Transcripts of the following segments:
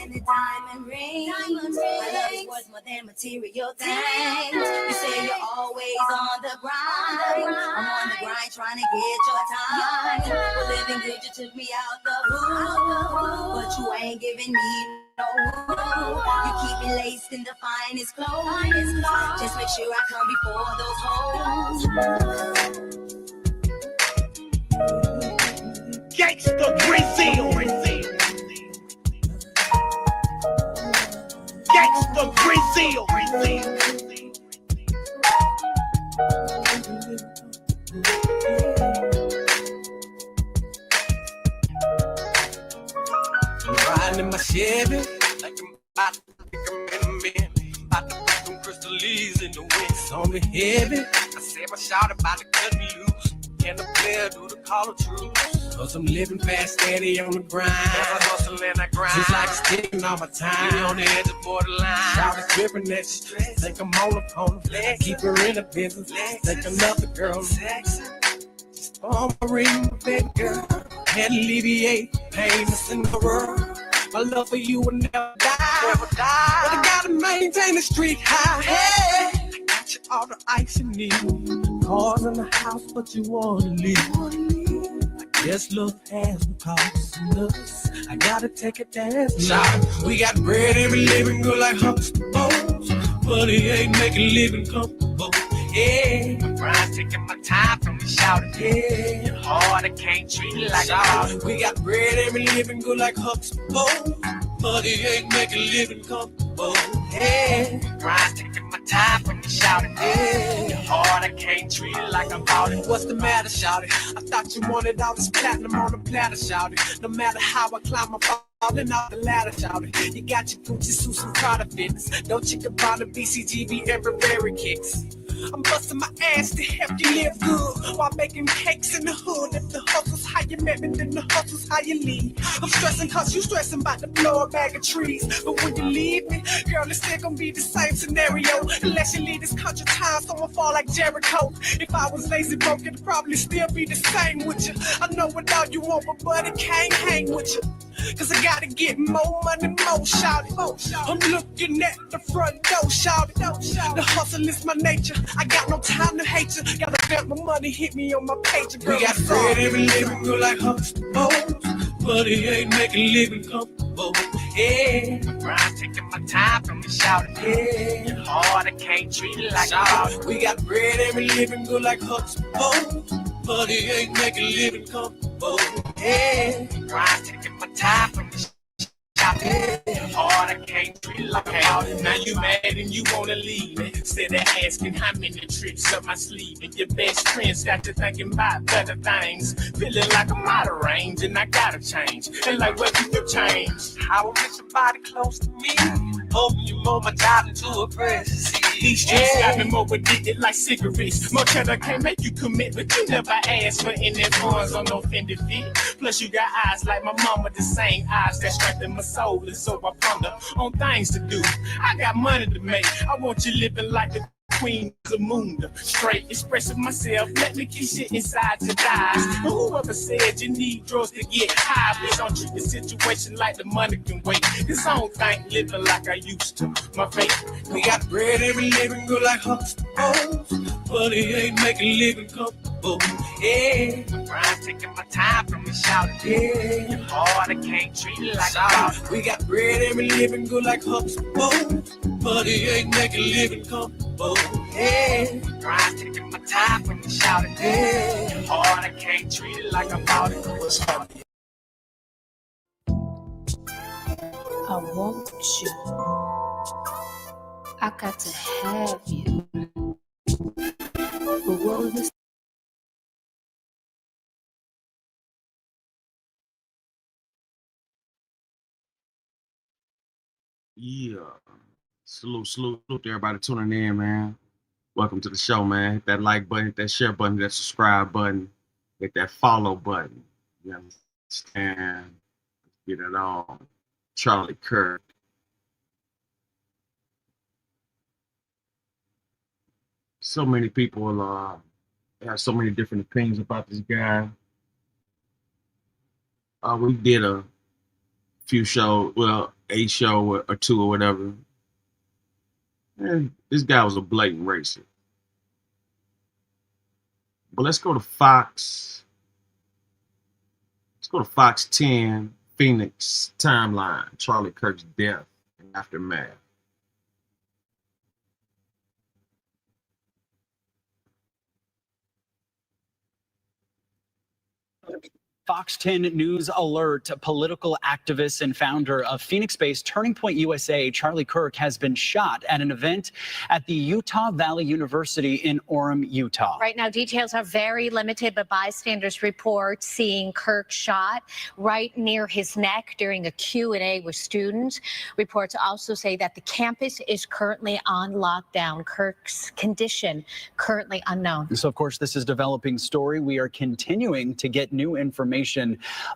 and a diamond ring. My love is worth more than material things. You say you're always on the grind. I'm on the grind trying to get your time. For living good, you took me out the hood, but you ain't giving me no room. You keep me laced in the finest clothes. Just make sure I come before those hoes. Gangsta Brazil. Gangsta Brazil. I'm riding in my Chevy like I'm about to pick 'em in a minute. About to put them crystal leaves in the wind. It's on me heavy. I said my shot about to cut me loose. Can the player do the call of truth? Cause I'm living fast, steady on the grind. I hustle and I grind. Just like sticking all my time. Be on the edge of borderline. Shout is dripping at stress. Think I'm all upon the flex. Keep her in the business. Think another girl sexy. Just for my ring, my baby girl. Can't alleviate pain that's in the world. My love for you will never die. Never die. But I gotta maintain the street high. Hey, I got you all the ice you need. Cars in the house, but you wanna leave. I guess love has no cost in us. I gotta take it dance. We got bread and we living good like humps and bones. But it ain't making living comfortable. Yeah, my grind taking my time from me shouting. Yeah, you're hard, I can't treat it like a we got bread and we living good like humps and bones. But it ain't making living comfortable. Yeah, my grind taking my time from me shouting. Yeah, you're hard, I can't treat it like I'm out it. What's the matter, shouting? I thought you wanted all this platinum on the platter, shouting. No matter how I climb, I'm falling off the ladder, shouting. You got your Gucci suits and Prada fitness. Don't you can buy the BCGB and Burberry kicks. I'm busting my ass to help you live good while making cakes in the hood. If the hustle's how you met me, then the hustle's how you leave. I'm stressing cause you stressing about to blow a bag of trees. But when you leave me, girl, it's still gonna be the same scenario. Unless you leave this country time, someone fall like Jericho. If I was lazy broke, it'd probably still be the same with you. I know what all you want, but buddy can't hang with you. Cause I gotta get more money, more shout it. I'm looking at the front door, shout it. The hustle is my nature. I got no time to hate you. Gotta bet my money, hit me on my page. Girl, we got bread every living good like humps and bones. But it ain't making living comfortable. Yeah, grind taking my time from me shouting. Yeah, you're hard, I can't treat it like a we got bread every living good like humps and bones. But it ain't making living comfortable. Yeah, grind taking my time from me hard, I can't treat it like hell. Now you mad and you wanna leave me. Instead of asking how many tricks up my sleeve. And your best friends got you thinking about better things. Feeling like I'm out of range and I gotta change. And like, what do you change? How I get your body close to me. Hoping you mold my job into a precious. These streets got me more addicted like cigarettes. More cheddar can't make you commit, but you never asked for any funds on no Fendi fit. Plus you got eyes like my mama, the same eyes that strengthen my soul. And so I ponder on things to do. I got money to make. I want you living like the Queen Zamunda. Straight expressing myself. Let me keep shit inside your thighs. But whoever said you need drugs to get high, please don't treat the situation like the money can wait. Cause I don't think living like I used to. My faith. We got bread every living good like humps and bones. But it ain't making living comfortable. Yeah, my grind taking my time from me shouting. Yeah, you're hard, I can't treat it like a we got bread every living good like humps and bones. But it ain't making living comfortable. Yeah, my grind taking my time from me shouting. Yeah, you're hard, I can't treat it like I'm out it. I want you. I got to have you. But what was this? Yeah. Salute to everybody tuning in, man. Welcome to the show, man. Hit that like button, hit that share button, hit that subscribe button, hit that follow button. You understand? Get it on. Charlie Kirk. So many people have so many different opinions about this guy. We did a few shows. Well, a show or two or whatever. And this guy was a blatant racist. But let's go to Fox. Let's go to Fox 10, Phoenix timeline, Charlie Kirk's death and aftermath. Fox 10 News Alert, political activist and founder of Phoenix-based Turning Point USA, Charlie Kirk, has been shot at an event at the Utah Valley University in Orem, Utah. Right now, details are very limited, but bystanders report seeing Kirk shot right near his neck during a Q&A with students. Reports also say that the campus is currently on lockdown. Kirk's condition currently unknown. So, of course, this is a developing story. We are continuing to get new information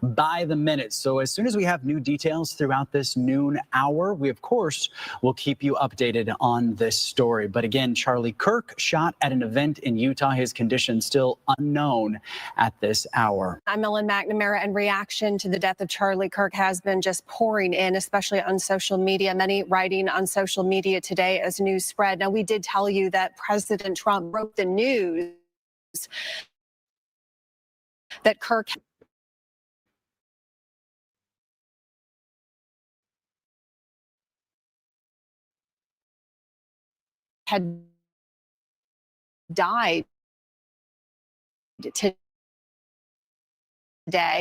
by the minute. So as soon as we have new details throughout this noon hour, we, of course, will keep you updated on this story. But again, Charlie Kirk shot at an event in Utah. His condition still unknown at this hour. I'm Ellen McNamara, and reaction to the death of Charlie Kirk has been just pouring in, especially on social media. Many writing on social media today as news spread. Now, we did tell you that President Trump broke the news that Kirk had died today,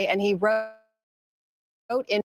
and he wrote in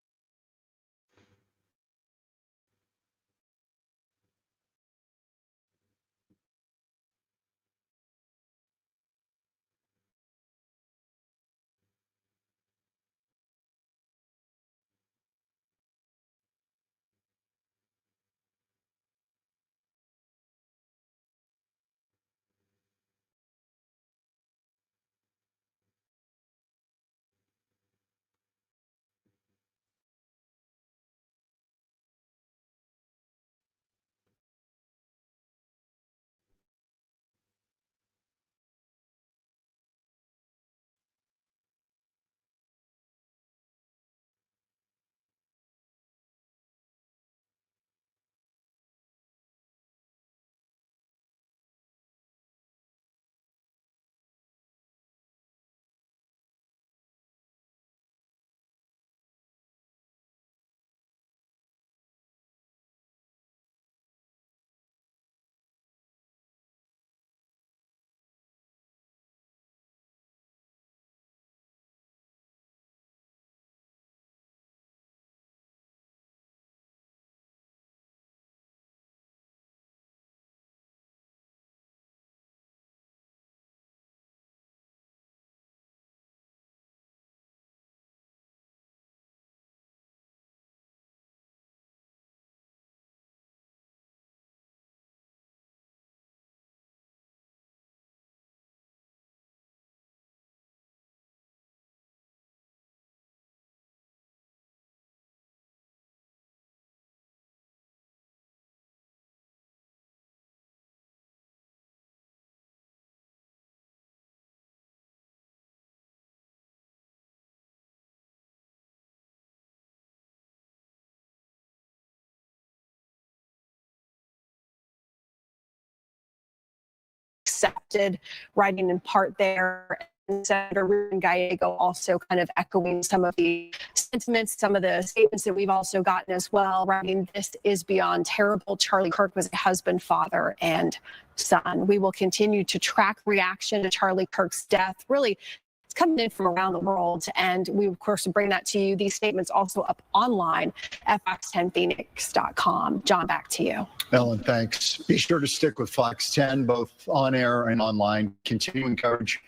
accepted, writing in part there. And Senator Ruben Gallego also kind of echoing some of the sentiments, some of the statements that we've also gotten as well, writing, "This is beyond terrible. Charlie Kirk was a husband, father, and son." We will continue to track reaction to Charlie Kirk's death. Really, it's coming in from around the world, and we, of course, bring that to you. These statements also up online at fox10phoenix.com. John, back to you. Ellen, thanks. Be sure to stick with Fox 10, both on air and online. Continuing coverage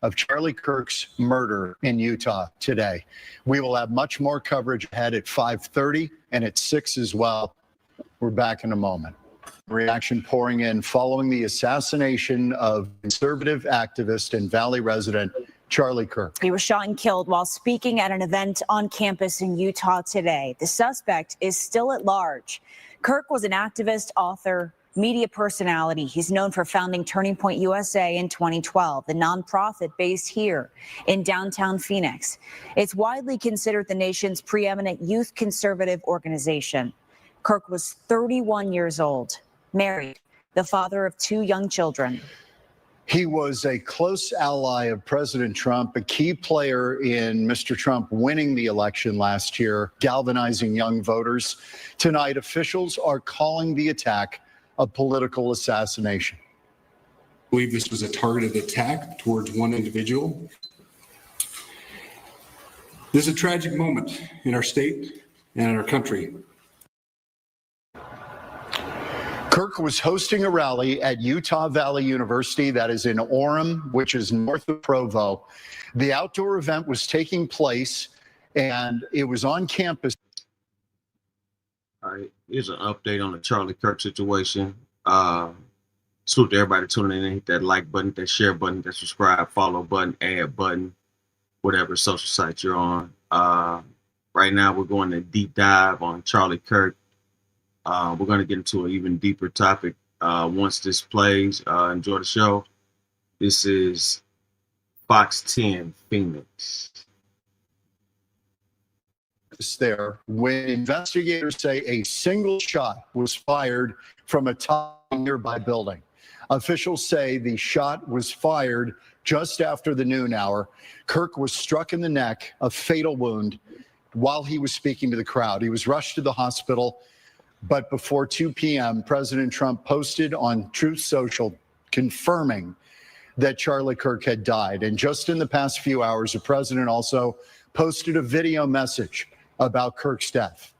of Charlie Kirk's murder in Utah today. We will have much more coverage ahead at 5:30 and at 6 as well. We're back in a moment. Reaction pouring in following the assassination of conservative activist and Valley resident Charlie Kirk. He was shot and killed while speaking at an event on campus in Utah today. The suspect is still at large. Kirk was an activist, author, media personality. He's known for founding Turning Point USA in 2012, the nonprofit based here in downtown Phoenix. It's widely considered the nation's preeminent youth conservative organization. Kirk was 31 years old, married, the father of 2 young children. He was a close ally of President Trump, a key player in Mr. Trump winning the election last year, galvanizing young voters. Tonight, officials are calling the attack a political assassination. I believe this was a targeted attack towards one individual. This is a tragic moment in our state and in our country. Kirk was hosting a rally at Utah Valley University, that is in Orem, which is north of Provo. The outdoor event was taking place, and it was on campus. All right, here's an update on the Charlie Kirk situation. Salute to everybody tuning in and hit that like button, that share button, that subscribe, follow button, add button, whatever social site you're on. Right now, we're going to deep dive on Charlie Kirk. We're going to get into an even deeper topic once this plays. Enjoy the show. This is Fox 10 Phoenix. There, when investigators say a single shot was fired from a top nearby building. Officials say the shot was fired just after the noon hour. Kirk was struck in the neck, a fatal wound, while he was speaking to the crowd. He was rushed to the hospital. But before 2 p.m., President Trump posted on Truth Social confirming that Charlie Kirk had died. And just in the past few hours, the president also posted a video message about Kirk's death.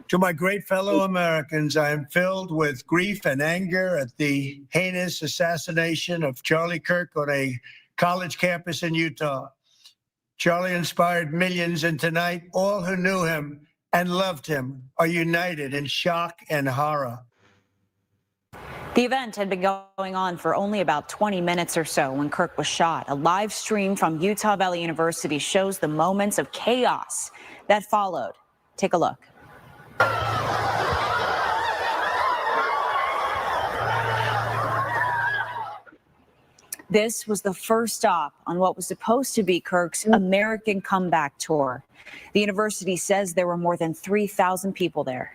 To my great fellow Americans, I am filled with grief and anger at the heinous assassination of Charlie Kirk on a college campus in Utah. Charlie inspired millions, and tonight, all who knew him and loved him are united in shock and horror. The event had been going on for only about 20 minutes or so when Kirk was shot. A live stream from Utah Valley University shows the moments of chaos that followed. Take a look. This was the first stop on what was supposed to be Kirk's American comeback tour. The university says there were more than 3,000 people there.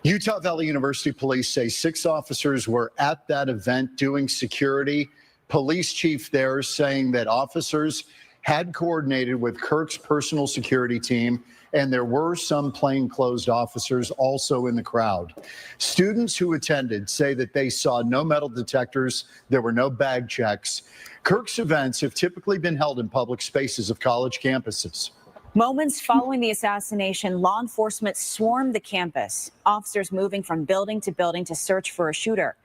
Utah Valley University police say 6 officers were at that event doing security. Police chief there saying that officers had coordinated with Kirk's personal security team, and there were some plainclothes officers also in the crowd. Students who attended say that they saw no metal detectors, there were no bag checks. Kirk's events have typically been held in public spaces of college campuses. Moments following the assassination, law enforcement swarmed the campus, officers moving from building to search for a shooter.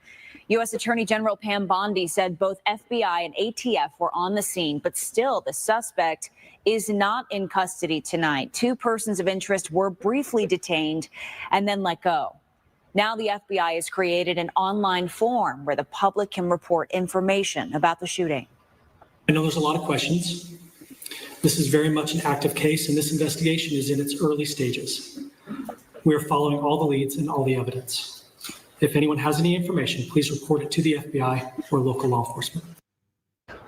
U.S. Attorney General Pam Bondi said both FBI and ATF were on the scene, but still the suspect is not in custody tonight. 2 persons of interest were briefly detained and then let go. Now the FBI has created an online form where the public can report information about the shooting. I know there's a lot of questions. This is very much an active case, and this investigation is in its early stages. We are following all the leads and all the evidence. If anyone has any information, please report it to the FBI or local law enforcement.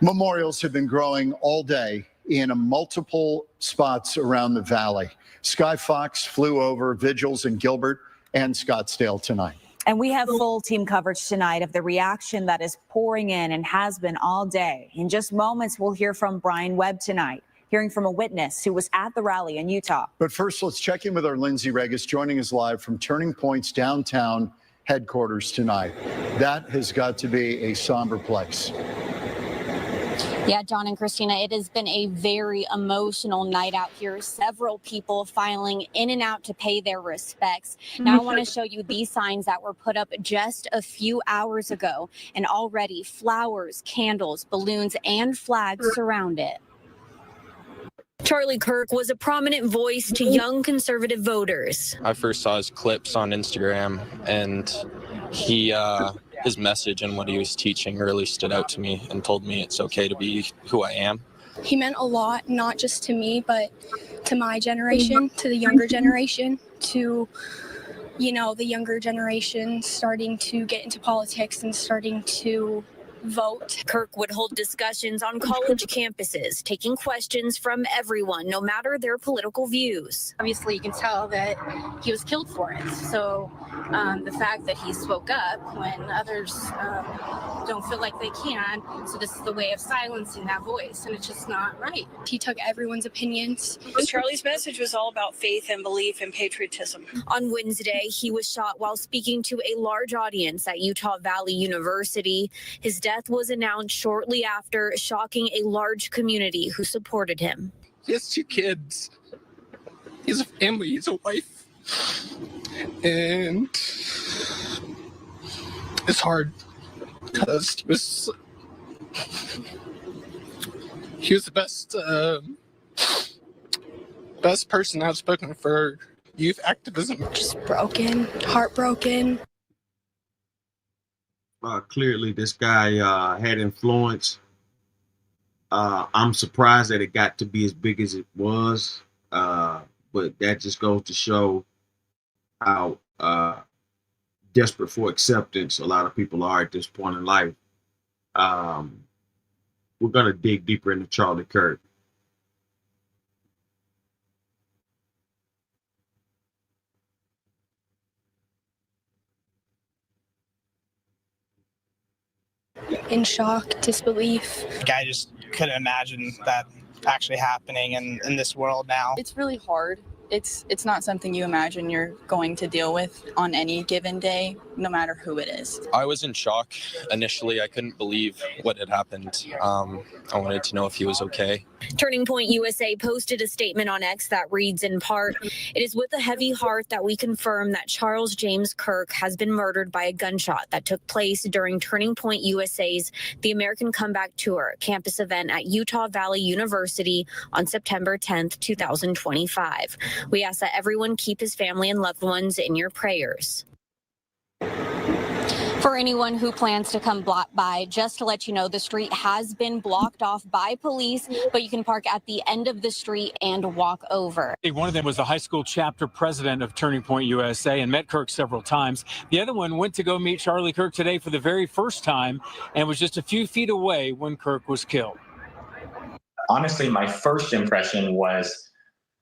Memorials have been growing all day in multiple spots around the valley. Sky Fox flew over vigils in Gilbert and Scottsdale tonight. And we have full team coverage tonight of the reaction that is pouring in and has been all day. In just moments, we'll hear from Brian Webb tonight, hearing from a witness who was at the rally in Utah. But first, let's check in with our Lindsay Regis, joining us live from Turning Point's downtown headquarters tonight. That has got to be a somber place. Yeah, John and Christina, it has been a very emotional night out here. Several people filing in and out to pay their respects. Now I want to show you these signs that were put up just a few hours ago, and already flowers, candles, balloons, and flags surround it. Charlie Kirk was a prominent voice to young conservative voters. I first saw his clips on Instagram, and his message and what he was teaching really stood out to me and told me it's okay to be who I am. He meant a lot, not just to me, but to my generation, to the younger generation, to you know, the younger generation starting to get into politics and starting to vote. Kirk would hold discussions on college campuses, taking questions from everyone, no matter their political views. Obviously, you can tell that he was killed for it. So the fact that he spoke up when others don't feel like they can, so this is the way of silencing that voice, and it's just not right. He took everyone's opinions. Charlie's message was all about faith and belief and patriotism. On Wednesday, he was shot while speaking to a large audience at Utah Valley University. His death was announced shortly after, shocking a large community who supported him. He has 2 kids. He has a family. He has a wife. And it's hard because he was the best person I've spoken for youth activism. Just broken, heartbroken. Clearly, this guy had influence. I'm surprised that it got to be as big as it was, but that just goes to show how desperate for acceptance a lot of people are at this point in life. We're going to dig deeper into Charlie Kirk. In shock, disbelief. I just couldn't imagine that actually happening in this world now. It's really hard. It's not something you imagine you're going to deal with on any given day, no matter who it is. I was in shock initially. I couldn't believe what had happened. I wanted to know if he was okay. Turning Point USA posted a statement on X that reads in part, "It is with a heavy heart that we confirm that Charles James Kirk has been murdered by a gunshot that took place during Turning Point USA's The American Comeback Tour campus event at Utah Valley University on September 10th, 2025. We ask that everyone keep his family and loved ones in your prayers." For anyone who plans to come by, just to let you know, the street has been blocked off by police, but you can park at the end of the street and walk over. One of them was the high school chapter president of Turning Point USA and met Kirk several times. The other one went to go meet Charlie Kirk today for the very first time and was just a few feet away when Kirk was killed. Honestly, my first impression was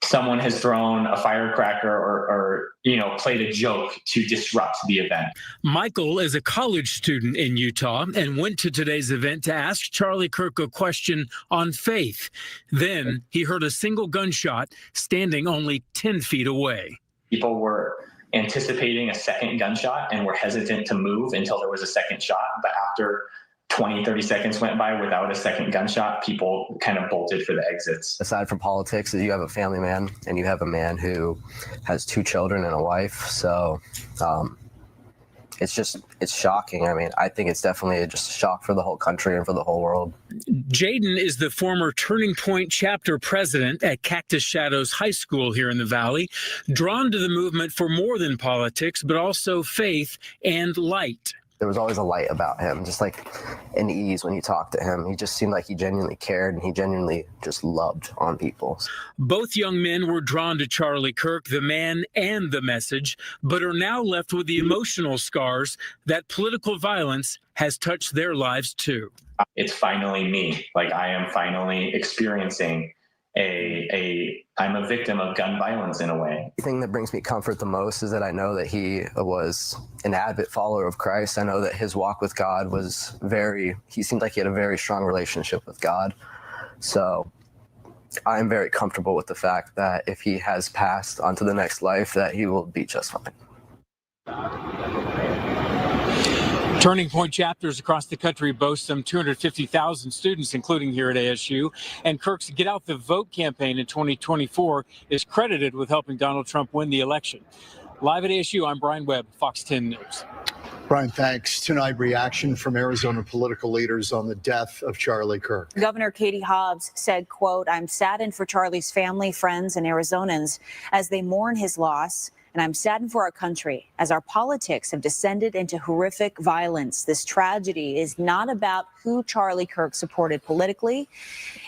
someone has thrown a firecracker or played a joke to disrupt the event. Michael is a college student in Utah and went to today's event to ask Charlie Kirk a question on faith. Then he heard a single gunshot standing only 10 feet away. People were anticipating a second gunshot and were hesitant to move until there was a second shot. But after 20, 30 seconds went by without a second gunshot, people kind of bolted for the exits. Aside from politics, you have a family man and you have a man who has 2 children and a wife. So it's shocking. I mean, I think it's definitely just a shock for the whole country and for the whole world. Jaden is the former Turning Point chapter president at Cactus Shadows High School here in the Valley, drawn to the movement for more than politics, but also faith and light. There was always a light about him, just like an ease when you talked to him. He just seemed like he genuinely cared and he genuinely just loved on people. Both young men were drawn to Charlie Kirk, the man and the message, but are now left with the emotional scars that political violence has touched their lives too. It's finally me. Like, I am finally experiencing I'm a victim of gun violence in a way. The thing that brings me comfort the most is that I know that he was an avid follower of Christ. I know that his walk with God was he seemed like he had a very strong relationship with God. So I'm very comfortable with the fact that if he has passed on to the next life, that he will be just fine. Turning Point chapters across the country boast some 250,000 students, including here at ASU. And Kirk's Get Out the Vote campaign in 2024 is credited with helping Donald Trump win the election. Live at ASU, I'm Brian Webb, Fox 10 News. Brian, thanks. Tonight, reaction from Arizona political leaders on the death of Charlie Kirk. Governor Katie Hobbs said, quote, "I'm saddened for Charlie's family, friends, and Arizonans as they mourn his loss. And I'm saddened for our country as our politics have descended into horrific violence. This tragedy is not about who Charlie Kirk supported politically.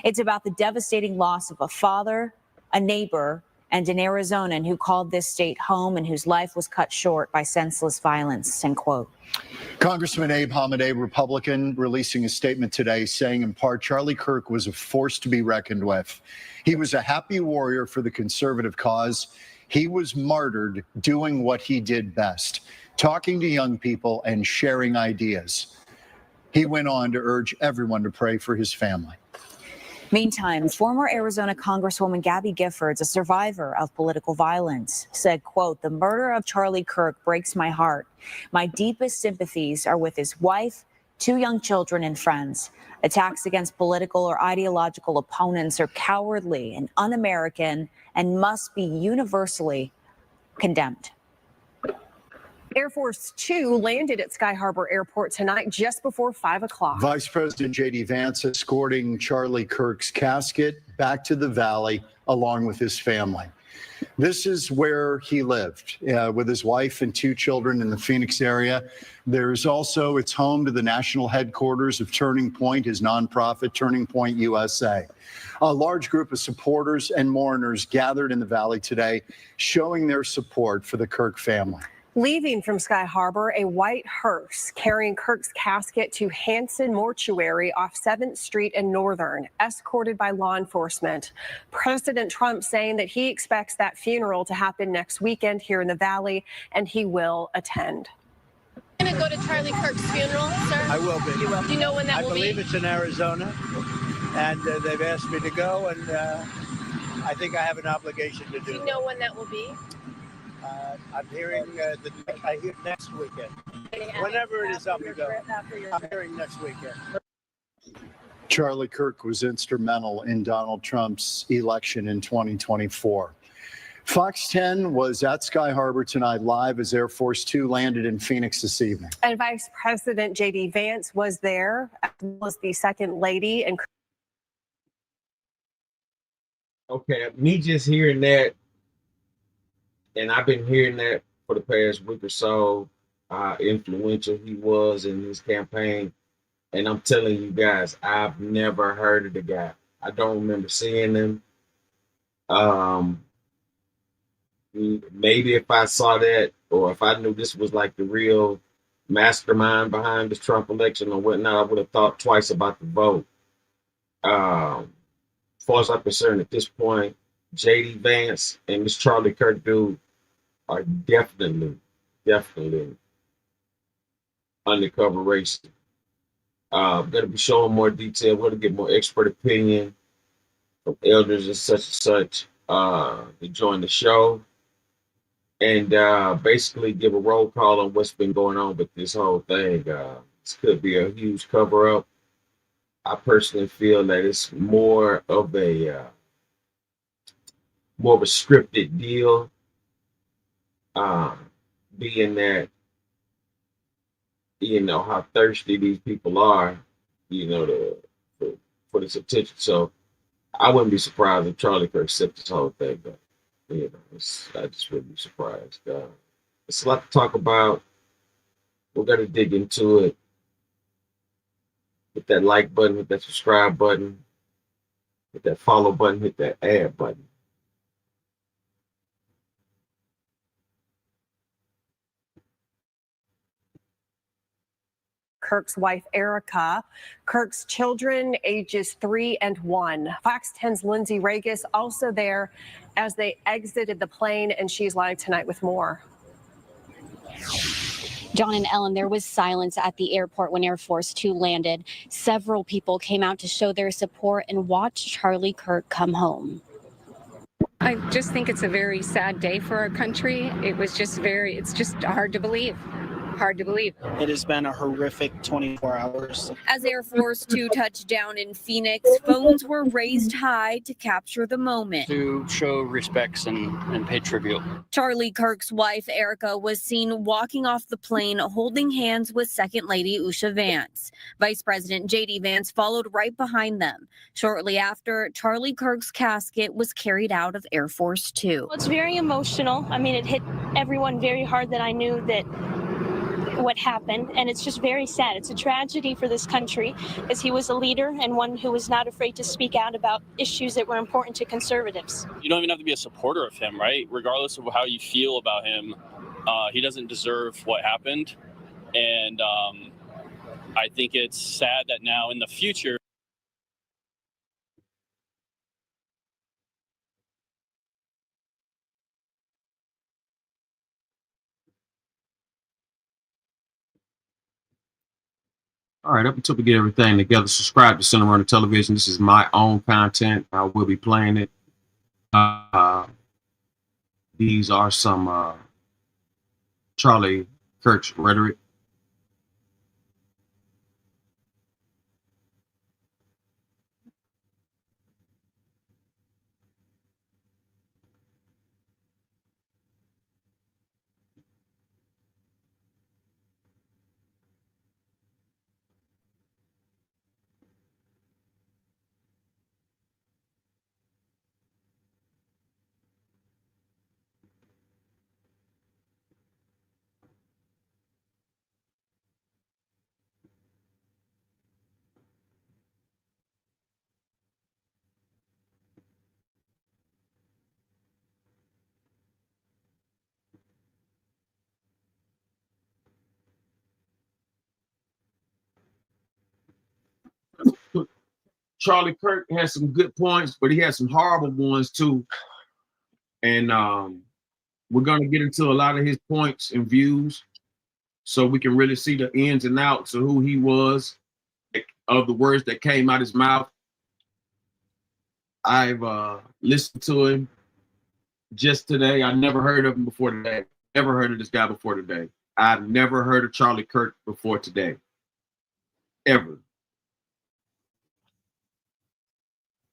It's about the devastating loss of a father, a neighbor, and an Arizonan who called this state home and whose life was cut short by senseless violence, end quote. Congressman Abe Hamadeh, Republican, releasing a statement today saying in part, Charlie Kirk was a force to be reckoned with. He was a happy warrior for the conservative cause. He was martyred doing what he did best, talking to young people and sharing ideas. He went on to urge everyone to pray for his family. Meantime, former Arizona Congresswoman Gabby Giffords, a survivor of political violence, said, quote, "The murder of Charlie Kirk breaks my heart. My deepest sympathies are with his wife, 2 young children, and friends. Attacks against political or ideological opponents are cowardly and un-American and must be universally condemned." Air Force Two landed at Sky Harbor Airport tonight just before 5 o'clock. Vice President J.D. Vance escorting Charlie Kirk's casket back to the Valley along with his family. This is where he lived with his wife and 2 children in the Phoenix area. There's also, it's home to the national headquarters of Turning Point, his nonprofit Turning Point USA. A large group of supporters and mourners gathered in the Valley today, showing their support for the Kirk family. Leaving from Sky Harbor, a white hearse carrying Kirk's casket to Hanson Mortuary off 7th Street and Northern, escorted by law enforcement. President Trump saying that he expects that funeral to happen next weekend here in the Valley, and he will attend. Going to go to Charlie Kirk's funeral, sir? I will be. You will. Do you know when that will be? I believe it's in Arizona, and they've asked me to go, and I think I have an obligation to do it. Do you know when that will be? I'm hearing I hear next weekend. Whenever it is, I'll be going. I'm hearing next weekend. Charlie Kirk was instrumental in Donald Trump's election in 2024. Fox 10 was at Sky Harbor tonight live as Air Force Two landed in Phoenix this evening. And Vice President J.D. Vance was there, as well as the second lady. And Okay, me just hearing that, and I've been hearing that for the past week or so, how influential he was in his campaign. And I'm telling you guys, I've never heard of the guy. I don't remember seeing him. Maybe if I saw that, or if I knew this was like the real mastermind behind the Trump election or whatnot, I would have thought twice about the vote. As far as I'm concerned at this point, J.D. Vance and this Charlie Kirk dude are definitely undercover racing. Going to be showing more detail. We're going to get more expert opinion from elders and such to join the show and basically give a roll call on what's been going on with this whole thing. This could be a huge cover up. I personally feel that it's more of a scripted deal. Being that, you know, how thirsty these people are, you know, for this attention. So I wouldn't be surprised if Charlie Kirk set this whole thing up. You know, I just wouldn't be surprised. It's a lot to talk about. We're going to dig into it. Hit that like button, hit that subscribe button, hit that follow button, hit that add button. Kirk's wife, Erica, Kirk's children, ages 3 and 1. Fox 10's Lindsay Regis also there as they exited the plane, and she's live tonight with more. John and Ellen, there was silence at the airport when Air Force Two landed. Several people came out to show their support and watch Charlie Kirk come home. I just think it's a very sad day for our country. It's just hard to believe. It has been a horrific 24 hours. As Air Force Two touched down in Phoenix, phones were raised high to capture the moment. To show respects and pay tribute. Charlie Kirk's wife, Erica, was seen walking off the plane holding hands with Second Lady Usha Vance. Vice President J.D. Vance followed right behind them. Shortly after, Charlie Kirk's casket was carried out of Air Force Two. It's very emotional. I mean, it hit everyone very hard that I knew that what happened, and it's just very sad. It's a tragedy for this country, as he was a leader and one who was not afraid to speak out about issues that were important to conservatives. You don't even have to be a supporter of him, right? Regardless of how you feel about him, he doesn't deserve what happened. And I think it's sad that now in the future, All right, up until we get everything together, subscribe to Center Runner Television. This is my own content. I will be playing it. These are some Charlie Kirk's rhetoric. Charlie Kirk has some good points, but he has some horrible ones too. And we're going to get into a lot of his points and views so we can really see the ins and outs of who he was, of the words that came out his mouth. I've listened to him just today. I never heard of him before today. Never heard of this guy before today. I've never heard of Charlie Kirk before today. Ever.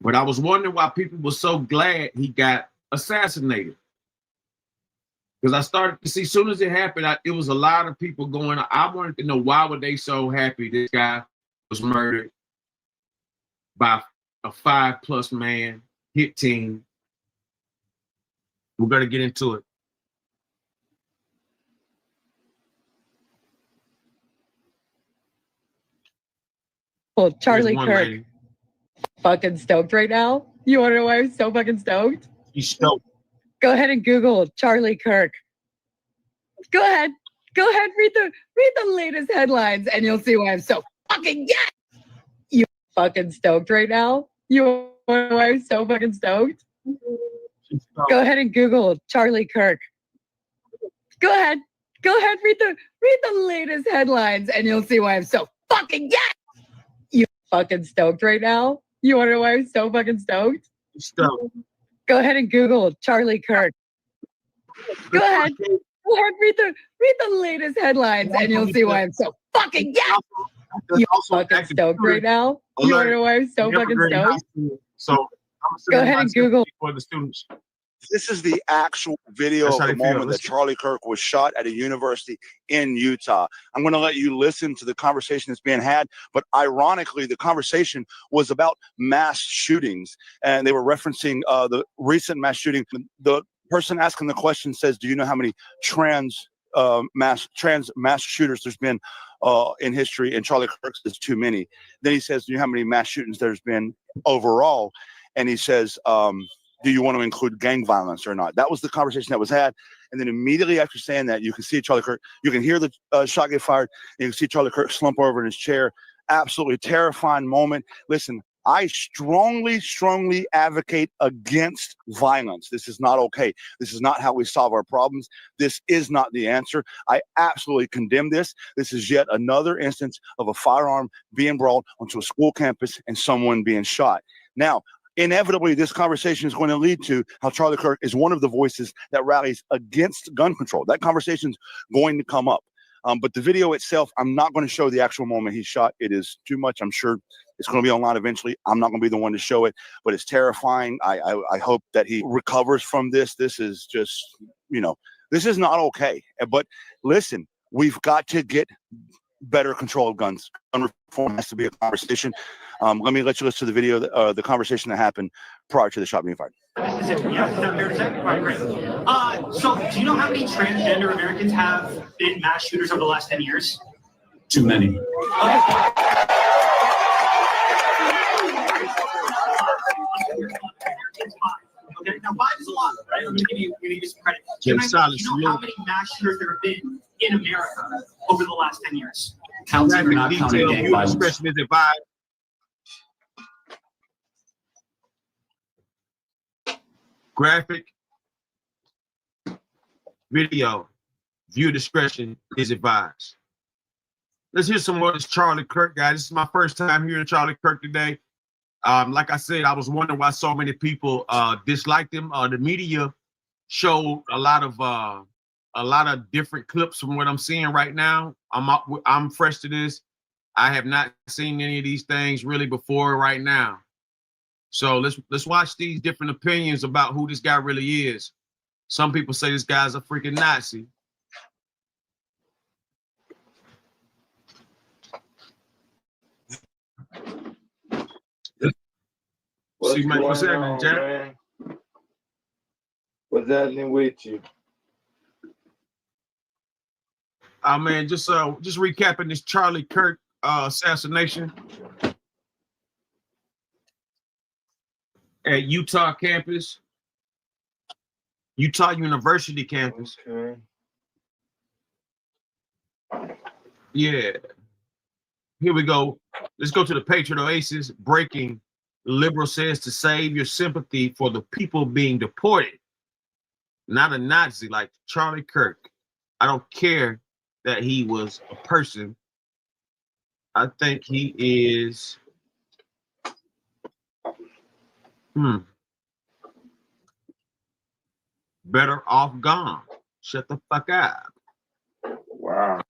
But I was wondering why people were so glad he got assassinated. Because I started to see, as soon as it happened, it was a lot of people going, I wanted to know, why were they so happy this guy was murdered by a 5+ man hit team? We're going to get into it. Well, Charlie Kirk, fucking stoked right now. You want to know why I'm so fucking stoked? He's stoked. Go ahead and Google Charlie Kirk. Go ahead, read the latest headlines, and you'll see why I'm so fucking You fucking stoked right now. You want to know why I'm so fucking stoked? Go ahead and Google Charlie Kirk. Go ahead, read the latest headlines, and you'll see why I'm so fucking You fucking stoked right now. You want to know why I'm so fucking stoked? Stoked. Go ahead and Google Charlie Kirk. Go ahead, read the latest headlines, and you'll see why I'm so fucking You fucking stoked right now. You want to know why I'm so fucking stoked? So go ahead and Google for the students. This is the actual video of the moment that Charlie Kirk was shot at a university in Utah. I'm going to let you listen to the conversation that's being had, but ironically, the conversation was about mass shootings, and they were referencing the recent mass shooting. The person asking the question says, "Do you know how many trans mass shooters there's been in history?" And Charlie Kirk says, "Too many." Then he says, "Do you know how many mass shootings there's been overall?" And he says, "Do you want to include gang violence or not?" That was the conversation that was had. And then immediately after saying that, you can see Charlie Kirk, you can hear the shot get fired, and you can see Charlie Kirk slump over in his chair. Absolutely terrifying moment. Listen, I strongly advocate against violence. This is not okay. This is not how we solve our problems. This is not the answer. I absolutely condemn this. This is yet another instance of a firearm being brought onto a school campus and someone being shot. Now, inevitably, this conversation is going to lead to how Charlie Kirk is one of the voices that rallies against gun control. That conversation is going to come up. But the video itself, I'm not going to show the actual moment he's shot. It is too much. I'm sure it's going to be online eventually. I'm not going to be the one to show it, but it's terrifying. I hope that he recovers from this. This is just, this is not okay. But listen, we've got to get better control of guns. Gun reform has to be a conversation. Let me let you listen to the video, the conversation that happened prior to the shot being fired. So, do you know how many transgender Americans have been mass shooters over the last 10 years? Too many. Okay, now 5 is a lot, right? I'm going to give you some credit. Jim Do Silence, you know how many mass shooters there have been in America over the last 10 years? Counting or not Graphic counting detail, gang viewer violence. discretion is advised. Graphic video, viewer discretion is advised. Let's hear some more of this Charlie Kirk guy. This is my first time hearing Charlie Kirk today. Like I said, I was wondering why so many people disliked him. The media showed a lot of different clips from what I'm seeing right now. I'm fresh to this. I have not seen any of these things really before right now. So let's watch these different opinions about who this guy really is. Some people say this guy's a freaking Nazi. What's See, man, what's going happening, on, Jack? man? What's happening with you? Man, just recapping this Charlie Kirk assassination at Utah campus, Utah University campus. Okay. Yeah. Here we go. Let's go to the Patriot Oasis. Breaking. The liberal says to save your sympathy for the people being deported. Not a Nazi like Charlie Kirk. I don't care that he was a person. I think he is better off gone. Shut the fuck up. Wow.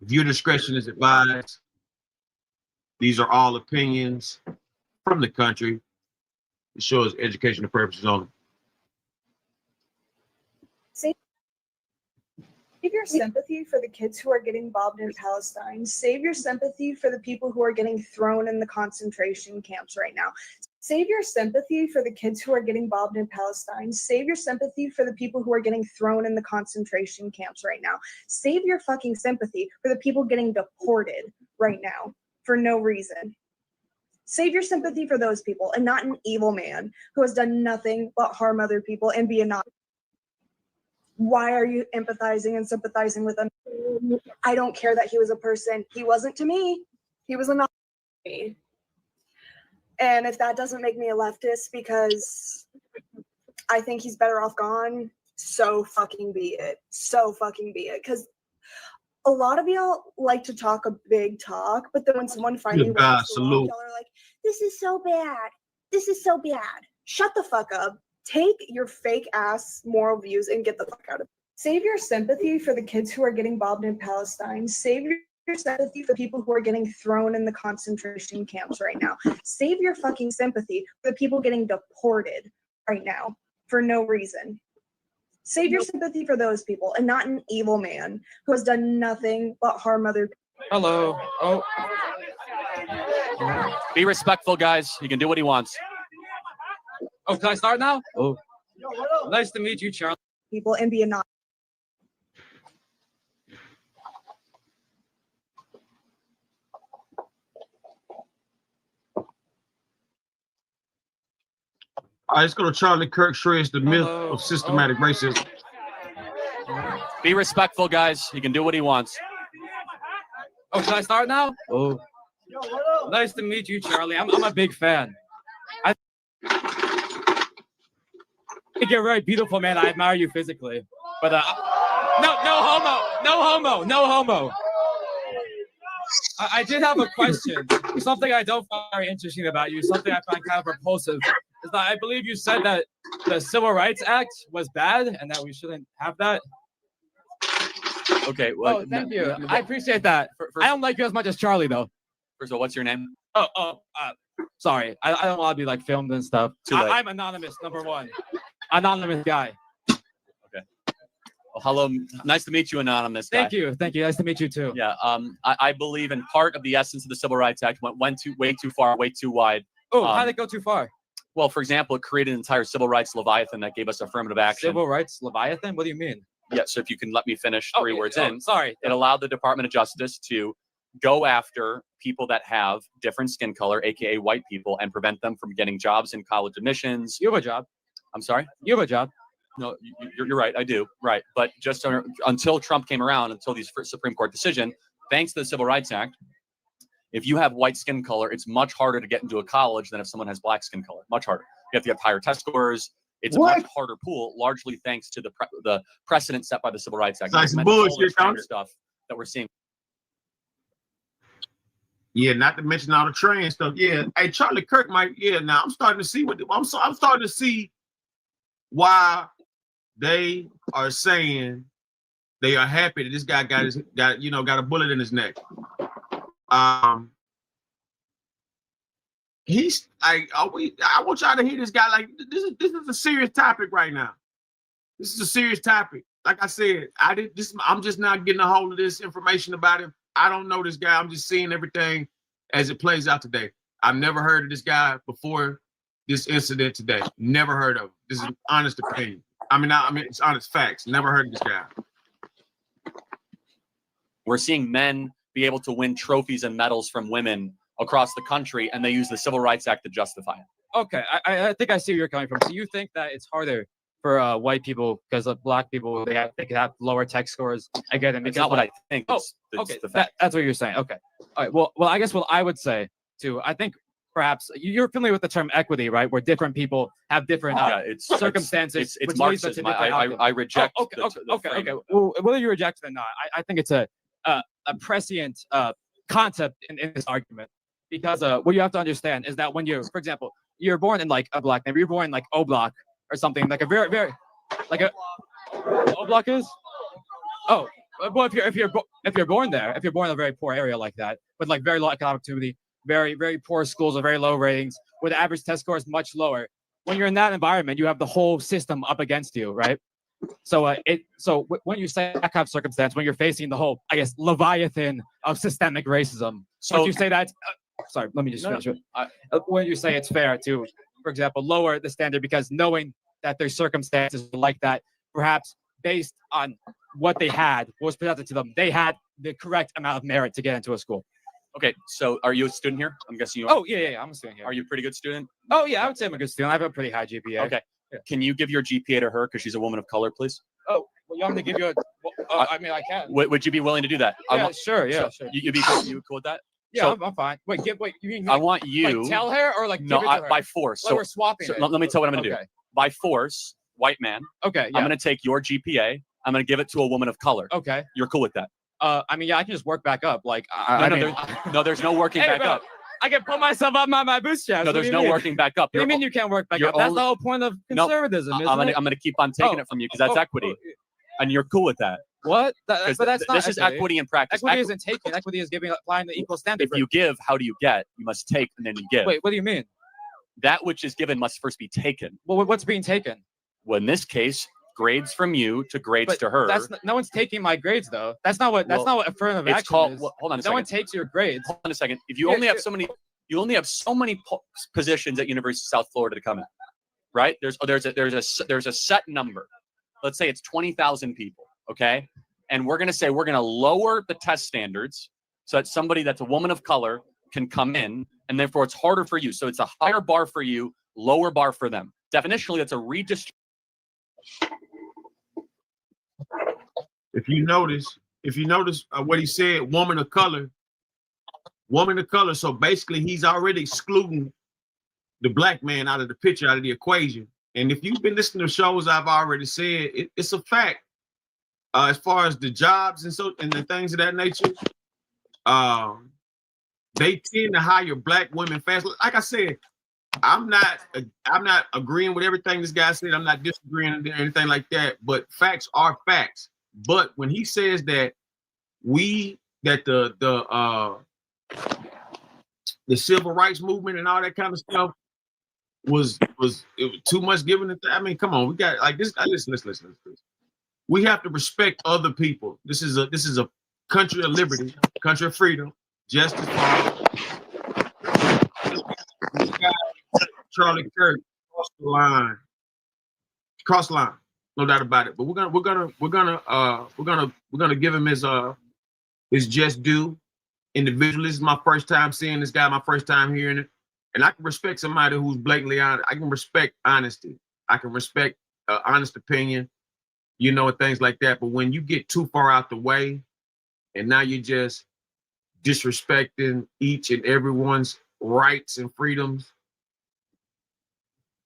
Viewer discretion is advised. These are all opinions from the country. It shows educational purposes only. Save your sympathy for the kids who are getting bombed in Palestine. Save your sympathy for the people who are getting thrown in the concentration camps right now. Save your sympathy for the kids who are getting bombed in Palestine. Save your sympathy for the people who are getting thrown in the concentration camps right now. Save your fucking sympathy for the people getting deported right now for no reason. Save your sympathy for those people and not an evil man who has done nothing but harm other people and be a Nazi. Why are you empathizing and sympathizing with him? I don't care that he was a person. He wasn't to me. He was a Nazi. And if that doesn't make me a leftist because I think he's better off gone, so fucking be it. So fucking be it. Because a lot of y'all like to talk a big talk, but then when someone finally Good God, salute. y'all are like, this is so bad. This is so bad. Shut the fuck up. Take your fake ass moral views and get the fuck out of it. Save your sympathy for the kids who are getting bombed in Palestine. Save your sympathy for people who are getting thrown in the concentration camps right now. Save your fucking sympathy for the people getting deported right now for no reason. Save your sympathy for those people and not an evil man who has done nothing but harm other people. Hello. Oh. Be respectful, guys. He can do what he wants. Oh, can I start now? Oh. Nice to meet you, Charlie. People and be a Nazi. All right, let's go to Charlie Kirk shreds the myth of systematic racism. Be respectful, guys. He can do what he wants. Oh, can I start now? Oh. Nice to meet you, Charlie. I'm a big fan. I think you're very beautiful, man. I admire you physically. But no homo. I did have a question. Something I don't find very interesting about you, something I find kind of repulsive, is that I believe you said that the Civil Rights Act was bad and that we shouldn't have that. Okay, well, thank you. I appreciate that. I don't like you as much as Charlie, though. First of all, what's your name? Sorry. I don't want to be like filmed and stuff. I'm anonymous, number one. Anonymous guy. Okay. Well, hello. Nice to meet you, anonymous guy. Thank you. Thank you. Nice to meet you too. Yeah. I believe in part of the essence of the Civil Rights Act went way too far, way too wide. Oh, how did it go too far? Well, for example, it created an entire civil rights leviathan that gave us affirmative action. Civil rights leviathan? What do you mean? Yeah, so if you can let me finish three words in. Sorry. It allowed the Department of Justice to go after people that have different skin color, aka white people, and prevent them from getting jobs in college admissions. You have a job. I'm sorry? You have a job. No, you're right. I do. Right. But just until Trump came around, until the Supreme Court decision, thanks to the Civil Rights Act, if you have white skin color, it's much harder to get into a college than if someone has black skin color. Much harder. You have to get higher test scores. It's a much harder pool, largely thanks to the precedent set by the Civil Rights Act. That's bullshit, stuff that we're seeing. Yeah, not to mention all the trans stuff. Yeah, hey, Charlie Kirk might. Yeah, now I'm starting to see I'm starting to see why they are saying they are happy that this guy got a bullet in his neck. He's like, I want y'all to hear this guy. Like, this is a serious topic right now. This is a serious topic. Like I said, I'm just not getting a hold of this information about him. I don't know this guy. I'm just seeing everything as it plays out today. I've never heard of this guy before this incident today. Never heard of him. This is an honest opinion. I mean, it's honest facts. Never heard of this guy. We're seeing men be able to win trophies and medals from women across the country, and they use the Civil Rights Act to justify it. Okay, I think I see where you're coming from. So you think that it's harder for white people because of black people, they can have lower tech scores? I get it. It's not what I think. Okay, that's what you're saying. Okay, all right. Well, I guess what I would say too. I think perhaps you're familiar with the term equity, right? Where different people have different circumstances. It's Marxism. I reject. Okay. Well, whether you reject it or not, I think it's a prescient concept in this argument, because what you have to understand is that when you're, for example, you're born in like a black neighborhood, you're born in like O Block or something, like a very like a O Block is. Oh, well, if you're born there, if you're born in a very poor area like that, with like very low economic activity, very poor schools with very low ratings, with average test scores much lower, when you're in that environment, you have the whole system up against you, right? So when you say that kind of circumstance, when you're facing the whole, I guess, leviathan of systemic racism, so you say that, sorry, let me just finish it. When you say it's fair to, for example, lower the standard because knowing that there's circumstances like that, perhaps based on what they had, what was presented to them, they had the correct amount of merit to get into a school. Okay, so are you a student here? I'm guessing you are. Oh, yeah, I'm a student here. Are you a pretty good student? Oh, yeah, I would say I'm a good student. I have a pretty high GPA. Okay. Yeah. Can you give your GPA to her because she's a woman of color, please? Oh, well, you want me to give you I mean, I can. Would you be willing to do that? Yeah, sure. You cool with that? Yeah, I'm fine. Wait, you mean I want you like tell her or like no, give it to her? By force. So we're swapping it. Let me tell you what I'm going to do. By force, white man. Okay, yeah. I'm going to take your GPA. I'm going to give it to a woman of color. Okay. You're cool with that? I mean, yeah, I can just work back up. Like, there's no working back up. I can pull myself up by my bootstraps. No, there's no working back up. What do you mean you can't work back up? That's the whole point of conservatism, isn't it? I'm going to keep on taking it from you because that's equity. And you're cool with that. What? But that's not. This is equity in practice. Equity isn't taking. Equity is applying the equal standard. If you give, how do you get? You must take and then you give. Wait, what do you mean? That which is given must first be taken. Well, what's being taken? Well, in this case, grades from you to grades to her. No one's taking my grades though. That's not what affirmative action called, is. Well, hold on a no second. one takes your grades. Hold on a second. If you only have so many, positions at University of South Florida to come in, right? There's a set number. Let's say it's 20,000 people. Okay, and we're gonna say we're gonna lower the test standards so that somebody that's a woman of color can come in, and therefore it's harder for you. So it's a higher bar for you, lower bar for them. Definitionally, that's a redistribution. If you notice what he said, woman of color. So basically, he's already excluding the black man out of the picture, out of the equation. And if you've been listening to shows, I've already said it's a fact. As far as the jobs and the things of that nature, they tend to hire black women fast. Like I said, I'm not agreeing with everything this guy said. I'm not disagreeing or anything like that. But facts are facts. But when he says that the civil rights movement and all that kind of stuff was too much given. I mean, come on, we got like this. Listen. We have to respect other people. This is a country of liberty, country of freedom, justice. This guy Charlie Kirk crossed the line. Cross the line, no doubt about it. But we're gonna give him his just due. Individually, this is my first time seeing this guy, my first time hearing it. And I can respect somebody who's blatantly honest. I can respect honesty. I can respect honest opinion, you know, and things like that. But when you get too far out the way and now you're just disrespecting each and everyone's rights and freedoms,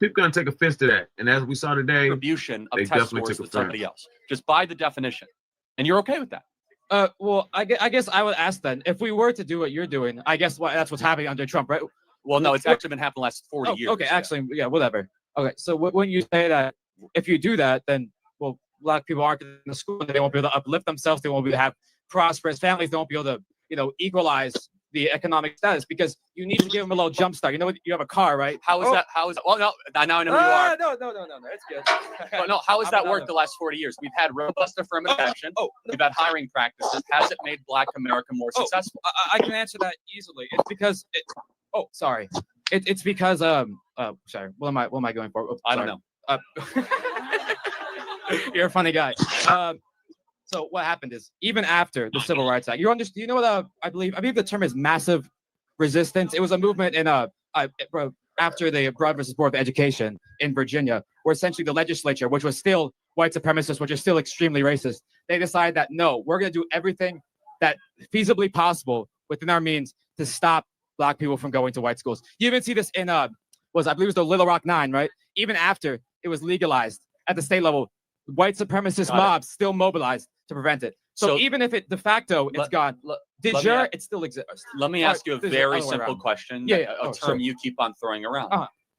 people gonna take offense to that. And as we saw today, Attribution of they test definitely scores took to somebody offense. else. Just by the definition. And you're okay with that? Well, I guess I would ask then, if we were to do what you're doing, I guess that's what's happening under Trump, right? Well, no, it's actually been happening the last 40 years. Okay, actually, yeah, whatever. Okay, so when you say that, if you do that, then, well, black people aren't in the school, they won't be able to uplift themselves, they won't be able to have prosperous families, they won't be able to, you know, equalize the economic status, because you need to give them a little jump start. You know, you have a car, right? How is that? How is? Well, no. Now I know who you are. No, it's good. But no, how has that worked the last 40 years? We've had robust affirmative action. We've had hiring practices. Has it made Black America more successful? I can answer that easily. It's because sorry. It's because sorry. What am I going for? Oh, I don't know. You're a funny guy. So what happened is, even after the Civil Rights Act, you know what I believe the term is massive resistance. It was a movement in after the Broad versus Board of Education in Virginia, where essentially the legislature, which was still white supremacist, which is still extremely racist, they decided that no, we're going to do everything that feasibly possible within our means to stop Black people from going to white schools. You even see this in I believe it was the Little Rock Nine, right? Even after it was legalized at the state level, white supremacist mobs still mobilized to prevent it. So even if it de facto it's gone, de jure it still exists. Let me ask you a very simple question. Yeah. A term you keep on throwing around.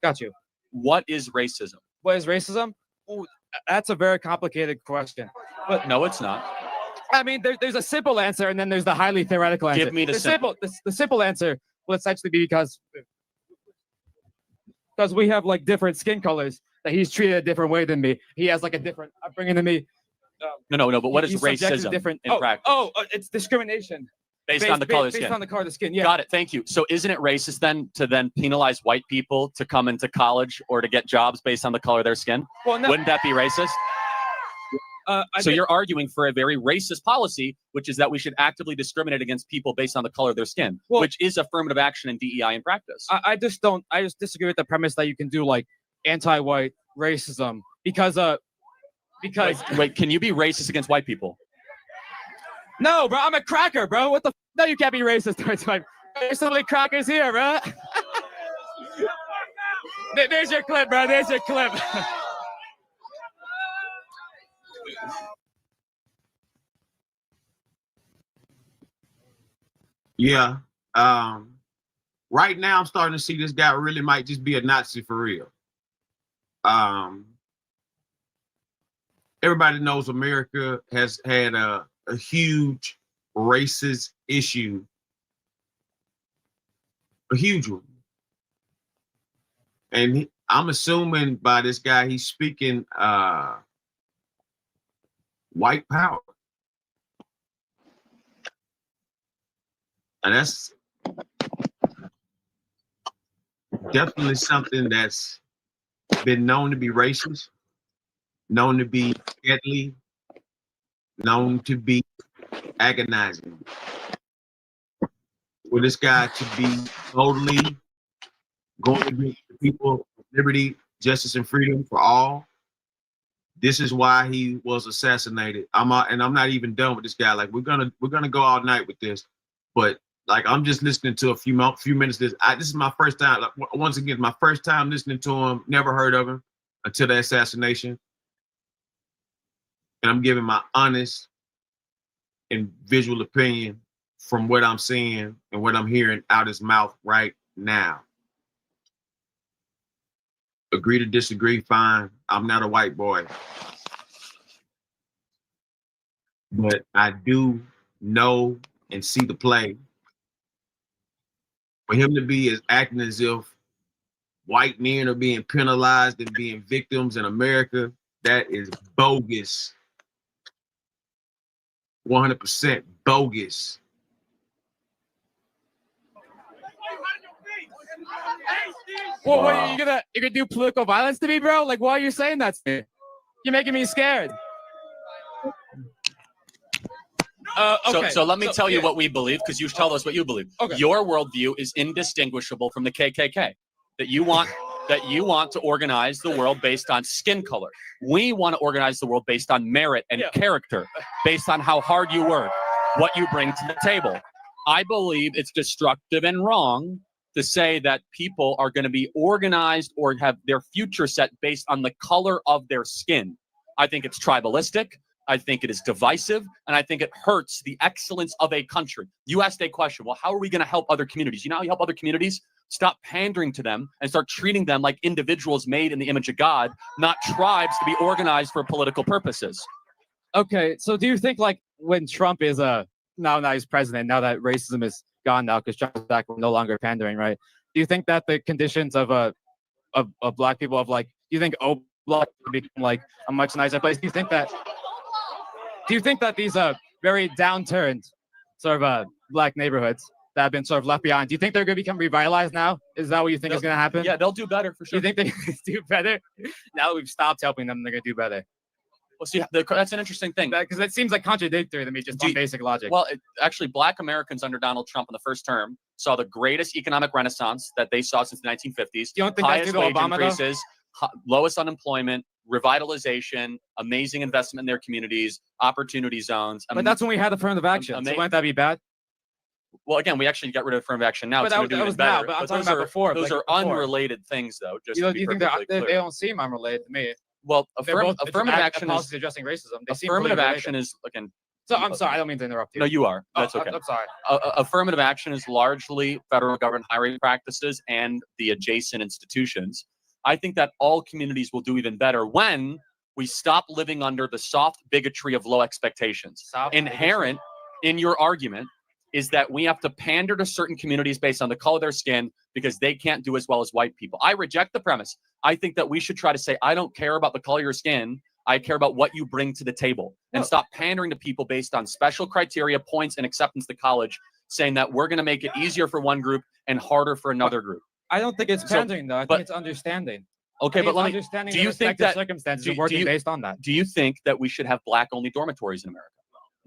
Got you. What is racism? What is racism? Ooh, that's a very complicated question. But no, it's not. I mean, there's a simple answer, and then there's the highly theoretical answer. Give me the simple. The simple answer will essentially be because we have like different skin colors, that he's treated a different way than me. He has like a different upbringing than me. No. But what is racism in practice? It's discrimination based on the color of skin. Based on the color of the skin. Yeah. Got it. Thank you. So isn't it racist then to penalize white people to come into college or to get jobs based on the color of their skin? Well, no. Wouldn't that be racist? So you're arguing for a very racist policy, which is that we should actively discriminate against people based on the color of their skin, which is affirmative action in DEI in practice. I just disagree with the premise that you can do like anti-white racism because wait, can you be racist against white people? No, bro, I'm a cracker, bro. What the? No, you can't be racist towards white. There's so many crackers here, bro. There's your clip, bro. There's your clip. Yeah. Right now, I'm starting to see this guy really might just be a Nazi for real. Everybody knows America has had a huge racist issue, a huge one. And I'm assuming by this guy, he's speaking white power. And that's definitely something that's been known to be racist, known to be deadly, known to be agonizing. For this guy to be totally going against the people, liberty, justice, and freedom for all, this is why he was assassinated. I'm not even done with this guy. Like we're gonna go all night with this, but like I'm just listening to a few minutes. This is my first time. Like, once again, my first time listening to him. Never heard of him until the assassination, and I'm giving my honest and visual opinion from what I'm seeing and what I'm hearing out his mouth right now. Agree to disagree, fine. I'm not a white boy, but I do know and see the play. For him to be acting as if white men are being penalized and being victims in America, that is bogus. 100% bogus. Well, what are you gonna do political violence to me, bro? Like, why are you saying that to me? You're making me scared. Okay. So let me tell you what we believe, because you tell us what you believe. Okay. Your worldview is indistinguishable from the KKK. That you want to organize the world based on skin color. We want to organize the world based on merit and character, based on how hard you work, what you bring to the table. I believe it's destructive and wrong to say that people are going to be organized or have their future set based on the color of their skin. I think it's tribalistic. I think it is divisive, and I think it hurts the excellence of a country. You asked a question, well, how are we going to help other communities? You know how you help other communities? Stop pandering to them and start treating them like individuals made in the image of God, not tribes to be organized for political purposes. Okay, so do you think, like, when Trump is now he's president, now that racism is gone now because Trump's back, we're no longer pandering, right? Do you think that the conditions of black people, do you think Block would become like a much nicer place? Do you think that these very downturned sort of black neighborhoods that have been sort of left behind, do you think they're going to become revitalized now? Is that what you think is going to happen? Yeah, they'll do better for sure. Do you think they're going to do better? Now that we've stopped helping them, they're going to do better. Well, see, that's an interesting thing. Because it seems like contradictory to me, just on basic logic. Well, actually, black Americans under Donald Trump in the first term saw the greatest economic renaissance that they saw since the 1950s. You don't think that's due to wage Obama, increases, lowest unemployment, revitalization, amazing investment in their communities, opportunity zones. But that's when we had affirmative action. So wouldn't that be bad? Well, again, we actually got rid of affirmative action now. But that was now. But I'm talking about before. Those are unrelated things, though. Just do you think they don't seem unrelated to me? Well, affirmative action is addressing racism. Affirmative action is, again. So I'm sorry, I don't mean to interrupt you. No, you are. That's okay. I'm sorry. Affirmative action is largely federal government hiring practices and the adjacent institutions. I think that all communities will do even better when we stop living under the soft bigotry of low expectations. Inherent in your argument is that we have to pander to certain communities based on the color of their skin because they can't do as well as white people. I reject the premise. I think that we should try to say, I don't care about the color of your skin. I care about what you bring to the table, and stop pandering to people based on special criteria, points, and acceptance to college, saying that we're going to make it easier for one group and harder for another group. I don't think it's pandering, though. I think it's understanding. Okay, but let me. Understanding do you think that circumstances and working based on that? Do you think that we should have black-only dormitories in America?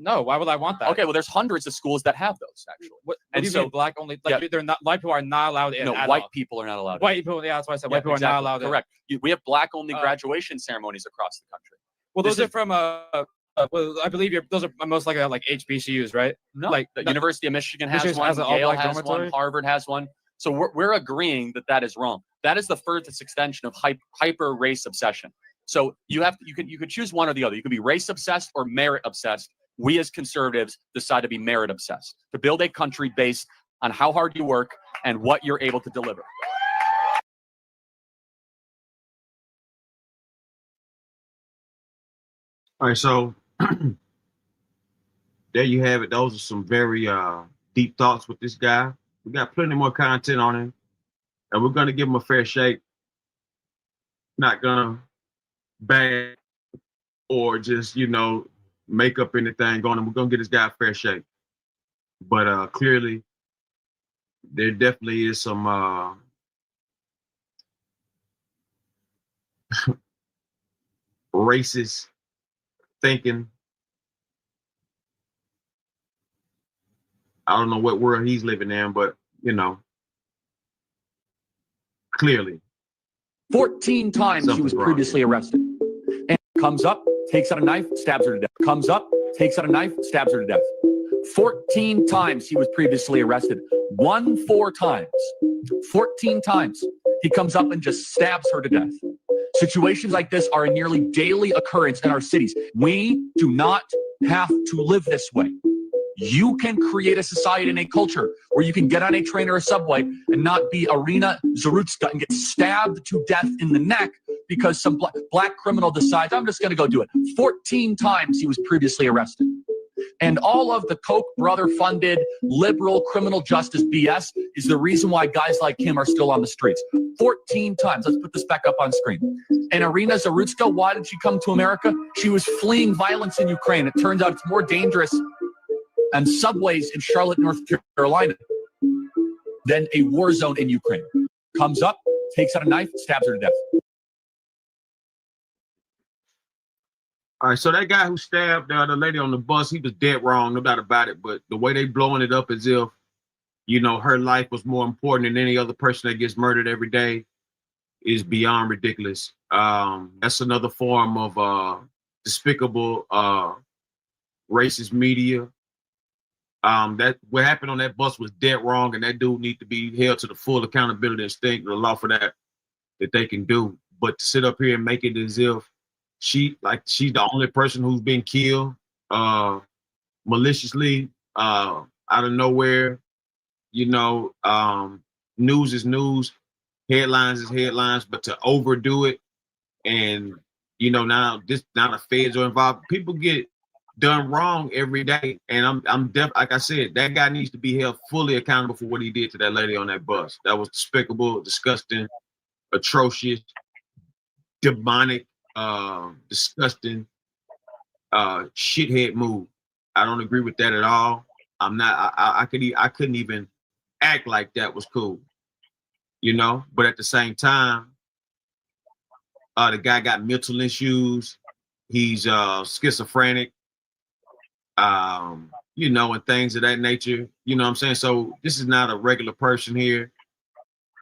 No. Why would I want that? Okay, well, there's hundreds of schools that have those actually. What do you mean black-only? Like they're not. White people are not allowed in. No, white people are not allowed. White people. Yeah, that's why I said white people are not allowed. Correct. We have black-only graduation ceremonies across the country. Well, those are from well, I believe those are most likely like HBCUs, right? No, like the University of Michigan has one, Yale has one, Harvard has one. So we're agreeing that that is wrong. That is the furthest extension of hyper race obsession. So you could choose one or the other. You could be race obsessed or merit obsessed. We as conservatives decide to be merit obsessed, to build a country based on how hard you work and what you're able to deliver. All right, so there you have it. Those are some very deep thoughts with this guy. We got plenty more content on him, and we're gonna give him a fair shake. Not gonna bag or just make up anything on him. We're gonna get this guy a fair shake. But clearly, there definitely is some racist thinking. I don't know what world he's living in, but clearly. 14 times he was previously arrested. And comes up, takes out a knife, stabs her to death. Comes up, takes out a knife, stabs her to death. 14 times he was previously arrested. 4 times. 14 times he comes up and just stabs her to death. Situations like this are a nearly daily occurrence in our cities. We do not have to live this way. You can create a society and a culture where you can get on a train or a subway and not be Irina Zarutska and get stabbed to death in the neck because some black criminal decides, I'm just going to go do it. 14 times he was previously arrested. And all of the Koch brother funded liberal criminal justice BS is the reason why guys like him are still on the streets. 14 times. Let's put this back up on screen. And Irina Zarutska, why did she come to America? She was fleeing violence in Ukraine. It turns out it's more dangerous and subways in Charlotte, North Carolina than a war zone in Ukraine. comes up, takes out a knife, stabs her to death. All right, so that guy who stabbed the lady on the bus, he was dead wrong, no doubt about it. But the way they blowing it up as if, you know, her life was more important than any other person that gets murdered every day is beyond ridiculous. That's another form of despicable racist media. That what happened on that bus was dead wrong, and that dude needs to be held to the full accountability and state the law for that they can do. But to sit up here and make it as if she's the only person who's been killed maliciously out of nowhere, you know, news is news, headlines is headlines, but to overdo it and, you know, now the feds are involved. People get done wrong every day, and I'm like I said, that guy needs to be held fully accountable for what he did to that lady on that bus. That was despicable, disgusting, atrocious, demonic, disgusting, shithead move. I don't agree with that at all. I'm not. I couldn't even act like that was cool, you know. But at the same time, the guy got mental issues. He's schizophrenic, you know, and things of that nature. You know what I'm saying? So this is not a regular person here.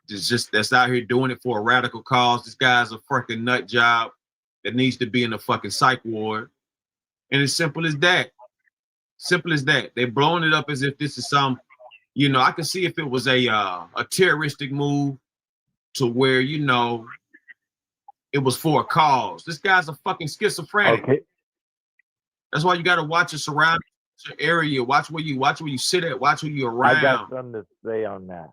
It's just that's out here doing it for a radical cause. This guy's a fucking nut job that needs to be in a fucking psych ward. And it's simple as that. Simple as that. They're blowing it up as if this is some, you know, I can see if it was a terroristic move to where, you know, it was for a cause. This guy's a fucking schizophrenic. Okay. That's why you got to watch your surroundings, your area. Watch where you sit at. Watch who you're around. I got something to say on that.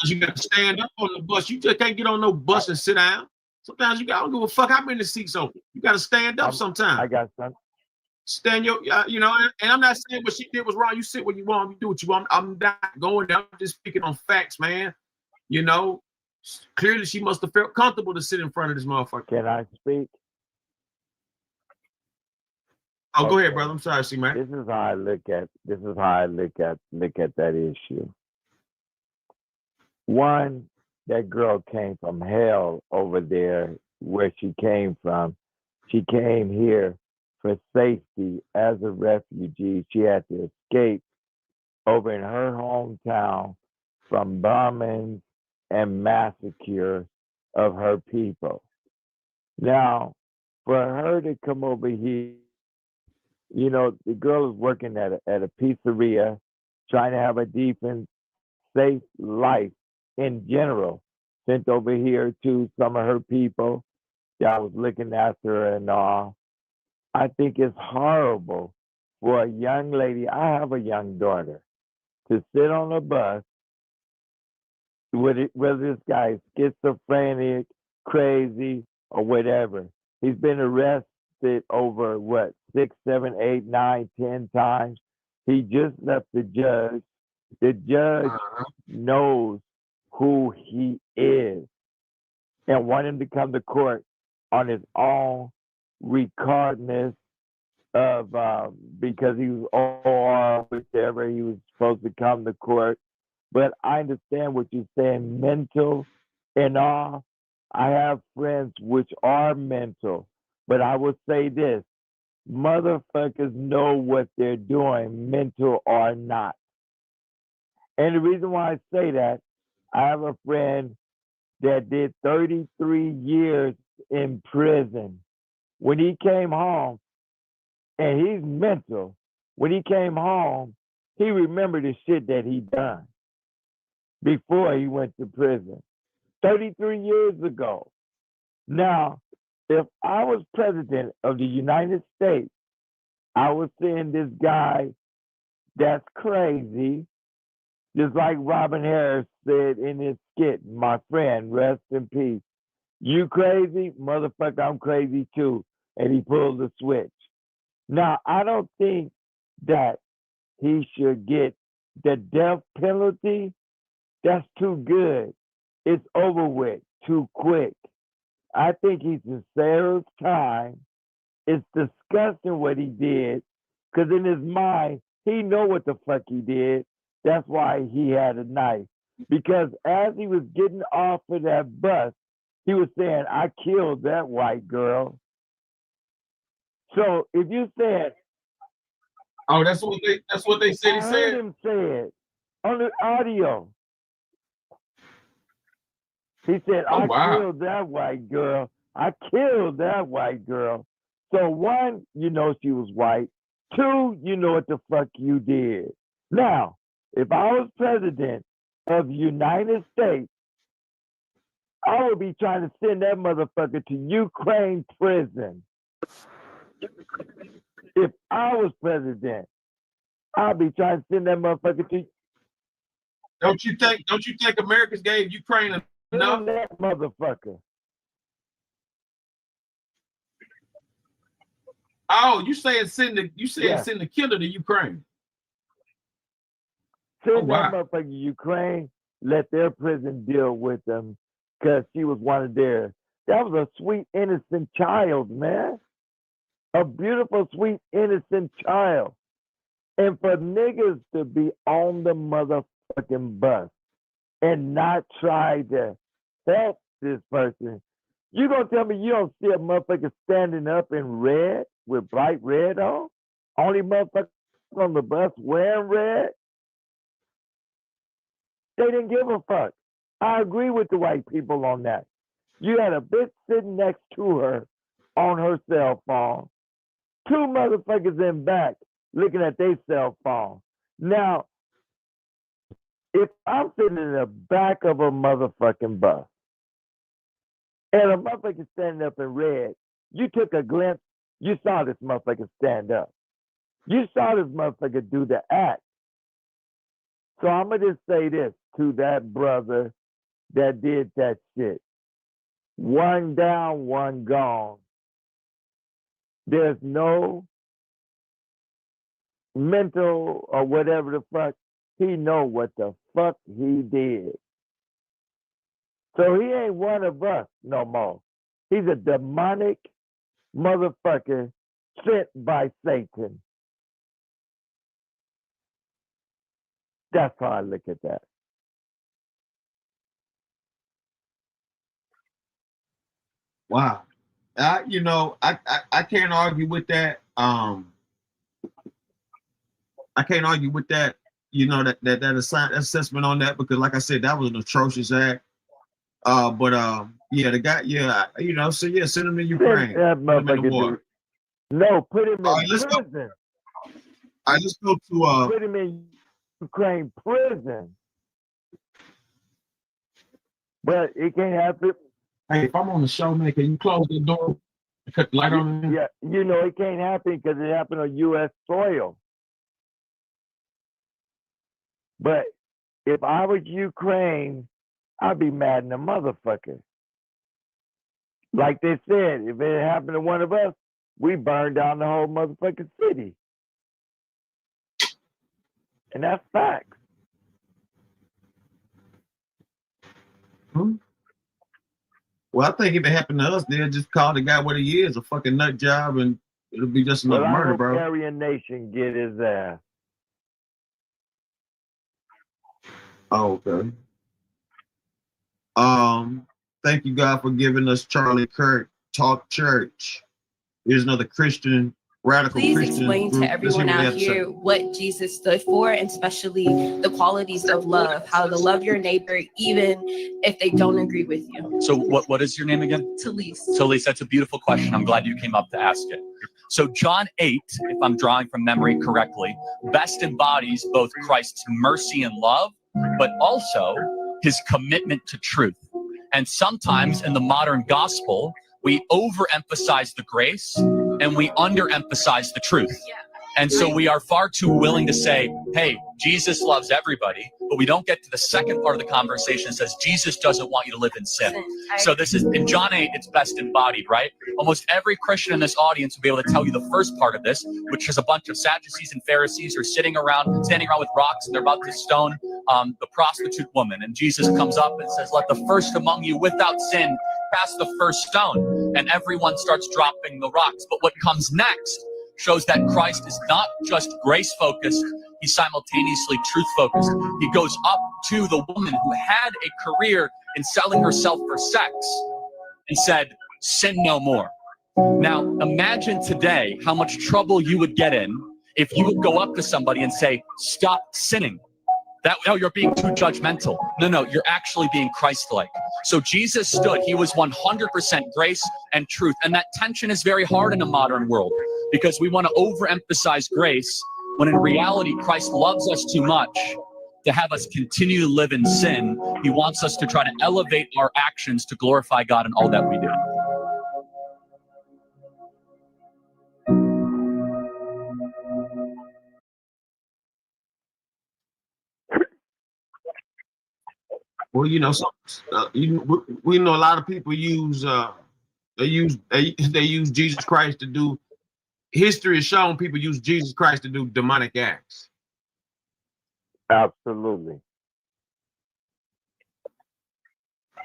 You got to stand up on the bus. You just can't get on no bus and sit down. Sometimes I don't give a fuck how many seats open. You got to stand up sometimes. I got something. Stand your, you know, and I'm not saying what she did was wrong. You sit where you want. You do what you want. I'm not going there. I'm just speaking on facts, man. You know, clearly she must have felt comfortable to sit in front of this motherfucker. Can I speak? Oh, okay. Go ahead, brother. I'm sorry, C-Man. This is how I look at that issue. One, that girl came from hell over there where she came from. She came here for safety as a refugee. She had to escape over in her hometown from bombings and massacre of her people. Now, for her to come over here, you know, the girl is working at a pizzeria, trying to have a decent, safe life in general, sent over here to some of her people that was looking after her and all. I think it's horrible for a young lady, I have a young daughter, to sit on a bus whether this guy is schizophrenic, crazy, or whatever. He's been arrested over, 6, 7, 8, 9, 10 times. He just left the judge. The judge knows who he is and want him to come to court on his own, regardless of because he was or whichever he was supposed to come to court. But I understand what you're saying, mental and all. I have friends which are mental, but I will say this: motherfuckers know what they're doing, mental or not. And the reason why I say that, I have a friend that did 33 years in prison. When he came home, and he's mental, when he came home, he remembered the shit that he done before he went to prison 33 years ago. Now, if I was president of the United States, I would send this guy that's crazy, just like Robin Harris said in his skit, my friend, rest in peace. You crazy? Motherfucker, I'm crazy too. And he pulled the switch. Now, I don't think that he should get the death penalty. That's too good. It's over with too quick. I think he's in Sarah's time. It's disgusting what he did, because in his mind, he know what the fuck he did. That's why he had a knife. because as he was getting off of that bus, he was saying, "I killed that white girl." So if you said, "Oh, that's what they said," he I said. heard him say it on the audio. He said, Oh, "I wow. killed that white girl. I killed that white girl." So one, you know she was white. Two, you know what the fuck you did. Now, if I was president of the United States, I would be trying to send that motherfucker to Ukraine prison. If I was president, I'd be trying to send that motherfucker to Don't you think Americans gave Ukraine enough? that motherfucker. Oh, you saying send Yeah. the killer to Ukraine? Send Oh, wow. that motherfucker to Ukraine, let their prison deal with them, because she was one of theirs. That was a sweet, innocent child, man. A beautiful, sweet, innocent child. And for niggas to be on the motherfucking bus and not try to help this person, you gonna tell me you don't see a motherfucker standing up in red with bright red on? Only motherfucker on the bus wearing red? They didn't give a fuck. I agree with the white people on that. You had a bitch sitting next to her on her cell phone. Two motherfuckers in back looking at their cell phone. Now, if I'm sitting in the back of a motherfucking bus and a motherfucker standing up in red, you took a glimpse, you saw this motherfucker stand up. You saw this motherfucker do the act. So I'm going to just say this to that brother that did that shit. One down, one gone. There's no mental or whatever the fuck. He know what the fuck he did. So he ain't one of us no more. He's a demonic motherfucker sent by Satan. That's how I look at that. Wow. I can't argue with that. I can't argue with that. That assessment on that, because like I said, that was an atrocious act. The guy, send him to Ukraine. That Put him in the motherfucker war. No, put him in All right, let's go. prison. Let's go to Put him in Ukraine prison. But it can't happen. Hey, if I'm on the show, man, can you close the door? Cut the light on. Yeah, it can't happen because it happened on U.S. soil. But if I was Ukraine, I'd be mad in a motherfucker. Like they said, if it happened to one of us, we burn down the whole motherfucking city. And that's facts. Well, I think if it happened to us, they'll just call the guy what he is, a fucking nut job, and it'll be just another murder, bro. Aryan Nation get his ass. Oh, okay. Thank you, God, for giving us Charlie Kirk Talk Church. Here's another Christian, radical Please Christian explain group. to everyone Let's out hear what they have to here say. what Jesus stood for, and especially the qualities of love, how to love your neighbor even if they don't agree with you. So what is your name again? Talise. Talise, that's a beautiful question. I'm glad you came up to ask it. So John 8, if I'm drawing from memory correctly, best embodies both Christ's mercy and love, but also his commitment to truth. And sometimes in the modern gospel, we overemphasize the grace and we underemphasize the truth. And so we are far too willing to say, hey, Jesus loves everybody, but we don't get to the second part of the conversation that says Jesus doesn't want you to live in sin. So this is, in John 8, it's best embodied, right? Almost every Christian in this audience will be able to tell you the first part of this, which is a bunch of Sadducees and Pharisees who are standing around with rocks, and they're about to stone the prostitute woman. And Jesus comes up and says, let the first among you without sin cast the first stone. And everyone starts dropping the rocks. But what comes next shows that Christ is not just grace-focused, he's simultaneously truth-focused. He goes up to the woman who had a career in selling herself for sex and said, sin no more. Now, imagine today how much trouble you would get in if you would go up to somebody and say, stop sinning. Oh, you're being too judgmental. No, you're actually being Christ-like. So Jesus stood. He was 100% grace and truth. And that tension is very hard in a modern world because we want to overemphasize grace when in reality, Christ loves us too much to have us continue to live in sin. He wants us to try to elevate our actions to glorify God in all that we do. Well, you know, we know a lot of people use they use Jesus Christ to do. History has shown people use Jesus Christ to do demonic acts. Absolutely.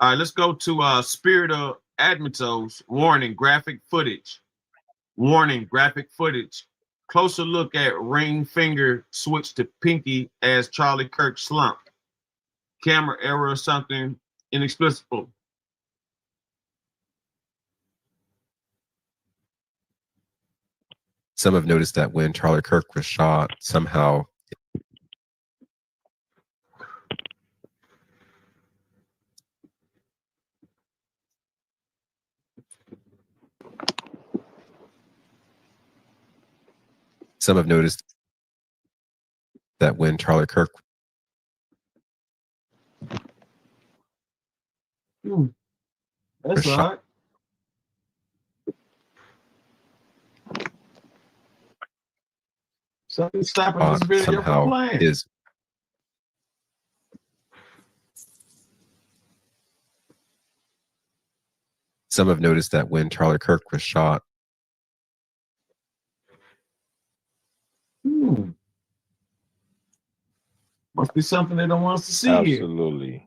All right, let's go to Spirit of Admitos. Warning: graphic footage. Warning: graphic footage. Closer look at ring finger switch to pinky as Charlie Kirk slumped. Camera error or something inexplicable. Some have noticed that when Charlie Kirk was shot, somehow That's all right. Something stopping this video from playing. Some have noticed that when Charlie Kirk was shot, Must be something they don't want us to see here. Absolutely.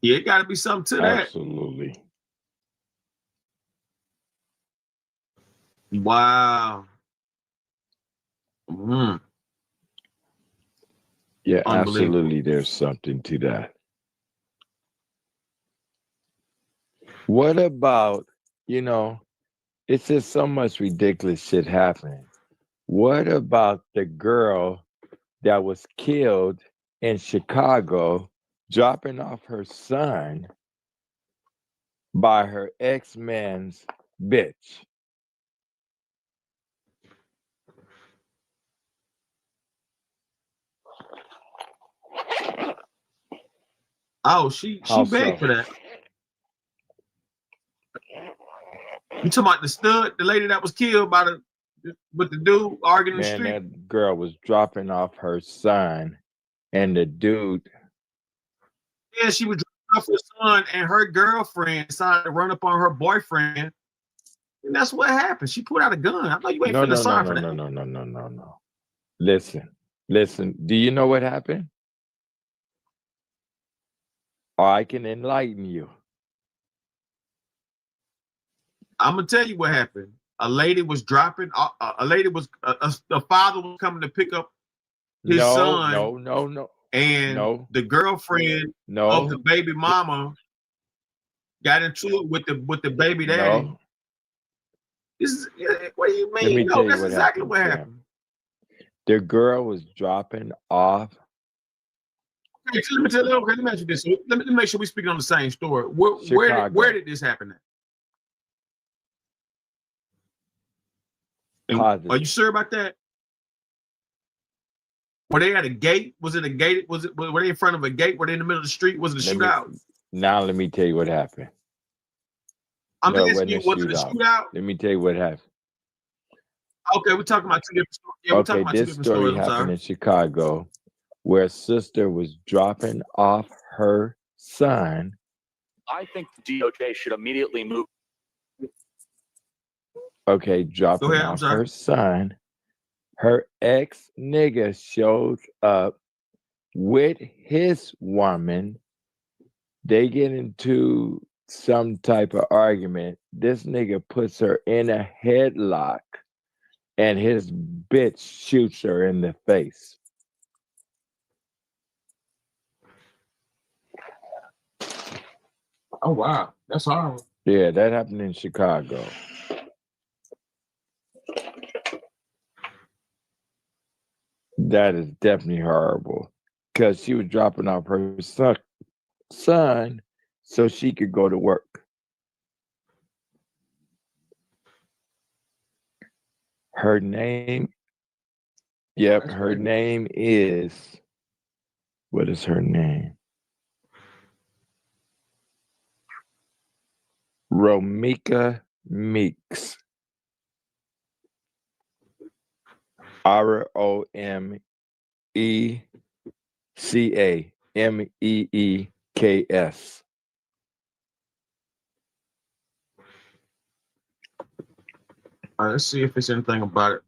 Yeah, it got to be something to that. Absolutely. Wow. Yeah, absolutely. There's something to that. What about, it's just so much ridiculous shit happening. What about the girl that was killed in Chicago dropping off her son by her ex-man's bitch? Oh, she How begged so? for that. You talking about the stud, the lady that was killed by with the dude arguing in the Man, street? that girl was dropping off her son, and the dude, Yeah, she was dropping off her son, and her girlfriend decided to run up on her boyfriend, and that's what happened. She pulled out a gun. I know you ain't feeling sorry for that. no. Listen. Do you know what happened? Or I can enlighten you. I'm gonna tell you what happened. A lady was dropping. The father was coming to pick up his son. No. And the girlfriend of the baby mama got into it with the baby daddy. No. What do you mean? Let me tell you That's what exactly happened, what Sam. happened. The girl was dropping off. Okay, so let me ask you this. Let me make sure we're speaking on the same story. Where did this happen at? Are you sure about that? Were they at a gate? Was it a gate? Were they in front of a gate? Were they in the middle of the street? Was it a shootout? Now let me tell you what happened. I'm No, it asking you, was it a shootout? Let me tell you what happened. Okay, we're talking about two different stories. Yeah, we're talking about two This different story stories. I'm happened sorry. in Chicago, where a sister was dropping off her son. I think the DOJ should immediately move. Okay, dropping Go ahead, I'm off sorry. her son. Her ex nigga shows up with his woman. They get into some type of argument. This nigga puts her in a headlock, and his bitch shoots her in the face. Oh wow, that's horrible. Yeah, that happened in Chicago. That is definitely horrible because she was dropping off her son so she could go to work. Her name, yep, her name is, what is her name? Romika Meeks. ROMECAMEEKS. All right, let's see if it's anything about it.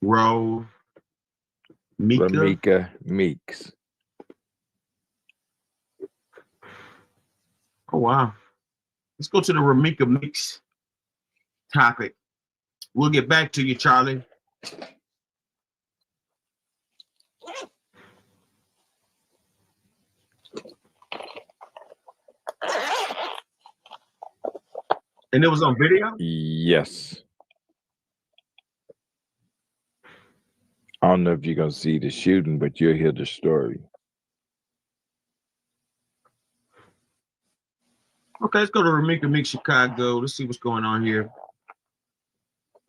Romika Meeks. Oh wow. Let's go to the Romika Meeks topic. We'll get back to you, Charlie. And it was on video? Yes. I don't know if you're going to see the shooting, but you'll hear the story. Okay, let's go to Romika Meeks, Chicago. Let's see what's going on here.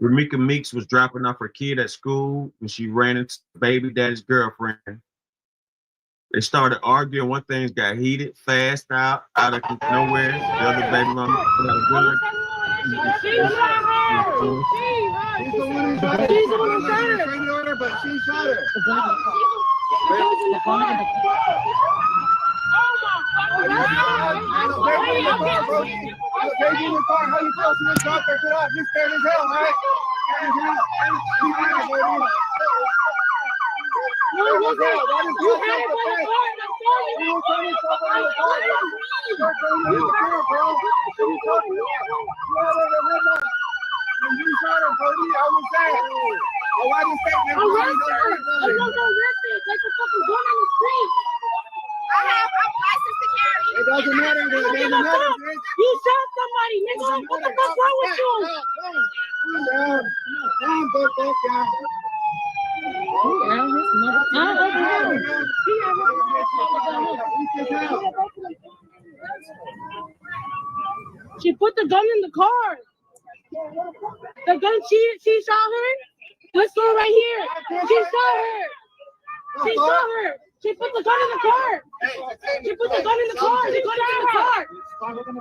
Romika Meeks was dropping off her kid at school when she ran into baby daddy's girlfriend. They started arguing. One thing got heated, fast out of nowhere. The other baby mama put out a gun. She's the one who shot her. She's the one who shot her. But she shot her. It doesn't matter. It doesn't matter. You shot somebody, nigga. What the fuck wrong with you? Calm down. Calm down. She put the gun in the car. The gun she shot her. This one right here. She shot her. She shot her. She put the gun in the car. She put the gun in the car. The gun is in the car.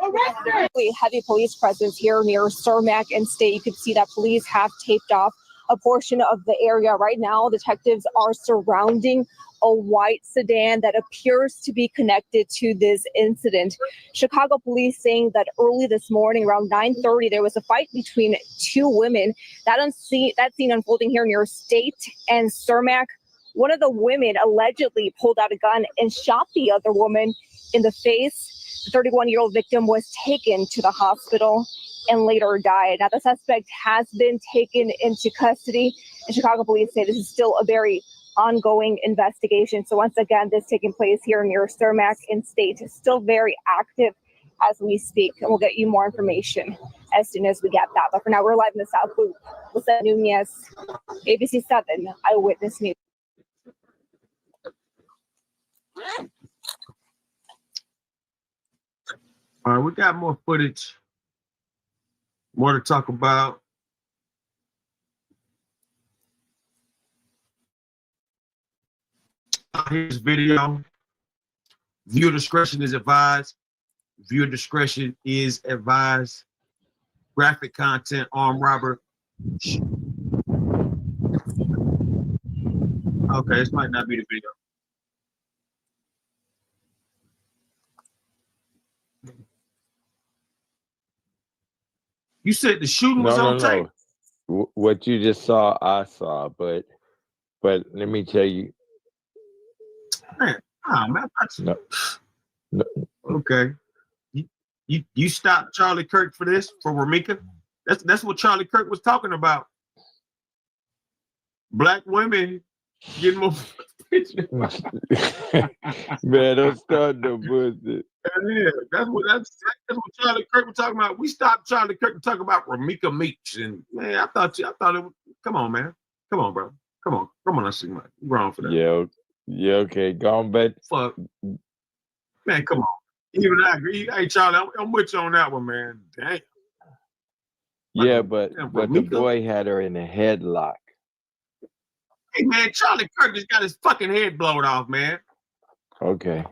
Arrest her. Heavy police presence here near Cermak and State. You can see that police have taped off a portion of the area. Right now, detectives are surrounding a white sedan that appears to be connected to this incident. Chicago police saying that early this morning, around 9:30, there was a fight between two women. That scene unfolding here near State and Cermak. One of the women allegedly pulled out a gun and shot the other woman in the face. The 31-year-old victim was taken to the hospital and later died. Now, the suspect has been taken into custody, and Chicago police say this is still a very ongoing investigation. So once again, this taking place here near Cermak in State is still very active as we speak, and we'll get you more information as soon as we get that. But for now, we're live in the South Loop. Lisa Nunez, ABC 7 Eyewitness News. All right, we got more footage, more to talk about. Here's video. Viewer discretion is advised. Viewer discretion is advised. Graphic content, armed robber. Okay, this might not be the video. You said the shooting was on tape? What you just saw, I saw, but let me tell you. Man, no. Okay. You stopped Charlie Kirk for this, for Romika? That's what Charlie Kirk was talking about. Black women Get more. Man, don't start no bullshit. Yeah, that's what Charlie Kirk was talking about. We stopped Charlie Kirk to talk about Ramika Meeks, and man, I thought it was. Come on, man. Come on, bro. Come on. I see my wrong for that. Yeah, okay. Go on back. Fuck. Man, come on. Even I agree. Hey, Charlie, I'm with you on that one, man. Damn. Yeah, but the boy had her in a headlock. Hey, man, Charlie Kirk just got his fucking head blown off, man. Okay.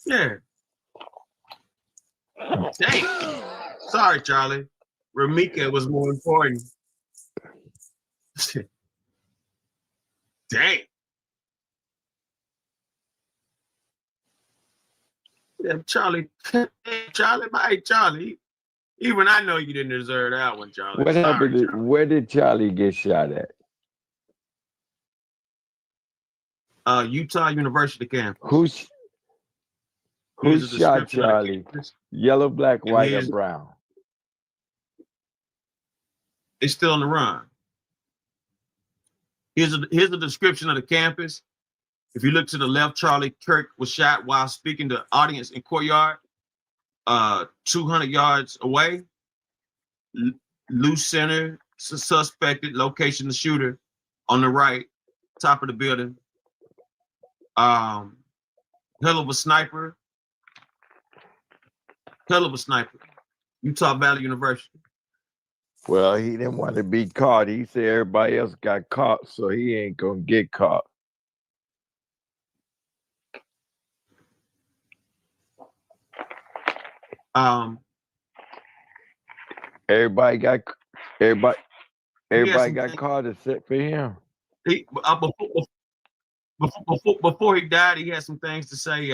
Yeah. Dang. Sorry, Charlie. Ramika was more important. Dang. Yeah, Charlie. Charlie. Even I know you didn't deserve that one, Charlie. What happened? Charlie. Where did Charlie get shot at? Utah University campus. Who shot Charlie? Yellow, black, white, or brown? It's still on the run. Here's a description of the campus. If you look to the left, Charlie Kirk was shot while speaking to audience in courtyard, 200 yards away. Loose center, suspected location, the shooter on the right, top of the building. Hell of a sniper. Utah Valley University. Well, he didn't want to be caught. He said everybody else got caught, so he ain't gonna get caught. Everybody got caught except for him. Before he died, he had some things to say.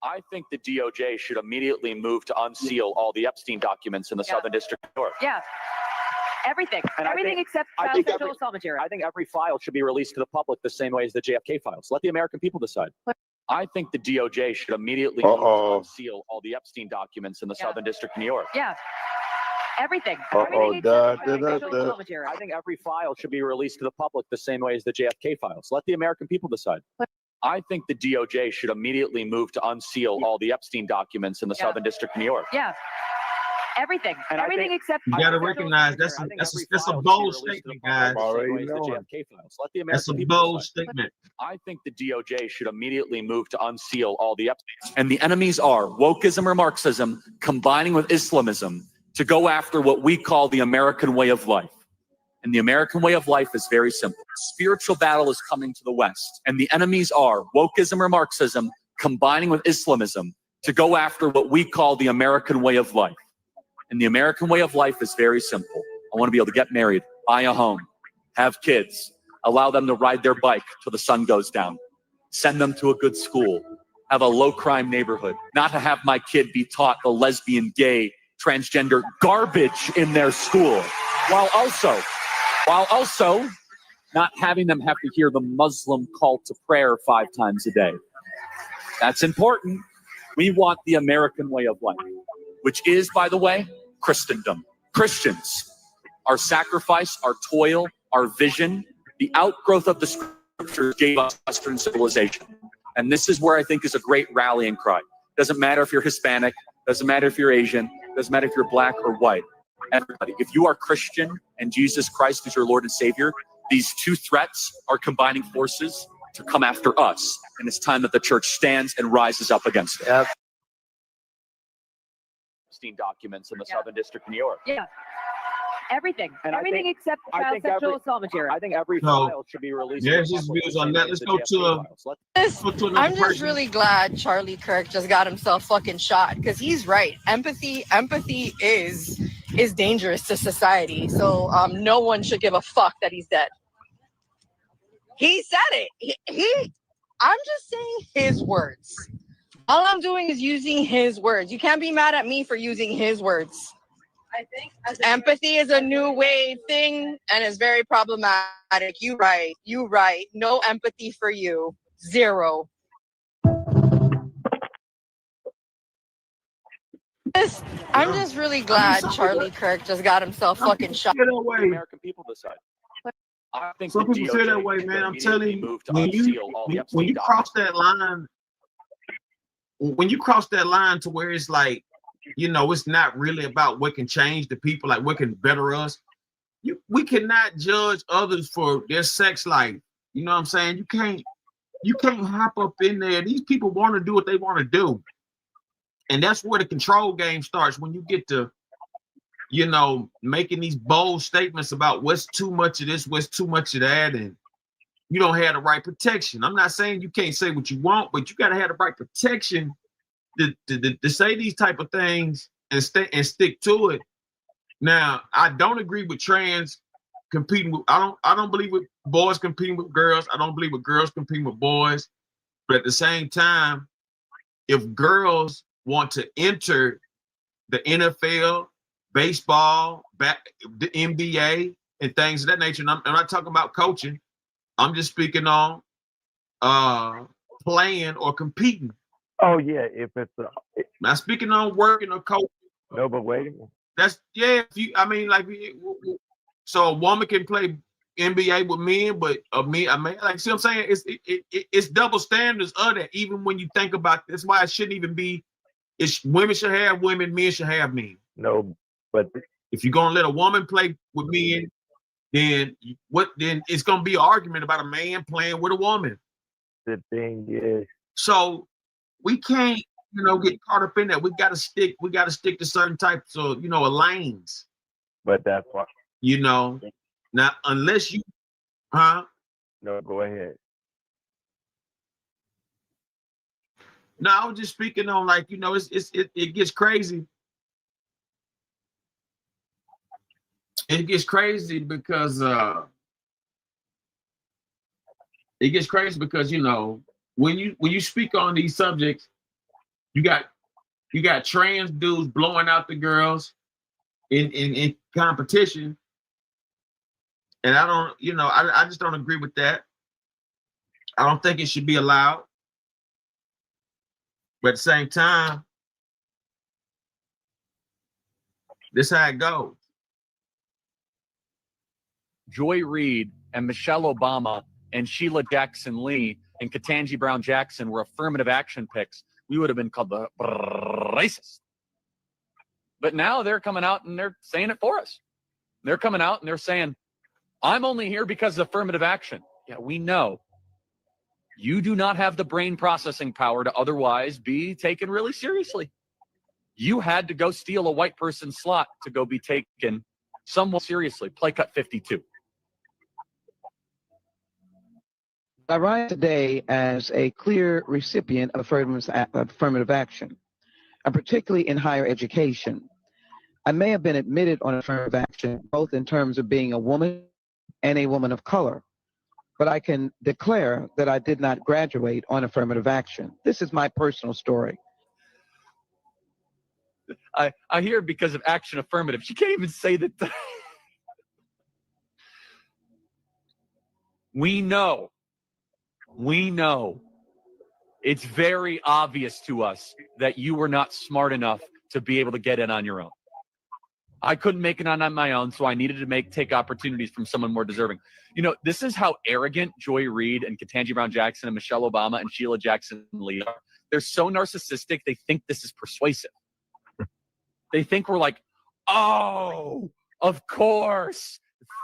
I think the DOJ should immediately move to unseal all the Epstein documents in the Southern District of New York. Yeah. Everything. Everything except sexual assault material. I think every file should be released to the public the same way as the JFK files. Let the American people decide. I think the DOJ should immediately move to unseal all the Epstein documents in the Southern District of New York. Yeah. Everything. Everything except sexual assault material. I think every file should be released to the public the same way as the JFK files. Let the American people decide. I think the DOJ should immediately move to unseal all the Epstein documents in the Southern District of New York. Yeah. Everything. Everything except. You got to recognize that's a bold statement, guys. That's a bold statement. I think the DOJ should immediately move to unseal all the Epstein. And the enemies are wokeism or Marxism combining with Islamism to go after what we call the American way of life. And the American way of life is very simple. Spiritual battle is coming to the West. And the enemies are wokeism or Marxism combining with Islamism to go after what we call the American way of life. And the American way of life is very simple. I want to be able to get married, buy a home, have kids, allow them to ride their bike till the sun goes down, send them to a good school, have a low crime neighborhood, not to have my kid be taught the lesbian, gay, transgender garbage in their school, while also not having them have to hear the Muslim call to prayer 5 times a day. That's important. We want the American way of life, which is, by the way, Christendom. Christians, our sacrifice, our toil, our vision, the outgrowth of the scriptures gave us Western civilization. And this is where I think is a great rallying cry. Doesn't matter if you're Hispanic, doesn't matter if you're Asian, doesn't matter if you're black or white. Everybody, if you are Christian and Jesus Christ is your Lord and Savior, these two threats are combining forces to come after us. And it's time that the church stands and rises up against it. Epstein documents in the Southern District of New York. Yeah. Everything. And everything except sexual assault material. I think every file should be released. There's his views on that. Let's go to I'm just really glad Charlie Kirk just got himself fucking shot because he's right. Empathy is dangerous to society. So no one should give a fuck that he's dead. He said it. I'm just saying his words. All I'm doing is using his words. You can't be mad at me for using his words. I think empathy is a new wave thing and it's very problematic. You right. No empathy for you. 0. I'm just really glad Charlie Kirk just got himself fucking shot. Get away. American people decide. I think Some the people feel DOJ that way, should man. I'm immediately telling you, move to when unseal all the when Epstein you cross that line, when you cross that line to where it's like, you know, it's not really about what can change the people, like what can better us. We cannot judge others for their sex life. You know what I'm saying? You can't hop up in there. These people want to do what they want to do. And that's where the control game starts, when you get to, you know, making these bold statements about what's too much of this, what's too much of that, and you don't have the right protection. I'm not saying you can't say what you want, but you got to have the right protection to say these type of things and stick to it. Now, I don't agree with trans competing with. I don't believe with boys competing with girls. I don't believe with girls competing with boys. But at the same time, if girls want to enter the NFL, baseball, the NBA, and things of that nature, and I'm not talking about coaching. I'm just speaking on playing or competing. Oh yeah, if it's not speaking on working or coaching. No, but wait a minute. That's if you. I mean, like, so a woman can play NBA with men, but a man, like, see what I'm saying? It's double standards of that. Even when you think about this, why it shouldn't even be. It's women should have women, men should have men. No, but if you're gonna let a woman play with men, then Then it's gonna be an argument about a man playing with a woman. The thing is, so we can't, you know, get caught up in that. We gotta stick to certain types of, you know, lanes. But that's why, you know, now unless you, huh? No, go ahead. No, I was just speaking on, like, you know, it gets crazy. It gets crazy because you know, when you speak on these subjects, you got trans dudes blowing out the girls in competition, and I don't, you know, I just don't agree with that. I don't think it should be allowed, but at the same time, this is how it goes. Joy Reid and Michelle Obama and Sheila Jackson Lee and Ketanji Brown Jackson were affirmative action picks, we would have been called the racist. But now they're coming out and they're saying it for us. They're coming out and they're saying, I'm only here because of affirmative action. Yeah, we know. You do not have the brain processing power to otherwise be taken really seriously. You had to go steal a white person's slot to go be taken somewhat seriously. Play cut 52. I rise today as a clear recipient of affirmative action, and particularly in higher education. I may have been admitted on affirmative action, both in terms of being a woman and a woman of color, but I can declare that I did not graduate on affirmative action. This is my personal story. I hear because of action affirmative. She can't even say that. We know. It's very obvious to us that you were not smart enough to be able to get in on your own. I couldn't make it on my own, so I needed to take opportunities from someone more deserving. You know, this is how arrogant Joy Reid and Ketanji Brown Jackson and Michelle Obama and Sheila Jackson Lee are. They're so narcissistic, they think this is persuasive. They think we're like, oh, of course.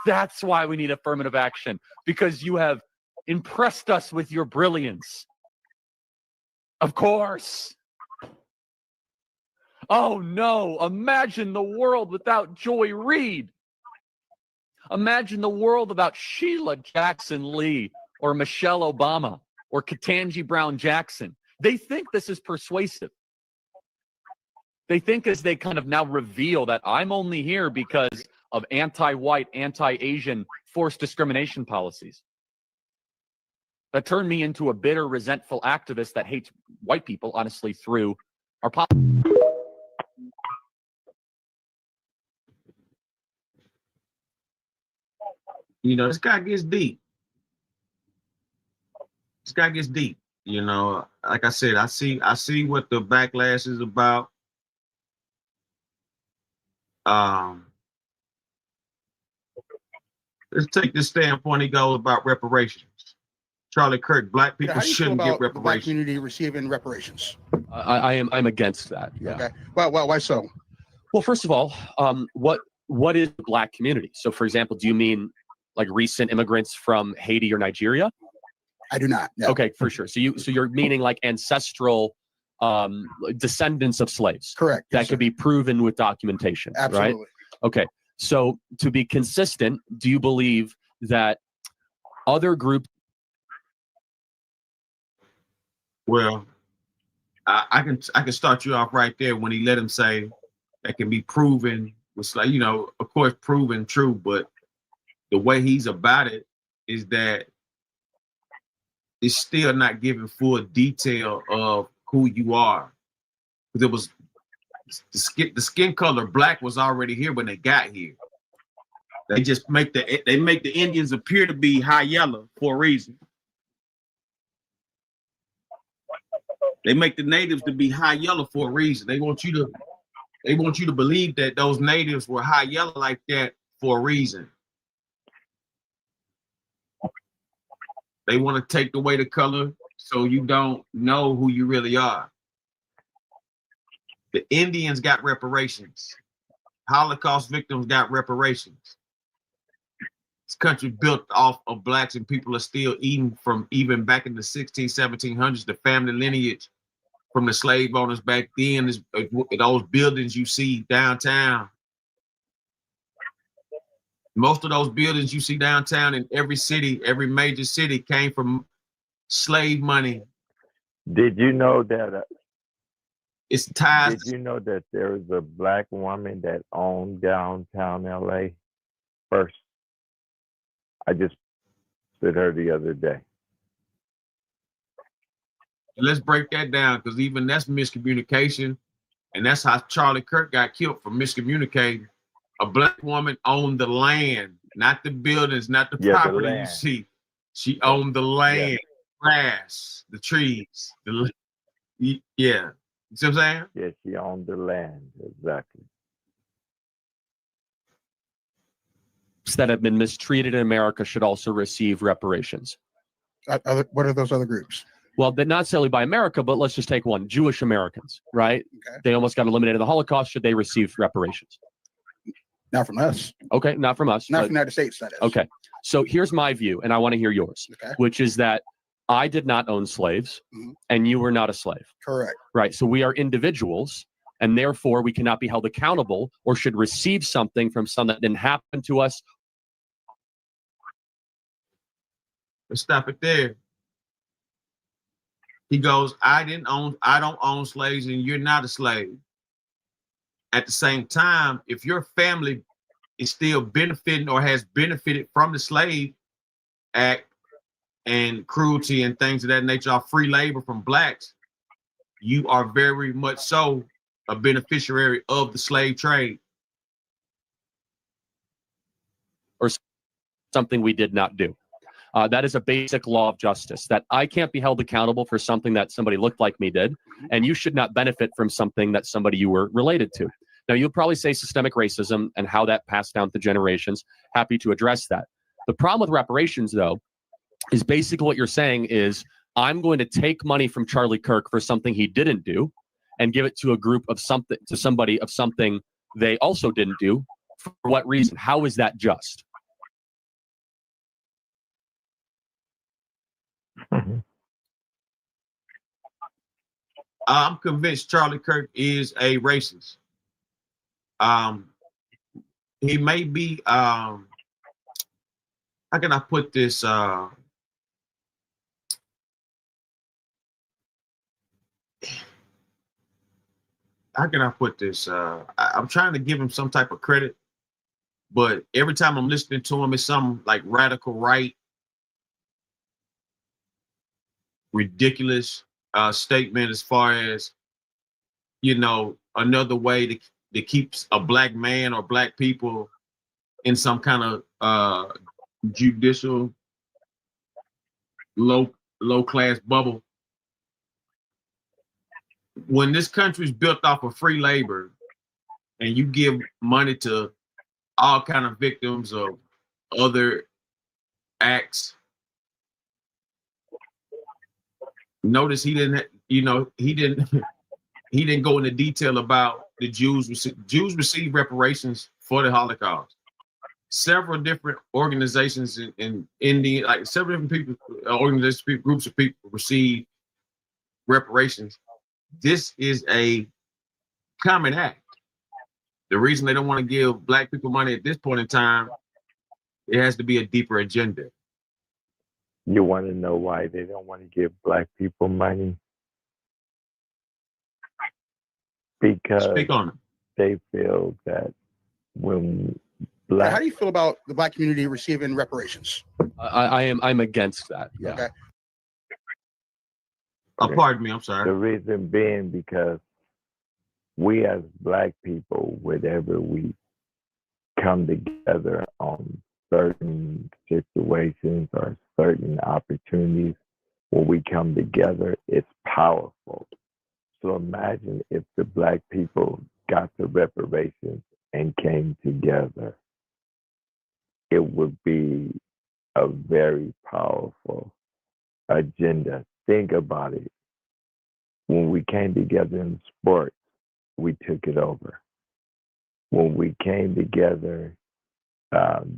That's why we need affirmative action, because you have impressed us with your brilliance. Of course. Oh no, imagine the world without Joy Reid. Imagine the world without Sheila Jackson Lee or Michelle Obama or Ketanji Brown Jackson. They think this is persuasive. They think as they kind of now reveal that I'm only here because of anti-white, anti-Asian forced discrimination policies that turned me into a bitter, resentful activist that hates white people, honestly, through our politics. You know, this guy gets deep. You know, like I said, I see what the backlash is about. let's take this standpoint. He goes about reparations. Charlie Kirk, black people How do you feel shouldn't get about the black reparations. community receiving reparations? I'm against that. Yeah. Okay. Why so? Well, first of all, what is the black community? So, for example, do you mean like recent immigrants from Haiti or Nigeria? I do not. No. Okay, for sure. So you're meaning like ancestral descendants of slaves. Correct. That could be proven with documentation. Absolutely. Right? Okay. So to be consistent, do you believe that other groups? Well, I can start you off right there when he let him say that can be proven with, like, you know, of course, proven true, but the way he's about it is that it's still not giving full detail of who you are. Because it was the skin color black was already here when they got here. They just make the Indians appear to be high yellow for a reason. They make the natives to be high yellow for a reason. They want you to believe that those natives were high yellow like that for a reason. They want to take away the color so you don't know who you really are. The Indians got reparations. Holocaust victims got reparations. This country built off of blacks, and people are still eating from even back in the 1700s, the family lineage from the slave owners back then. Is those buildings you see downtown. Most of those buildings you see downtown in every city, every major city, came from slave money. Did you know that? It's ties. Did you know that there was a black woman that owned downtown LA first? I just said her the other day. Let's break that down, because even that's miscommunication, and that's how Charlie Kirk got killed, for miscommunicating. A black woman owned the land, not the buildings, not the property you see. She owned the land, grass, the trees. Yeah. You see what I'm saying? Yeah, she owned the land. Exactly. That have been mistreated in America should also receive reparations. What are those other groups? Well, not necessarily by America, but let's just take one. Jewish Americans, right? Okay. They almost got eliminated in the Holocaust. Should they receive reparations? Not from us. Okay, not from us. Not from the United States, that is. Okay. So here's my view, and I want to hear yours, Okay. which is that I did not own slaves, and you were not a slave. Correct. Right. So we are individuals, and therefore we cannot be held accountable or should receive something from something that didn't happen to us. Let's stop it there. He goes, I don't own slaves, and you're not a slave. At the same time, if your family is still benefiting or has benefited from the Slave Act and cruelty and things of that nature, of free labor from blacks, you are very much so a beneficiary of the slave trade. Or something we did not do. That is a basic law of justice, that I can't be held accountable for something that somebody looked like me did, and you should not benefit from something that somebody you were related to. Now, you'll probably say systemic racism and how that passed down to generations. Happy to address that. The problem with reparations, though, is basically what you're saying is, I'm going to take money from Charlie Kirk for something he didn't do and give it to a group of something, to somebody of something they also didn't do. For what reason? How is that just? I'm convinced Charlie Kirk is a racist. He may be, how can I put this? How can I put this? I'm trying to give him some type of credit, but every time I'm listening to him, it's some like radical right, ridiculous statement as far as, you know, another way to keep a black man or black people in some kind of judicial low class bubble. When this country's built off of free labor and you give money to all kind of victims of other acts. Notice he didn't, he didn't go into detail about the Jews. Jews received reparations for the Holocaust. Several different organizations in India, like several different people, organizations, groups of people received reparations. This is a common act. The reason they don't want to give Black people money at this point in time, it has to be a deeper agenda. You want to know why they don't want to give Black people money? Because Speak on it. They feel that when How do you feel about the Black community receiving reparations? I'm against that. Yeah. Okay. Oh, pardon me. I'm sorry. The reason being because we as Black people, whenever we come together on certain situations or certain opportunities, when we come together, it's powerful. So imagine if the Black people got the reparations and came together. It would be a very powerful agenda. Think about it. When we came together in sports, we took it over. When we came together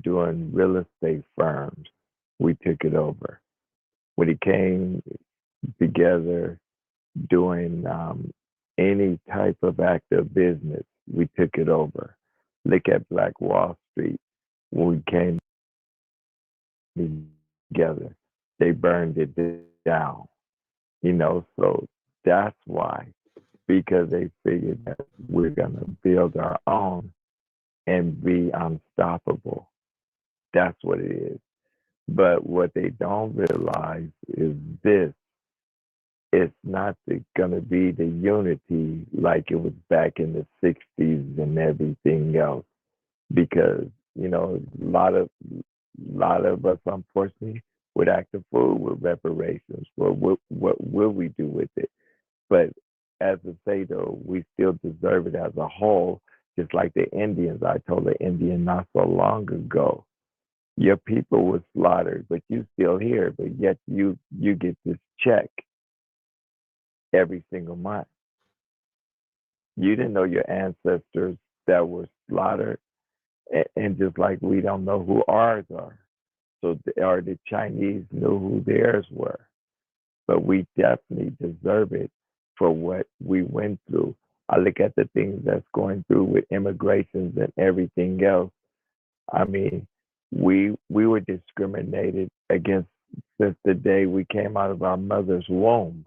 doing real estate firms, we took it over. When it came together doing any type of active business, we took it over. Look at Black Wall Street. When we came together, they burned it down. So that's why, because they figured that we're gonna build our own and be unstoppable. That's what it is. But what they don't realize is this. It's not gonna be the unity like it was back in the 60s and everything else. Because, a lot of us, unfortunately, would act a fool with reparations. Well, what will we do with it? But as I say, though, we still deserve it as a whole, just like the Indians. I told an Indian not so long ago, your people were slaughtered, but you still here, but yet you get this check every single month. You didn't know your ancestors that were slaughtered, and just like we don't know who ours are. So the Chinese knew who theirs were. But we definitely deserve it for what we went through. I look at the things that's going through with immigrations and everything else. I mean, we were discriminated against since the day we came out of our mother's womb.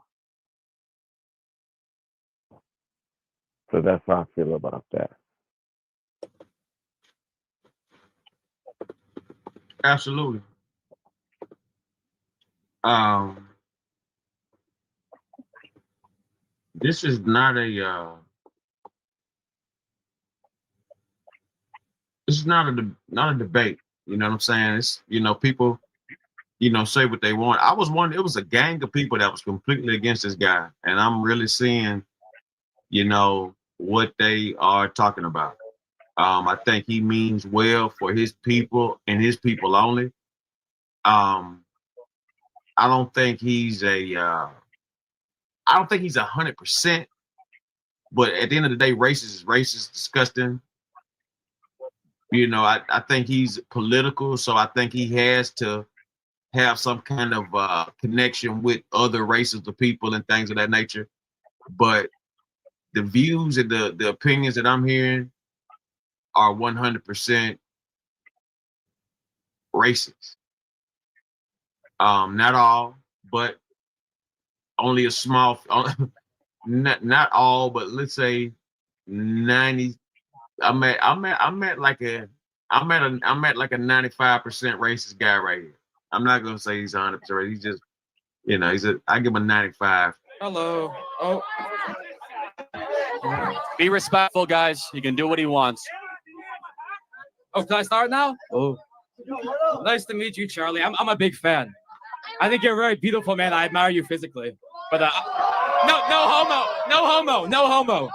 So that's how I feel about that. Absolutely. This is not a not a debate. You know what I'm saying? It's people say what they want. It was a gang of people that was completely against this guy, and I'm really seeing what they are talking about. I think he means well for his people and his people only. I don't think he's 100%, but at the end of the day, racist is racist, disgusting. I think he's political, so I think he has to have some kind of connection with other races of people and things of that nature. But the views and the opinions that I'm hearing are 100% racist. Not all, but only a small, not all, but let's say 90. I'm at like a 95% racist guy right here. I'm not gonna say he's 100%. He's just, I give him a 95. Hello. Oh. Be respectful, guys. You can do what he wants. Oh, can I start now? Oh. Nice to meet you, Charlie. I'm a big fan. I think you're a very beautiful man. I admire you physically. But no homo.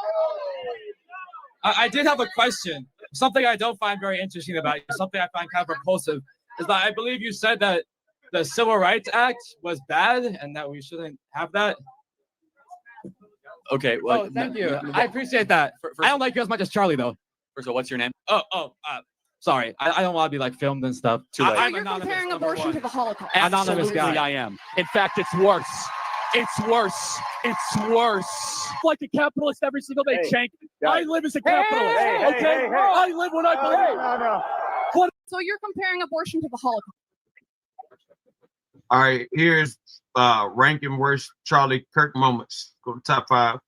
I did have a question. Something I don't find very interesting about you, something I find kind of repulsive. is that I believe you said that the Civil Rights Act was bad and that we shouldn't have that. Okay. Well, Oh, thank you. I appreciate that. I don't like you as much as Charlie, though. First of all, what's your name? Sorry. I don't want to be like filmed and stuff. Too late. I'm You're anonymous, comparing number abortion one. to the Holocaust. Anonymous guy. Absolutely, I am. In fact, it's worse. It's worse. It's worse. Like a capitalist every single day, Cenk. I live as a capitalist. Okay? I live when I believe. What? So you're comparing abortion to the Holocaust. All right, here's ranking worst Charlie Kirk moments. Go to top 5.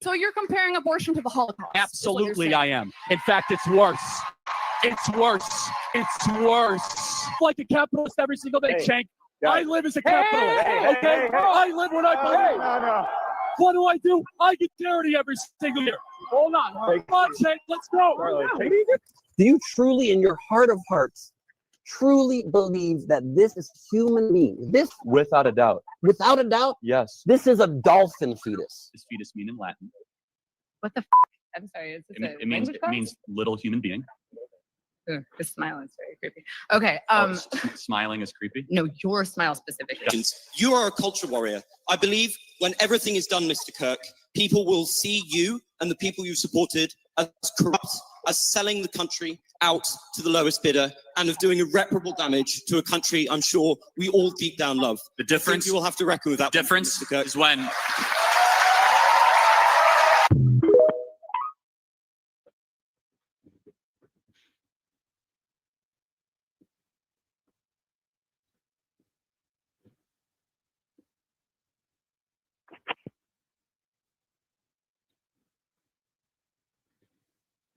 So you're comparing abortion to the Holocaust. Absolutely, I am. In fact, it's worse. It's worse. It's worse. Like a capitalist every single day, Cenk. I live as a capitalist. Okay? I live when I believe. What do? I get charity every single year. Hold on. Come on, Cenk. Let's go. Do you truly, in your heart of hearts, truly believe that this is human being? This, Without a doubt. without a doubt, Yes. this is a dolphin fetus. Does fetus mean in Latin? What the? I'm sorry. Is this It means little human being. The smile is very creepy. Okay. Smiling is creepy. No, your smile specifically. You are a culture warrior. I believe when everything is done, Mr. Kirk, people will see you and the people you supported as corrupt, as selling the country out to the lowest bidder, and of doing irreparable damage to a country I'm sure we all deep down love. The difference. You will have to reckon with that. Difference Mr. Kirk. is when.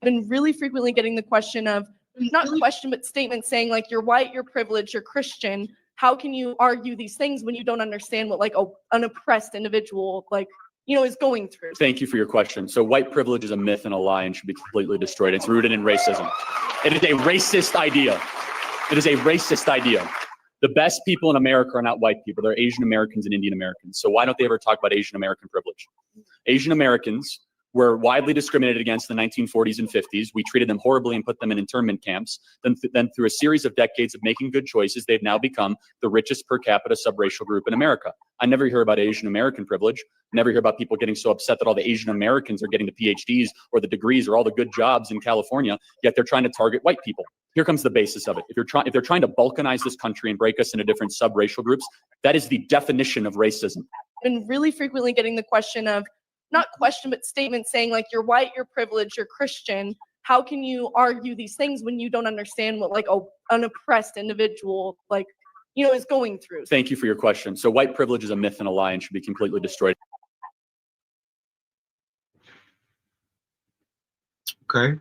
Been really frequently getting the question of, not question, but statements saying like, you're white, you're privileged, you're Christian. How can you argue these things when you don't understand what like an oppressed individual is going through? Thank you for your question. So white privilege is a myth and a lie and should be completely destroyed. It's rooted in racism. It is a racist idea. It is a racist idea. The best people in America are not white people. They're Asian Americans and Indian Americans. So why don't they ever talk about Asian American privilege? Asian Americans were widely discriminated against in the 1940s and 50s. We treated them horribly and put them in internment camps. Then through a series of decades of making good choices, they've now become the richest per capita subracial group in America. I never hear about Asian American privilege. Never hear about people getting so upset that all the Asian Americans are getting the PhDs or the degrees or all the good jobs in California, yet they're trying to target white people. Here comes the basis of it. If they're trying to balkanize this country and break us into different subracial groups, that is the definition of racism. Been really frequently getting the question of, not question, but statements saying like, you're white, you're privileged, you're Christian. How can you argue these things when you don't understand what an oppressed individual is going through? Thank you for your question. So white privilege is a myth and a lie and should be completely destroyed. Okay.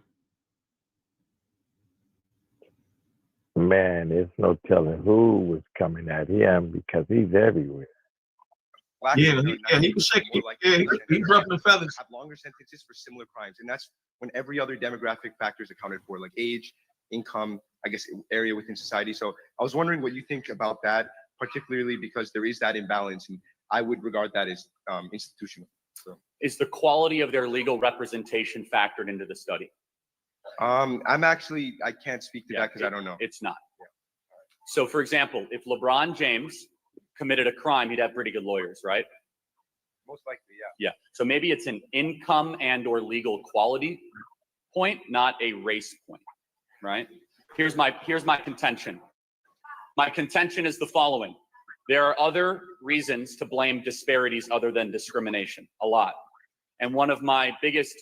Man, there's no telling who was coming at him because he's everywhere. He was shaking. He's ruffling feathers. Have longer sentences for similar crimes, and that's when every other demographic factor is accounted for, like age, income, I guess area within society. So I was wondering what you think about that, particularly because there is that imbalance, and I would regard that as institutional. So, is the quality of their legal representation factored into the study? I can't speak to that because I don't know. It's not. So, for example, if LeBron James committed a crime, he'd have pretty good lawyers, right? Most likely, yeah. Yeah. So maybe it's an income and or legal quality point, not a race point, right? Here's my contention. My contention is the following. There are other reasons to blame disparities other than discrimination, a lot. And one of my biggest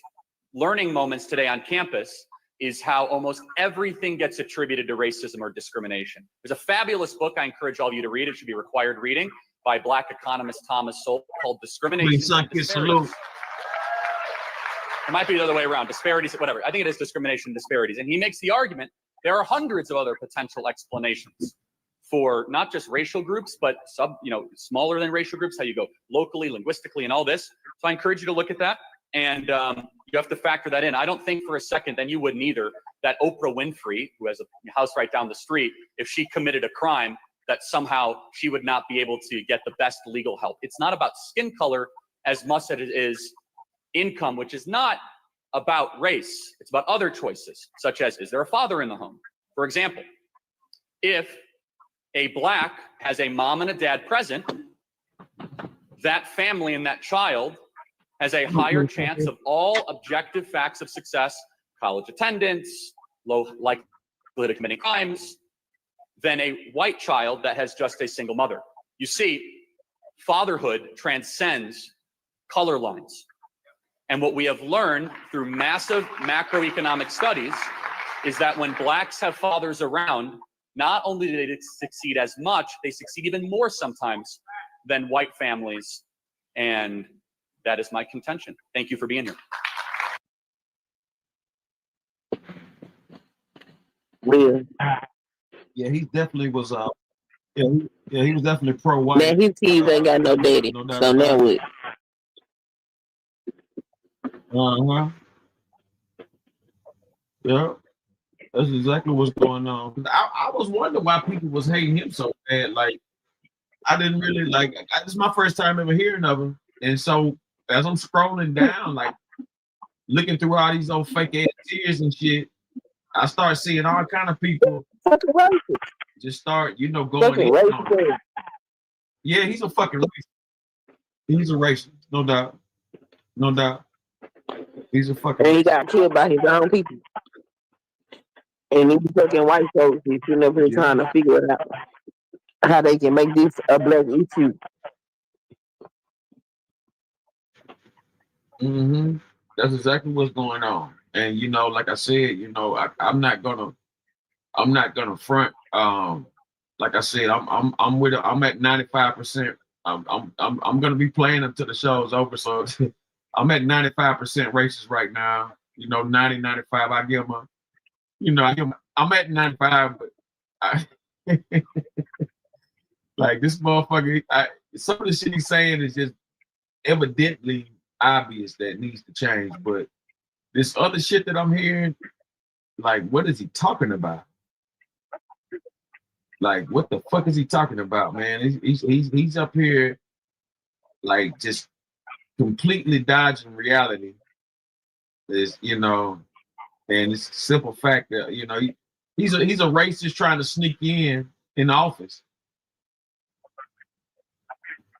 learning moments today on campus is how almost everything gets attributed to racism or discrimination. There's a fabulous book I encourage all of you to read. It should be required reading by Black economist Thomas Sowell called Discrimination. It might be the other way around, disparities, whatever. I think it is discrimination and disparities. And he makes the argument there are hundreds of other potential explanations for not just racial groups, but smaller than racial groups, how you go locally, linguistically, and all this. So I encourage you to look at that. And you have to factor that in. I don't think for a second, then you wouldn't either, that Oprah Winfrey, who has a house right down the street, if she committed a crime, that somehow she would not be able to get the best legal help. It's not about skin color as much as it is income, which is not about race. It's about other choices, such as, is there a father in the home? For example, if a black has a mom and a dad present, that family and that child has a higher chance of all objective facts of success, college attendance, low likelihood of committing crimes, than a white child that has just a single mother. You see, fatherhood transcends color lines. And what we have learned through massive macroeconomic studies is that when blacks have fathers around, not only do they succeed as much, they succeed even more sometimes than white families. And that is my contention. Thank you for being here. Yeah, he definitely was. Yeah, he was definitely pro-white. Man, his kids ain't got no daddy, so now what? Yeah, that's exactly what's going on. I was wondering why people was hating him so bad. Like, I didn't really like. This is my first time ever hearing of him, and so as I'm scrolling down, like looking through all these old fake ass tears and shit, I start seeing all kind of people just start, going in. Yeah, he's a fucking racist. He's a racist, no doubt, no doubt. He's a fucking. And he got killed by his own people. And these fucking white folks, he's sitting up here trying to figure it out how they can make this a black issue. That's exactly what's going on. And like I said, I'm not gonna front. Like I said, I'm with. I'm at 95%. I'm gonna be playing until the show's over. So I'm at 95% racist right now. 90, 95. I give them I'm at 95, but like this motherfucker. Some of the shit he's saying is just evidently obvious that needs to change. But this other shit that I'm hearing, like, what is he talking about? Like, what the fuck is he talking about, man? He's up here, like, just completely dodging reality. Is and it's a simple fact that he's a racist trying to sneak in the office.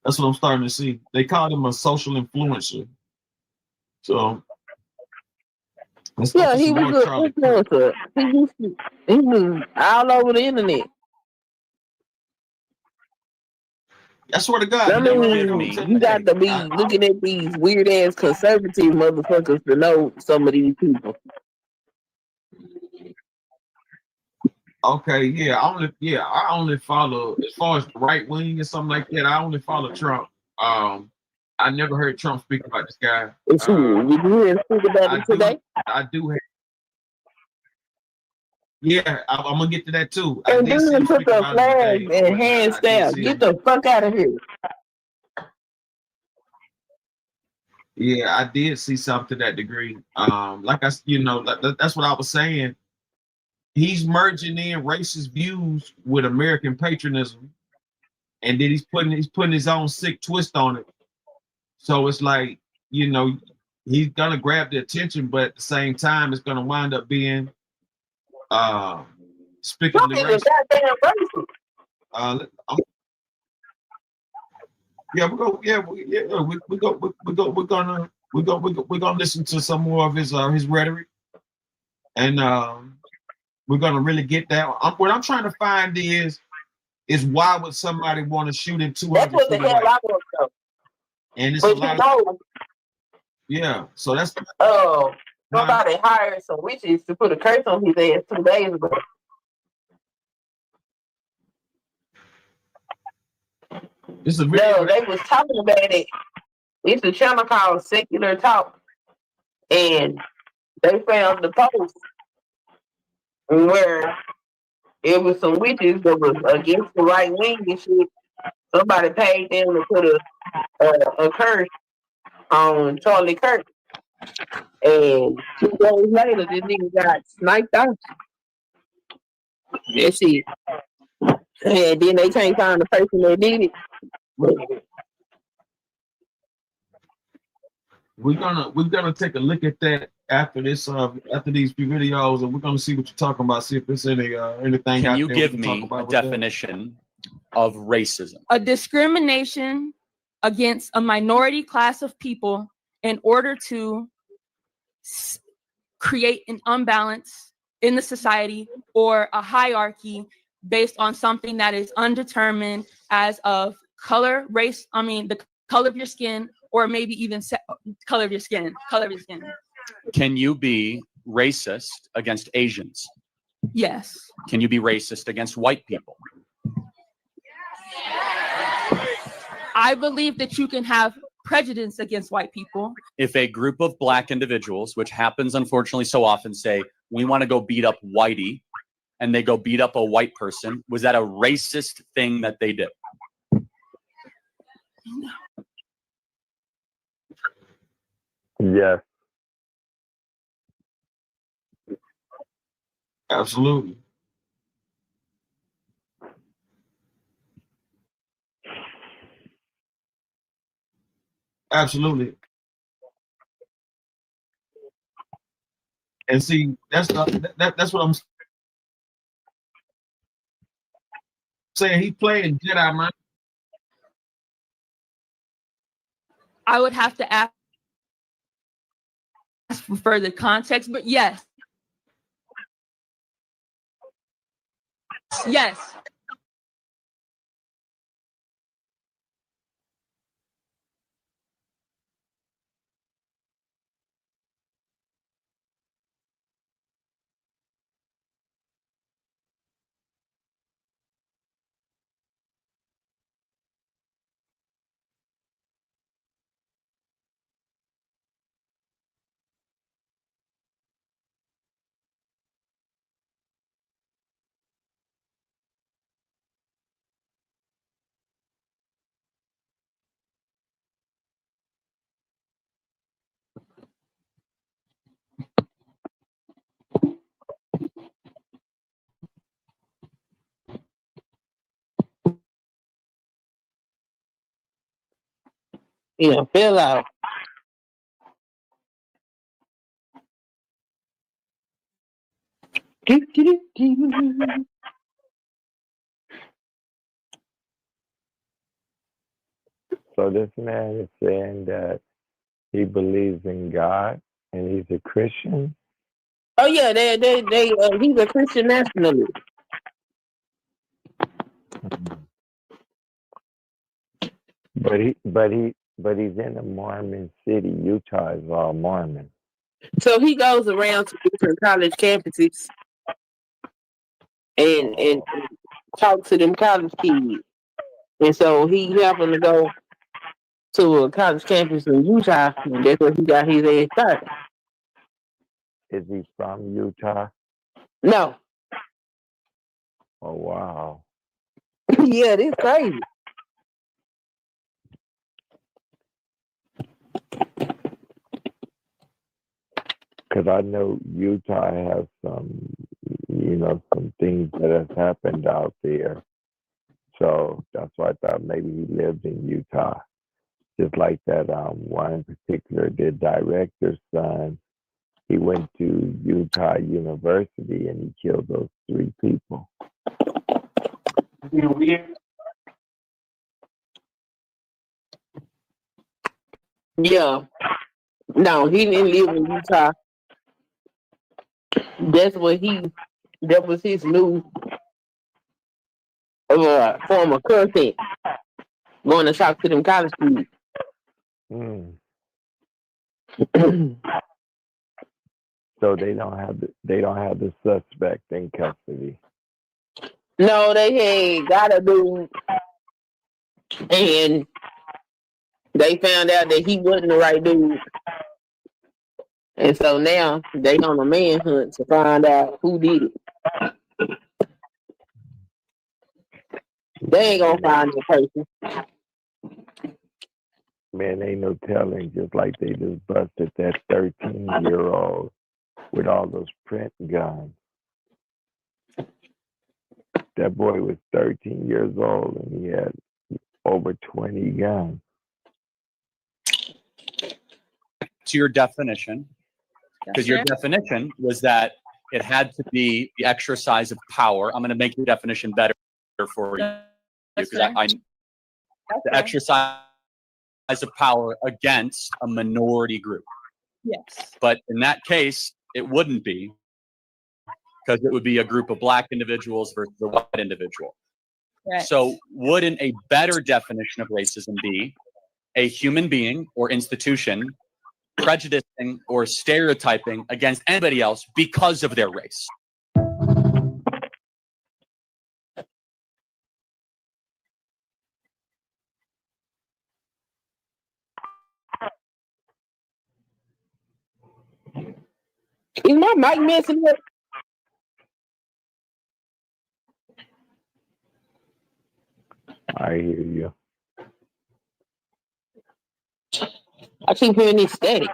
That's what I'm starting to see. They called him a social influencer. So yeah, he was an influencer. He was all over the internet. I swear to God. I mean, you got to be looking at these weird ass conservative motherfuckers to know some of these people. Okay, yeah, I only follow, as far as right wing and something like that. I only follow Trump. I never heard Trump speak about this guy. Did you hear him speak about it today? I do have. Yeah, I'm gonna get to that too. And then took a flag and hand stamp. Get the fuck out of here. Yeah, I did see something to that degree. Like that's what I was saying. He's merging in racist views with American patriotism, and then he's putting his own sick twist on it. So it's like, he's gonna grab the attention, but at the same time, it's gonna wind up being despicably racist. We're gonna listen to some more of his rhetoric, and we're gonna really get that. What I'm trying to find is why would somebody want to shoot in 200? That's what the hell I want to know. And it's but a lot of, yeah. So that's somebody hired some witches to put a curse on his ass 2 days ago. It's a video. No, they was talking about it. It's a channel called Secular Talk, and they found the post where it was some witches that was against the right wing and shit. Somebody paid them to put a curse on Charlie Kirk, and 2 days later, this nigga got sniped out. That's it. And then they can't find the person that did it. We're gonna take a look at that after this, after these few videos, and we're gonna see what you're talking about. See if there's anything Can out you there we give can talk me about a with that. definition of racism? A discrimination against a minority class of people in order to create an unbalance in the society or a hierarchy based on something that is undetermined as of color, race, the color of your skin, or maybe even color of your skin. Can you be racist against Asians? Yes. Can you be racist against white people? I believe that you can have prejudice against white people. If a group of black individuals, which happens unfortunately so often, say, we want to go beat up whitey, and they go beat up a white person, was that a racist thing that they did? Yes. Absolutely. Absolutely. And see, that's what I'm saying. He playing Jedi, man. I would have to ask for further context, but yes. Yes. Yeah, fill out. So this man is saying that he believes in God and he's a Christian. Oh yeah, he's a Christian nationalist. But he's in a Mormon city. Utah is all Mormon. So he goes around to different college campuses and talk to them college kids. And so he happened to go to a college campus in Utah, and that's where he got his ass started. Is he from Utah? No. Oh wow. Yeah, this crazy. Because I know Utah has some things that have happened out there. So that's why I thought maybe he lived in Utah. Just like that one in particular, the director's son, he went to Utah University and he killed those 3 people. Yeah. No, he didn't live in Utah. That was his new form of content. Going to talk to them college kids. So they don't have the suspect in custody. No, they had got a dude, and they found out that he wasn't the right dude. And so now they on a manhunt to find out who did it. They ain't gonna find the person. Man, ain't no telling. Just like they just busted that 13-year-old with all those print guns. That boy was 13 years old and he had over 20 guns. To your definition, Because your definition was that it had to be the exercise of power. I'm going to make your definition better for you because I the exercise of power against a minority group. Yes. But in that case, it wouldn't be, because it would be a group of Black individuals versus a white individual. Right. So wouldn't a better definition of racism be a human being or institution prejudicing or stereotyping against anybody else because of their race? Is my mic messing up? I hear you. I keep hearing this static.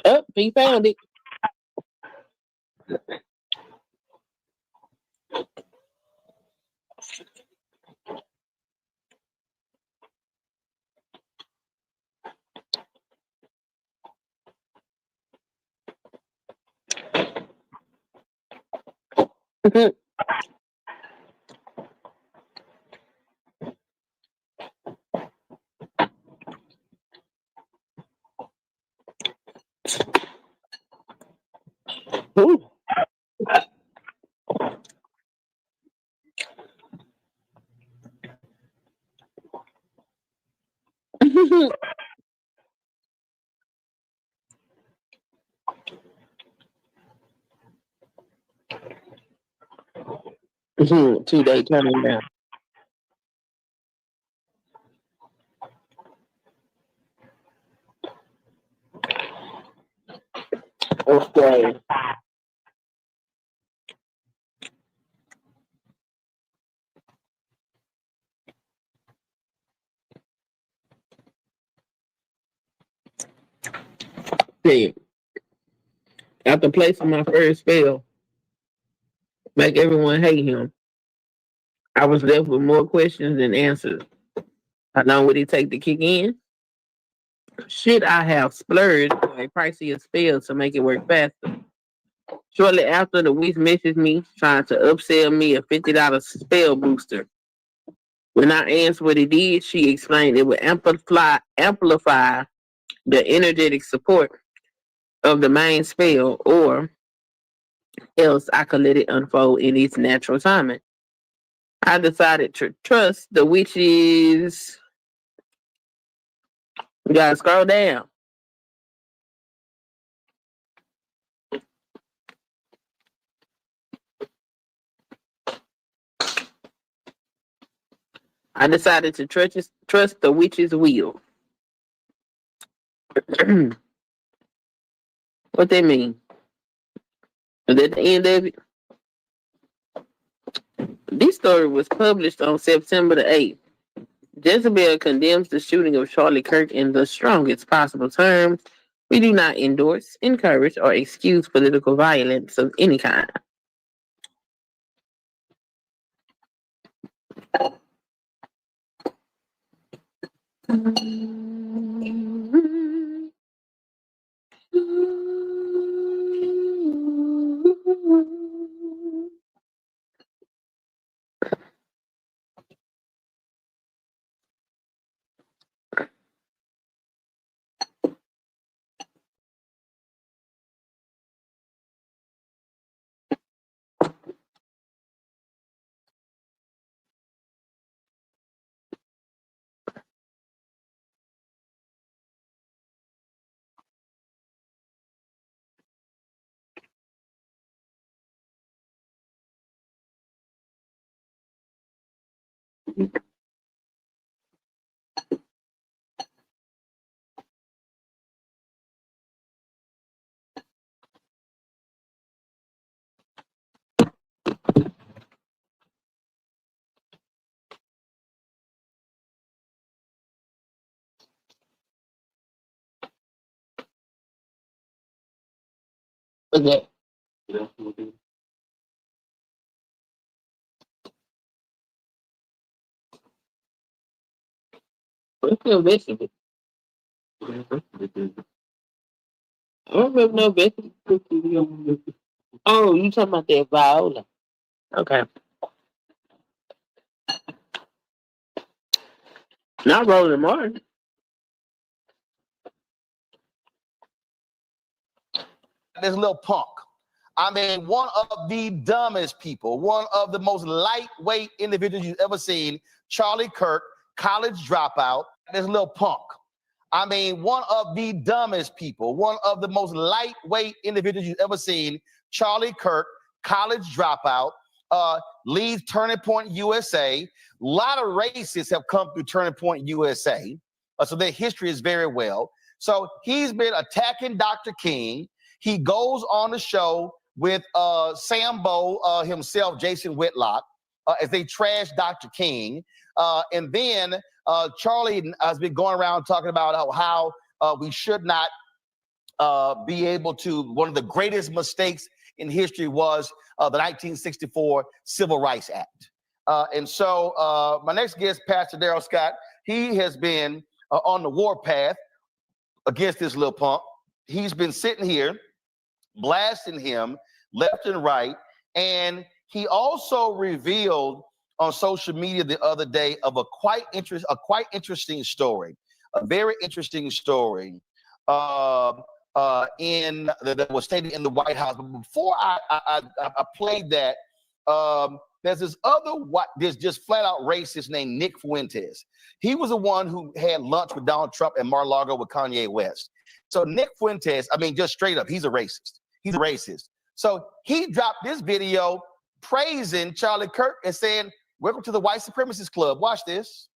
Oh, he found it. Ooh. Two-day turning down. Okay. See, after placing my first spell, make everyone hate him, I was left with more questions than answers. How long would it take to kick in? Should I have splurged on a pricier spell to make it work faster? Shortly after, the witch messaged me trying to upsell me a $50 spell booster. When I asked what it did, she explained it would amplify the energetic support of the main spell, or else I could let it unfold in its natural timing. I decided to trust the witches. You gotta scroll down. I decided to trust the witch's will. What they mean? Is that the end of it? This story was published on September the 8th. Jezebel condemns the shooting of Charlie Kirk in the strongest possible terms. We do not endorse, encourage, or excuse political violence of any kind. Okay. What's your vegetable? I don't remember no vegetable. Oh, you talking about that Viola? Okay. Not Roland Martin. This little punk. I mean, one of the dumbest people, one of the most lightweight individuals you've ever seen, Charlie Kirk, college dropout, this little punk. I mean, one of the dumbest people, one of the most lightweight individuals you've ever seen, Charlie Kirk, college dropout, leads Turning Point USA. A lot of racists have come through Turning Point USA, so their history is very well. So he's been attacking Dr. King. He goes on the show with Sambo himself, Jason Whitlock, as they trash Dr. King. And then Charlie has been going around talking about how we should not be able to, one of the greatest mistakes in history was the 1964 Civil Rights Act. And so my next guest, Pastor Darrell Scott, he has been on the warpath against this little punk. He's been sitting here blasting him left and right. And he also revealed on social media the other day of a quite interesting story, a very interesting story that was stated in the White House. But before I played that, there's this there's just flat out racist named Nick Fuentes. He was the one who had lunch with Donald Trump and Mar-a-Lago with Kanye West. So Nick Fuentes, I mean, just straight up, he's a racist. He's a racist. So he dropped this video praising Charlie Kirk and saying, "Welcome to the white supremacist club." Watch this.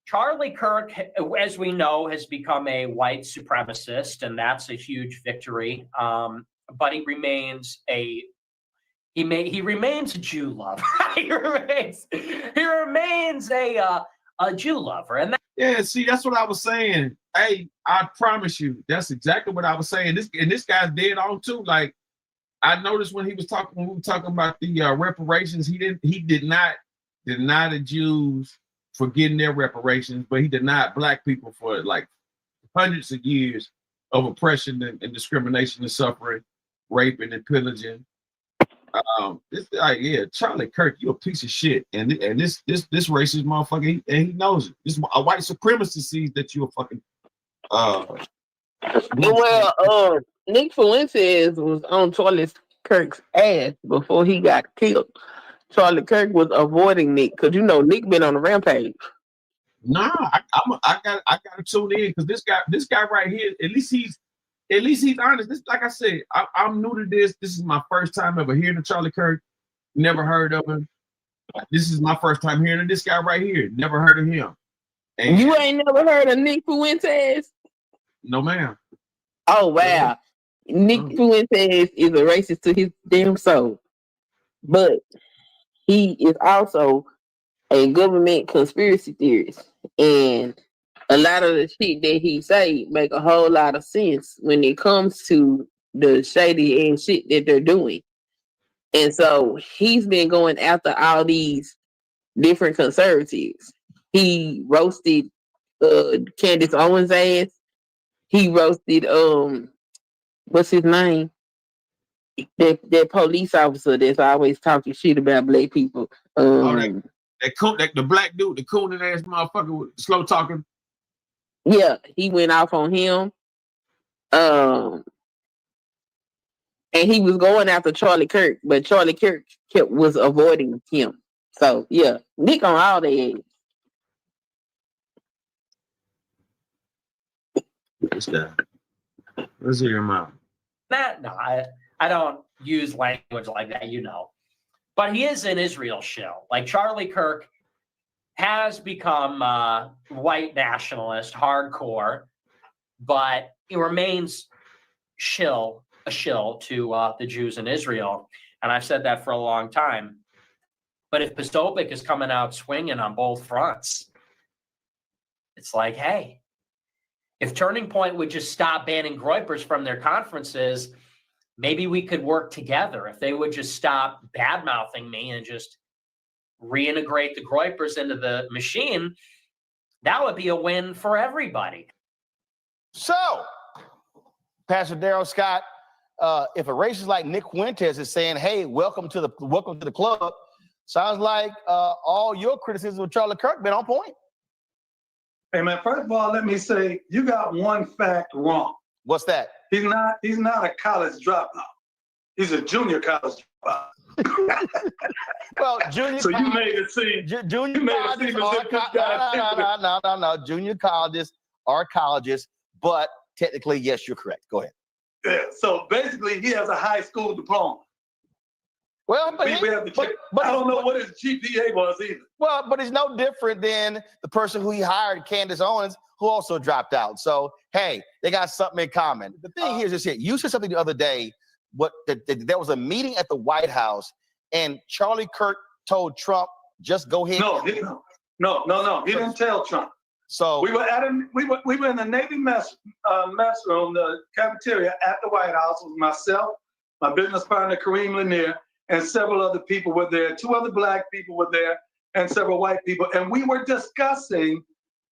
Charlie Kirk, as we know, has become a white supremacist, and that's a huge victory. But he remains a Jew lover. he remains a Jew lover, and Yeah, see, that's what I was saying. Hey, I promise you, that's exactly what I was saying. This guy's dead on too. Like, I noticed when we were talking about the reparations, he did not deny the Jews for getting their reparations, but he denied black people for like hundreds of years of oppression and discrimination and suffering, raping and pillaging. Charlie Kirk, you a piece of shit, and this racist motherfucker, he knows it. This a white supremacist sees that you a fucking. Well, Nick Fuentes was on Charlie Kirk's ass before he got killed. Charlie Kirk was avoiding Nick because Nick been on a rampage. Nah, I gotta tune in because this guy right here, at least he's honest. This, like I said, I'm new to this. This is my first time ever hearing of Charlie Kirk. Never heard of him. This is my first time hearing of this guy right here. Never heard of him. And you ain't never heard of Nick Fuentes? No, ma'am. Oh wow. Nick Fuentes is a racist to his damn soul. But he is also a government conspiracy theorist. And a lot of the shit that he say make a whole lot of sense when it comes to the shady and shit that they're doing. And so he's been going after all these different conservatives. He roasted Candace Owens' ass. He roasted what's his name? That police officer that's always talking shit about black people. The black dude, the cooning ass motherfucker with slow talking. Yeah, he went off on him. And he was going after Charlie Kirk, but Charlie Kirk was avoiding him. So yeah, Nick on all their ass. What's that? Let's hear him out. No, I don't use language like that, you know. But he is an Israel shill. Like Charlie Kirk has become white nationalist, hardcore, but he remains a shill to the Jews in Israel. And I've said that for a long time. But if Posobiec is coming out swinging on both fronts, it's like, hey, if Turning Point would just stop banning Groypers from their conferences, maybe we could work together. If they would just stop bad-mouthing me and just reintegrate the Groypers into the machine, that would be a win for everybody. So, Pastor Darrell Scott, if a racist like Nick Fuentes is saying, "Hey, welcome to the club," sounds like all your criticism of Charlie Kirk been on point. Hey man, first of all, let me say you got one fact wrong. What's that? He's not a college dropout. He's a junior college dropout. Well, junior. So you made it seem. Junior colleges no. Junior colleges are colleges, but technically, yes, you're correct. Go ahead. Yeah. So basically, he has a high school diploma. Well, but I don't know what his GPA was either. Well, but it's no different than the person who he hired, Candace Owens, who also dropped out. So, hey, they got something in common. The thing here is this here. You said something the other day, there was a meeting at the White House, and Charlie Kirk told Trump, just go ahead. No. He didn't tell Trump. So we were in the Navy mess room, the cafeteria at the White House with myself, my business partner, Kareem Lanier, and several other people were there. 2 other black people were there and several white people. And we were discussing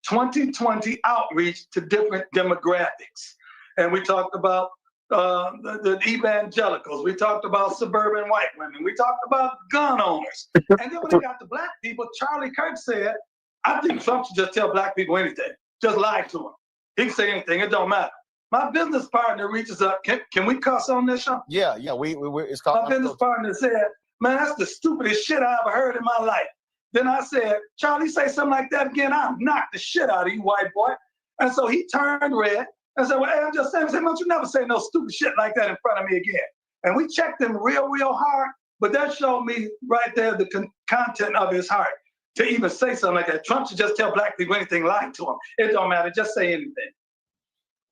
2020 outreach to different demographics. And we talked about the evangelicals. We talked about suburban white women. We talked about gun owners. And then when they got to black people, Charlie Kirk said, I think Trump should just tell black people anything. Just lie to them. He can say anything. It don't matter. My business partner reaches up. Can we cuss on this show? Yeah. It's called. My business partner said, man, that's the stupidest shit I ever heard in my life. Then I said, Charlie, say something like that again, I'll knock the shit out of you, white boy. And so he turned red and said, well, hey, I'm just saying, don't you never say no stupid shit like that in front of me again. And we checked him real hard, but that showed me right there the content of his heart to even say something like that. Trump should just tell black people anything, lie to them. It don't matter, just say anything.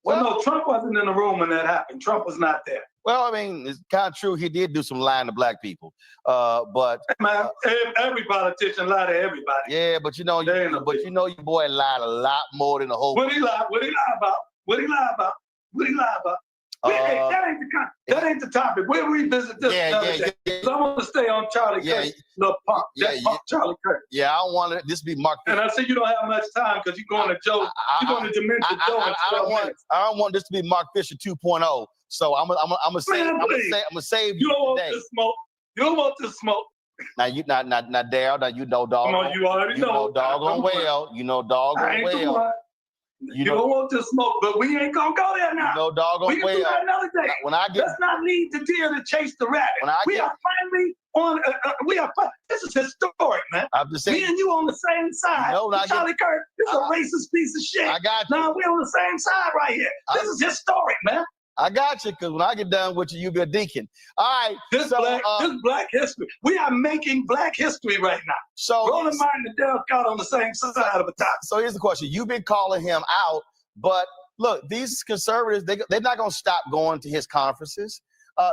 Well, no, Trump wasn't in the room when that happened. Trump was not there. Well, I mean, it's kind of true. He did do some lying to black people, but man, every politician lied to everybody. Yeah, but you know your boy lied a lot more than the whole. What he lie about? That ain't the topic. We'll revisit this another day. I want to stay on Charlie Kirk. Little punk. Charlie Kirk. Yeah, I don't want this to be Mark. And I said you don't have much time because you're going to Joe. You're going to Dementia Joe. I don't want this to be Mark Fisher 2.0. So I'm gonna save you today. You don't want this smoke. Now Darryl. Now you know dog. Come on, you already know. Doggone well. You know doggone well. You don't want to smoke, but we ain't gonna go there now. You know doggone we can do that another day. Let's not lead the deer to chase the rabbit. We are finally on. This is historic, man. I'm just saying. Me and you on the same side. Charlie Kirk is a racist piece of shit. I got you. Now we on the same side right here. This is historic, man. I got you, because when I get done with you be a deacon. All right. This black history. We are making black history right now. So Roland Martin and Darrell Scott on the same side of the top. So here's the question. You've been calling him out, but look, these conservatives, they're not going to stop going to his conferences.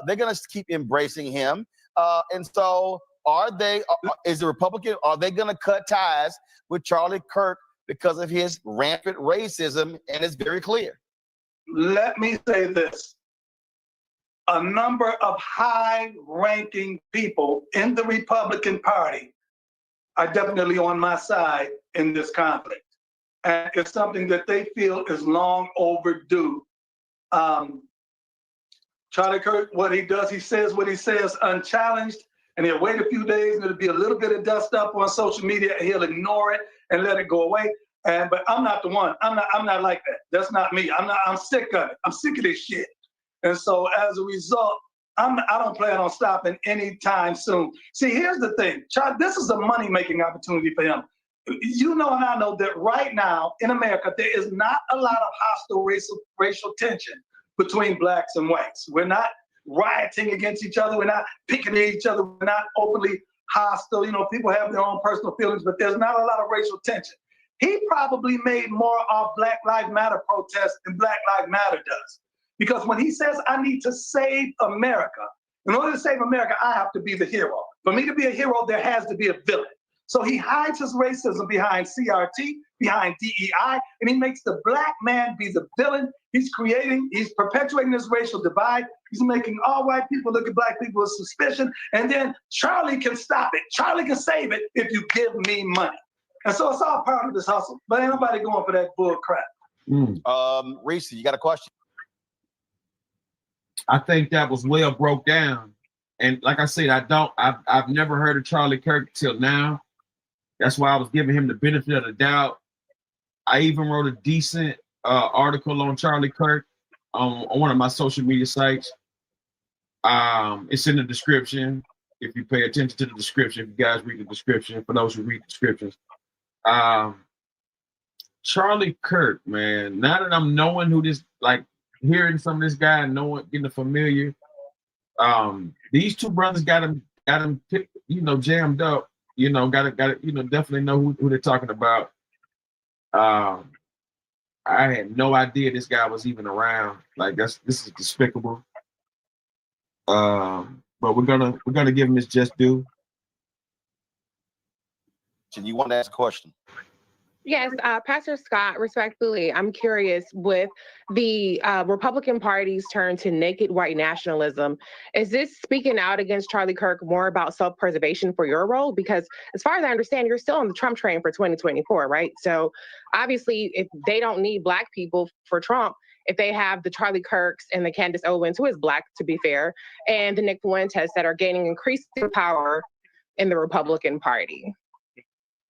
They're going to keep embracing him. And so is the Republican, are they going to cut ties with Charlie Kirk because of his rampant racism? And it's very clear. Let me say this. A number of high-ranking people in the Republican Party are definitely on my side in this conflict. And it's something that they feel is long overdue. Charlie Kirk, what he does, he says what he says unchallenged, and he'll wait a few days and it'll be a little bit of dust up on social media and he'll ignore it and let it go away. But I'm not the one. I'm not like that. That's not me. I'm sick of it. I'm sick of this shit. And so as a result, I don't plan on stopping anytime soon. See, here's the thing. This is a money-making opportunity for him. You know and I know that right now in America, there is not a lot of hostile racial tension between blacks and whites. We're not rioting against each other. We're not picking at each other. We're not openly hostile. You know, people have their own personal feelings, but there's not a lot of racial tension. He probably made more of Black Lives Matter protests than Black Lives Matter does. Because when he says, I need to save America, in order to save America, I have to be the hero. For me to be a hero, there has to be a villain. So he hides his racism behind CRT, behind DEI, and he makes the black man be the villain. He's perpetuating this racial divide. He's making all white people look at black people with suspicion. And then Charlie can stop it. Charlie can save it if you give me money. And so it's all part of this hustle. But ain't nobody going for that bull crap. Reese, you got a question? I think that was well broke down. And like I said, I've never heard of Charlie Kirk till now. That's why I was giving him the benefit of the doubt. I even wrote a decent article on Charlie Kirk on one of my social media sites. It's in the description. If you pay attention to the description, if you guys read the description, for those who read descriptions. Charlie Kirk, man, now that I'm knowing who this, like hearing some of this guy and knowing, getting familiar, these two brothers got him, jammed up. Got to, definitely know who they're talking about. I had no idea this guy was even around. Like this is despicable. But we're gonna give him his just due. You want to ask a question? Yes, Pastor Scott, respectfully, I'm curious with the Republican Party's turn to naked white nationalism, is this speaking out against Charlie Kirk more about self-preservation for your role? Because as far as I understand, you're still on the Trump train for 2024, right? So obviously, if they don't need black people for Trump, if they have the Charlie Kirks and the Candace Owens, who is black, to be fair, and the Nick Fuentes that are gaining increasing power in the Republican Party.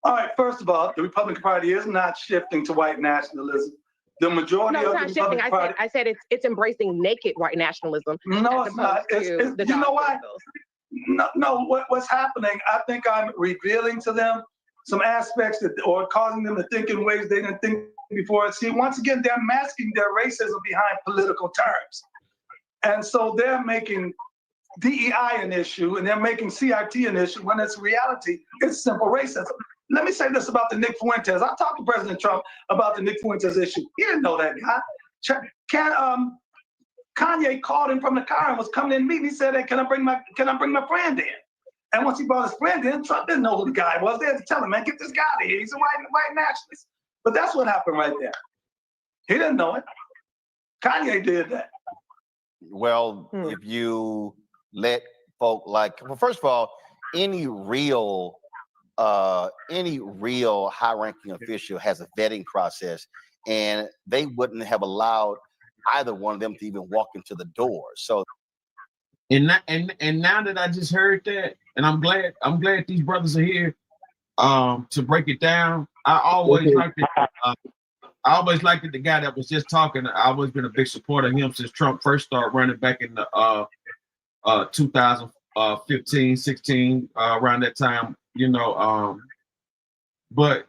All right, first of all, the Republican Party is not shifting to white nationalism. The majority No, it's of not the shifting. Republican Party. I said it's embracing naked white nationalism. No, it's not. You know why? No. What's happening? I think I'm revealing to them some aspects or causing them to think in ways they didn't think before. See, once again, they're masking their racism behind political terms, and so they're making DEI an issue and they're making CRT an issue when it's reality. It's simple racism. Let me say this about the Nick Fuentes. I talked to President Trump about the Nick Fuentes issue. He didn't know that guy. Kanye called him from the car and was coming in to meet. He said, "Hey, can I bring my friend in?" And once he brought his friend in, Trump didn't know who the guy was. They had to tell him, "Man, get this guy out of here. He's a white nationalist." But that's what happened right there. He didn't know it. Kanye did that. Well, if you let folk first of all, any real high-ranking official has a vetting process, and they wouldn't have allowed either one of them to even walk into the door. So, and now that I just heard that, and I'm glad these brothers are here to break it down. I always liked it. The guy that was just talking. I've always been a big supporter of him since Trump first started running back in the 2015, 16, around that time. But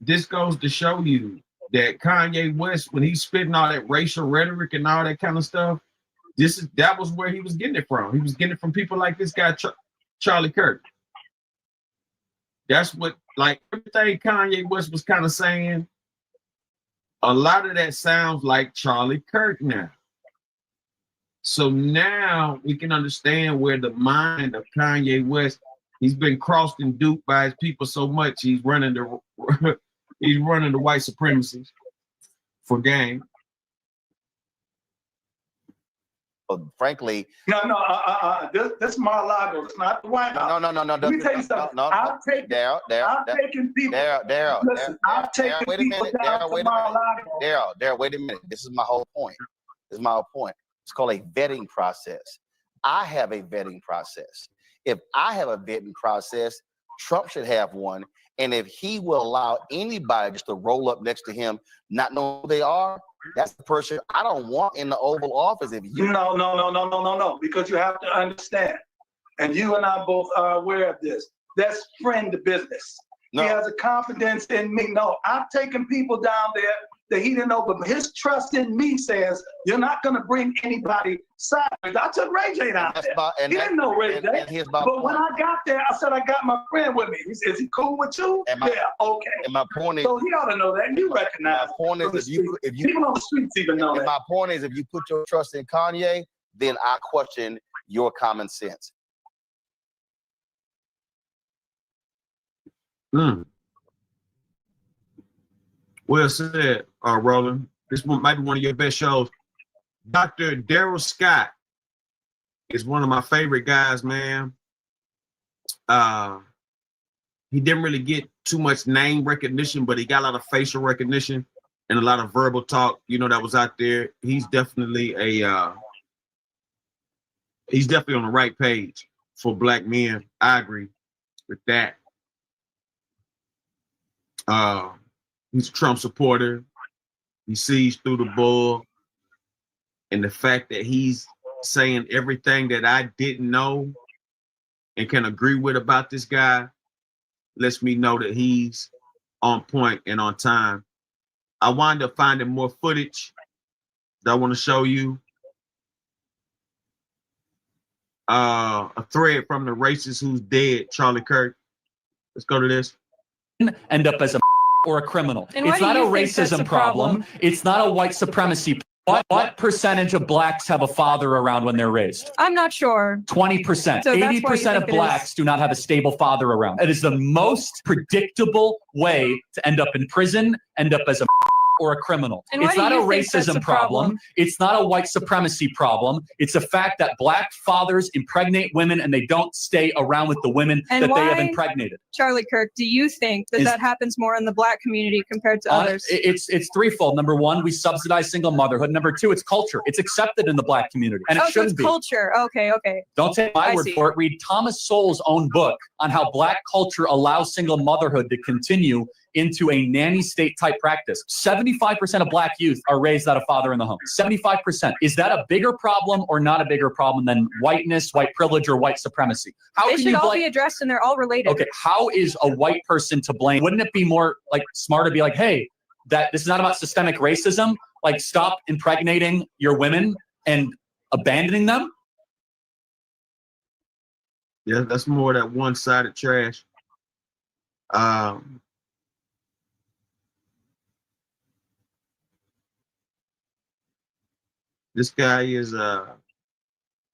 this goes to show you that Kanye West, when he's spitting all that racial rhetoric and all that kind of stuff, that was where he was getting it from. He was getting it from people like this guy, Charlie Kirk. That's what, like, everything Kanye West was kind of saying, A lot of that sounds like Charlie Kirk now. So now we can understand where the mind of Kanye West, he's been crossed and duped by his people so much, he's running the white supremacists for gain. Frankly, this is Mar-a-Lago. It's not the White House. No. Let me tell you something. I've taken people. Daryl, Listen, I've taken wait a people minute, down Daryl, to wait a minute. Mar-a-Lago. Daryl, wait a minute. This is my whole point. It's called a vetting process. I have a vetting process. If I have a vetting process, Trump should have one. And if he will allow anybody just to roll up next to him, not know who they are, that's the person I don't want in the Oval Office. If you No, because you have to understand, and you and I both are aware of this. That's friend business. No. He has a confidence in me. No, I've taken people down there that he didn't know, but his trust in me says you're not going to bring anybody sideways. I took Ray J down there. He didn't know Ray J. But when I got there, I said, I got my friend with me. He said, is he cool with you? Yeah, okay. And my point is, so he ought to know that. And you recognize my point is, if you people on the streets even know that. My point is, if you put your trust in Kanye, then I question your common sense. Well said, Roland. This one might be one of your best shows. Dr. Daryl Scott is one of my favorite guys, man. He didn't really get too much name recognition, but he got a lot of facial recognition and a lot of verbal talk, that was out there. He's definitely on the right page for Black men. I agree with that. He's a Trump supporter. He sees through the bull. And the fact that he's saying everything that I didn't know and can agree with about this guy lets me know that he's on point and on time. I wound up finding more footage that I want to show you. A thread from the racist who's dead, Charlie Kirk. Let's go to this. End up as a or a criminal. And It's why not do a you think that's racism a problem. problem? It's not a white supremacy. What percentage of blacks have a father around when they're raised? I'm not sure. 20%. So that's why you 80% of think it blacks do not have a stable father around. It is the most predictable way to end up in prison, end up as a or a criminal. And why It's do not a you think that's racism a problem? It's not a white supremacy problem. It's a fact that black fathers impregnate women and they don't stay around with the women And that they have why- impregnated. Charlie Kirk, do you think that Is- that happens more in the Black community compared to others? It's threefold. Number one, we subsidize single motherhood. Number two, it's culture. It's accepted in the black community, and it so shouldn't it's be. culture. Okay. Don't take my I word see. for it. Read Thomas Sowell's own book on how black culture allows single motherhood to continue into a nanny state type practice. 75% of black youth are raised without a father in the home. 75%. Is that a bigger problem or not a bigger problem than whiteness, white privilege, or white supremacy? How They can should you all blame? be addressed and they're all related. Okay, how is a white person to blame? Wouldn't it be more like smart to be like, hey, that this is not about systemic racism. Like, stop impregnating your women and abandoning them? Yeah, that's more that one-sided trash. This guy is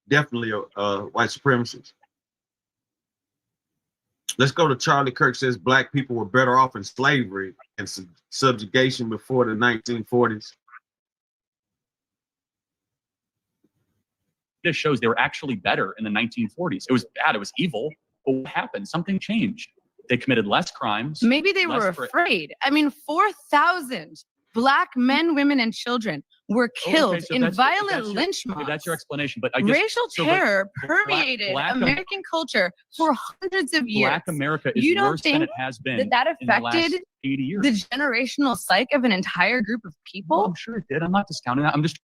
definitely a white supremacist. Let's go to Charlie Kirk says black people were better off in slavery and subjugation before the 1940s. This shows they were actually better in the 1940s. It was bad. It was evil. But what happened? Something changed. They committed less crimes. Maybe they were less fra- afraid. I mean, 4,000 Black men, women, and children were killed Okay, so in that's- violent that's your- lynch okay, mobs. That's your explanation. But I guess, Racial so, but terror Black- permeated Black- American culture for hundreds of years. Black America is You don't worse than think it has been that in the last affected 80 years. the generational psyche of an entire group of people? Well, I'm sure it did. I'm not discounting that. I'm just,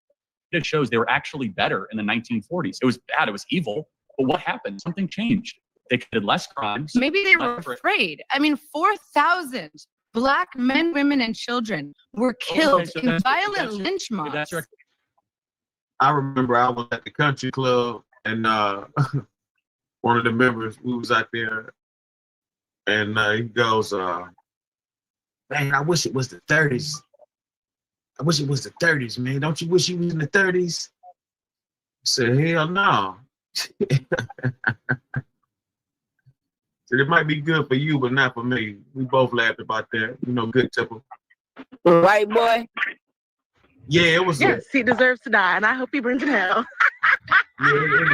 it shows they were actually better in the 1940s. It was bad. It was evil. But what happened? Something changed. They committed less crimes. Maybe they were less fra- afraid. I mean, 4,000 Black men, women, and children were killed so in that's- violent that's- lynch mobs. That's your I remember I was at the country club and one of the members, we was out there, and he goes, man, I wish it was the 30s. I wish it was the 30s, man. Don't you wish you was in the 30s? I said, hell no. So it might be good for you, but not for me. We both laughed about that. You know, good temper. White boy. Yeah, it was. Yes, he deserves to die, and I hope he burns in hell.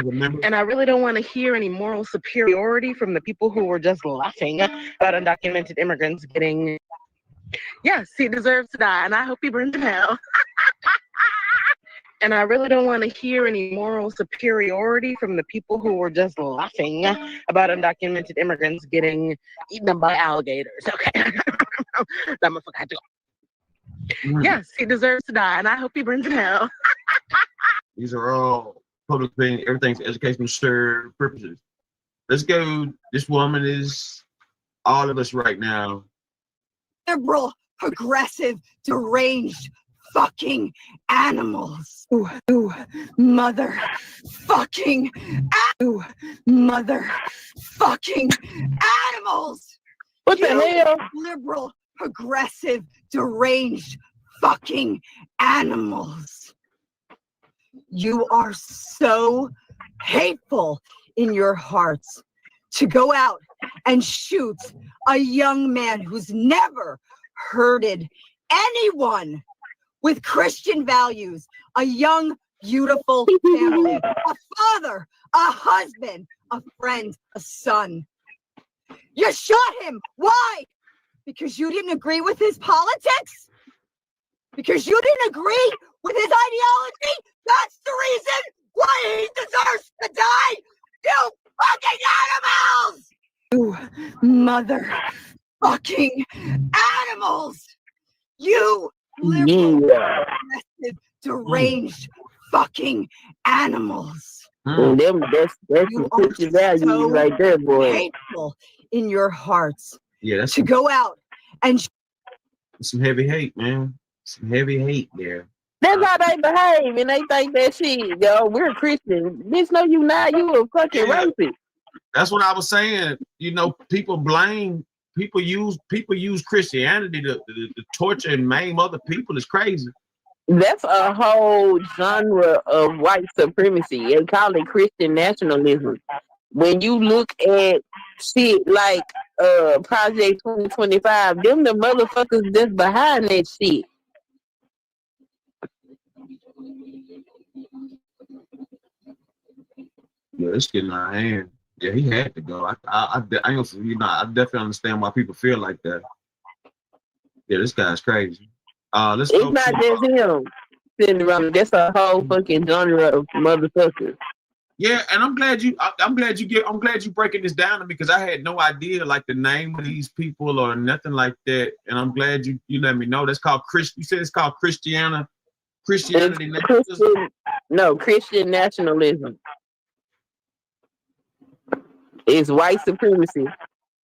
Remember? And I really don't want to hear any moral superiority from the people who were just laughing about undocumented immigrants getting. Yes, he deserves to die, and I hope he burns in hell. And I really don't want to hear any moral superiority from the people who were just laughing about undocumented immigrants getting eaten up by alligators. Okay. That motherfucker had to go. Yes, he deserves to die, and I hope he burns in hell. These are all public things. Everything's educational purposes. Let's go. This woman is all of us right now. Liberal, progressive, deranged fucking animals. Ooh, mother fucking mother fucking animals. What the hell? Liberal, progressive, deranged fucking animals. You are so hateful in your hearts to go out and shoot a young man who's never hurted anyone with Christian values, a young, beautiful family, a father, a husband, a friend, a son. You shot him. Why? Because you didn't agree with his politics? Because you didn't agree with his ideology? That's the reason why he deserves to die? You fucking animals! You mother fucking animals! You liberal, aggressive, deranged fucking animals! That's some Christian values right there, boy. Hateful in your hearts. Yeah, that's to go out and some heavy hate, man. Some heavy hate there. That's how they behave, and they think that shit, yo, we're Christian. Bitch, no, you not. You a fucking rapist. That's what I was saying. You know, people use Christianity to torture and maim other people. It's crazy. That's a whole genre of white supremacy. They call it Christian nationalism. When you look at shit like Project 2025, them the motherfuckers that's behind that shit. Yeah, it's getting out of hand. Yeah, he had to go. I definitely understand why people feel like that. Yeah, this guy's crazy. Let's it's go. Not just him sitting around. That's a whole fucking genre of motherfuckers. Yeah, and I'm glad you breaking this down to me because I had no idea like the name of these people or nothing like that. And I'm glad you let me know. That's called Christian. You said it's called Christianity. Christian nationalism. It's white supremacy,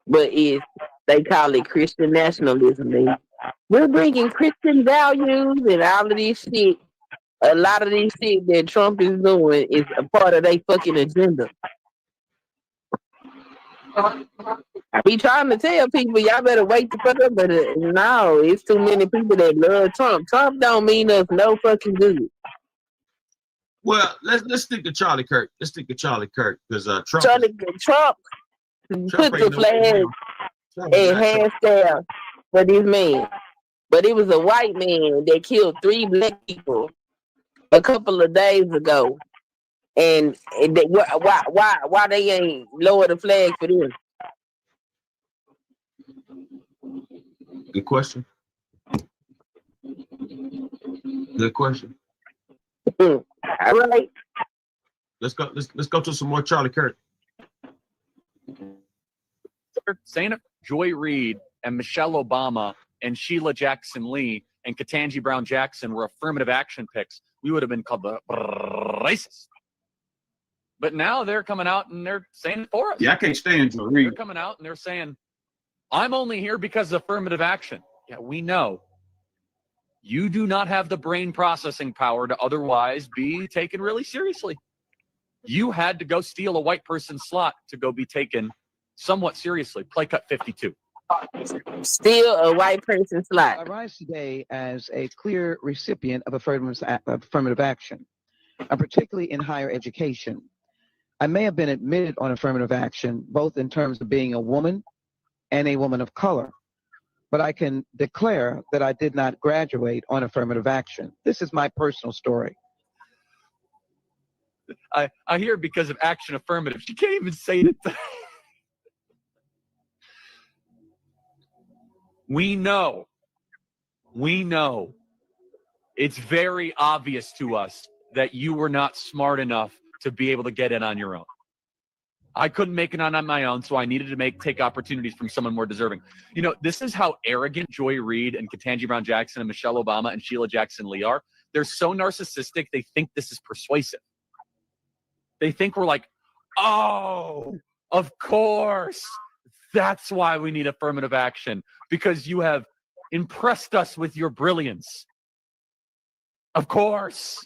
but they call it Christian nationalism. We're bringing Christian values and all of this shit. A lot of these shit that Trump is doing is a part of their fucking agenda. I be trying to tell people, y'all better wake the fuck up, but no, it's too many people that love Trump. Trump don't mean us no fucking good. Well, let's stick to Charlie Kirk. Let's stick to Charlie Kirk because Trump put the flag and hands down for this man, but it was a white man that killed 3 black people a couple of days ago, and why they ain't lower the flag for them? Good question. Good question. All right. Let's go to some more Charlie Kirk. Saying if Joy Reid and Michelle Obama and Sheila Jackson Lee and Ketanji Brown Jackson were affirmative action picks, we would have been called the racist. But now they're coming out and they're saying it for us. Yeah, I can't stand Joy Reid. They're coming out and they're saying, I'm only here because of affirmative action. Yeah, we know. You do not have the brain processing power to otherwise be taken really seriously. You had to go steal a white person's slot to go be taken somewhat seriously. Play cut 52. Still a white person slot. I rise today as a clear recipient of affirmative action, particularly in higher education. I may have been admitted on affirmative action, both in terms of being a woman and a woman of color, but I can declare that I did not graduate on affirmative action. This is my personal story. I hear because of action affirmative. She can't even say it. We know it's very obvious to us that you were not smart enough to be able to get in on your own. I couldn't make it on my own, so I needed to take opportunities from someone more deserving. You know, this is how arrogant Joy Reid and Ketanji Brown Jackson and Michelle Obama and Sheila Jackson Lee are. They're so narcissistic, they think this is persuasive. They think we're like, oh, of course. That's why we need affirmative action, because you have impressed us with your brilliance. Of course.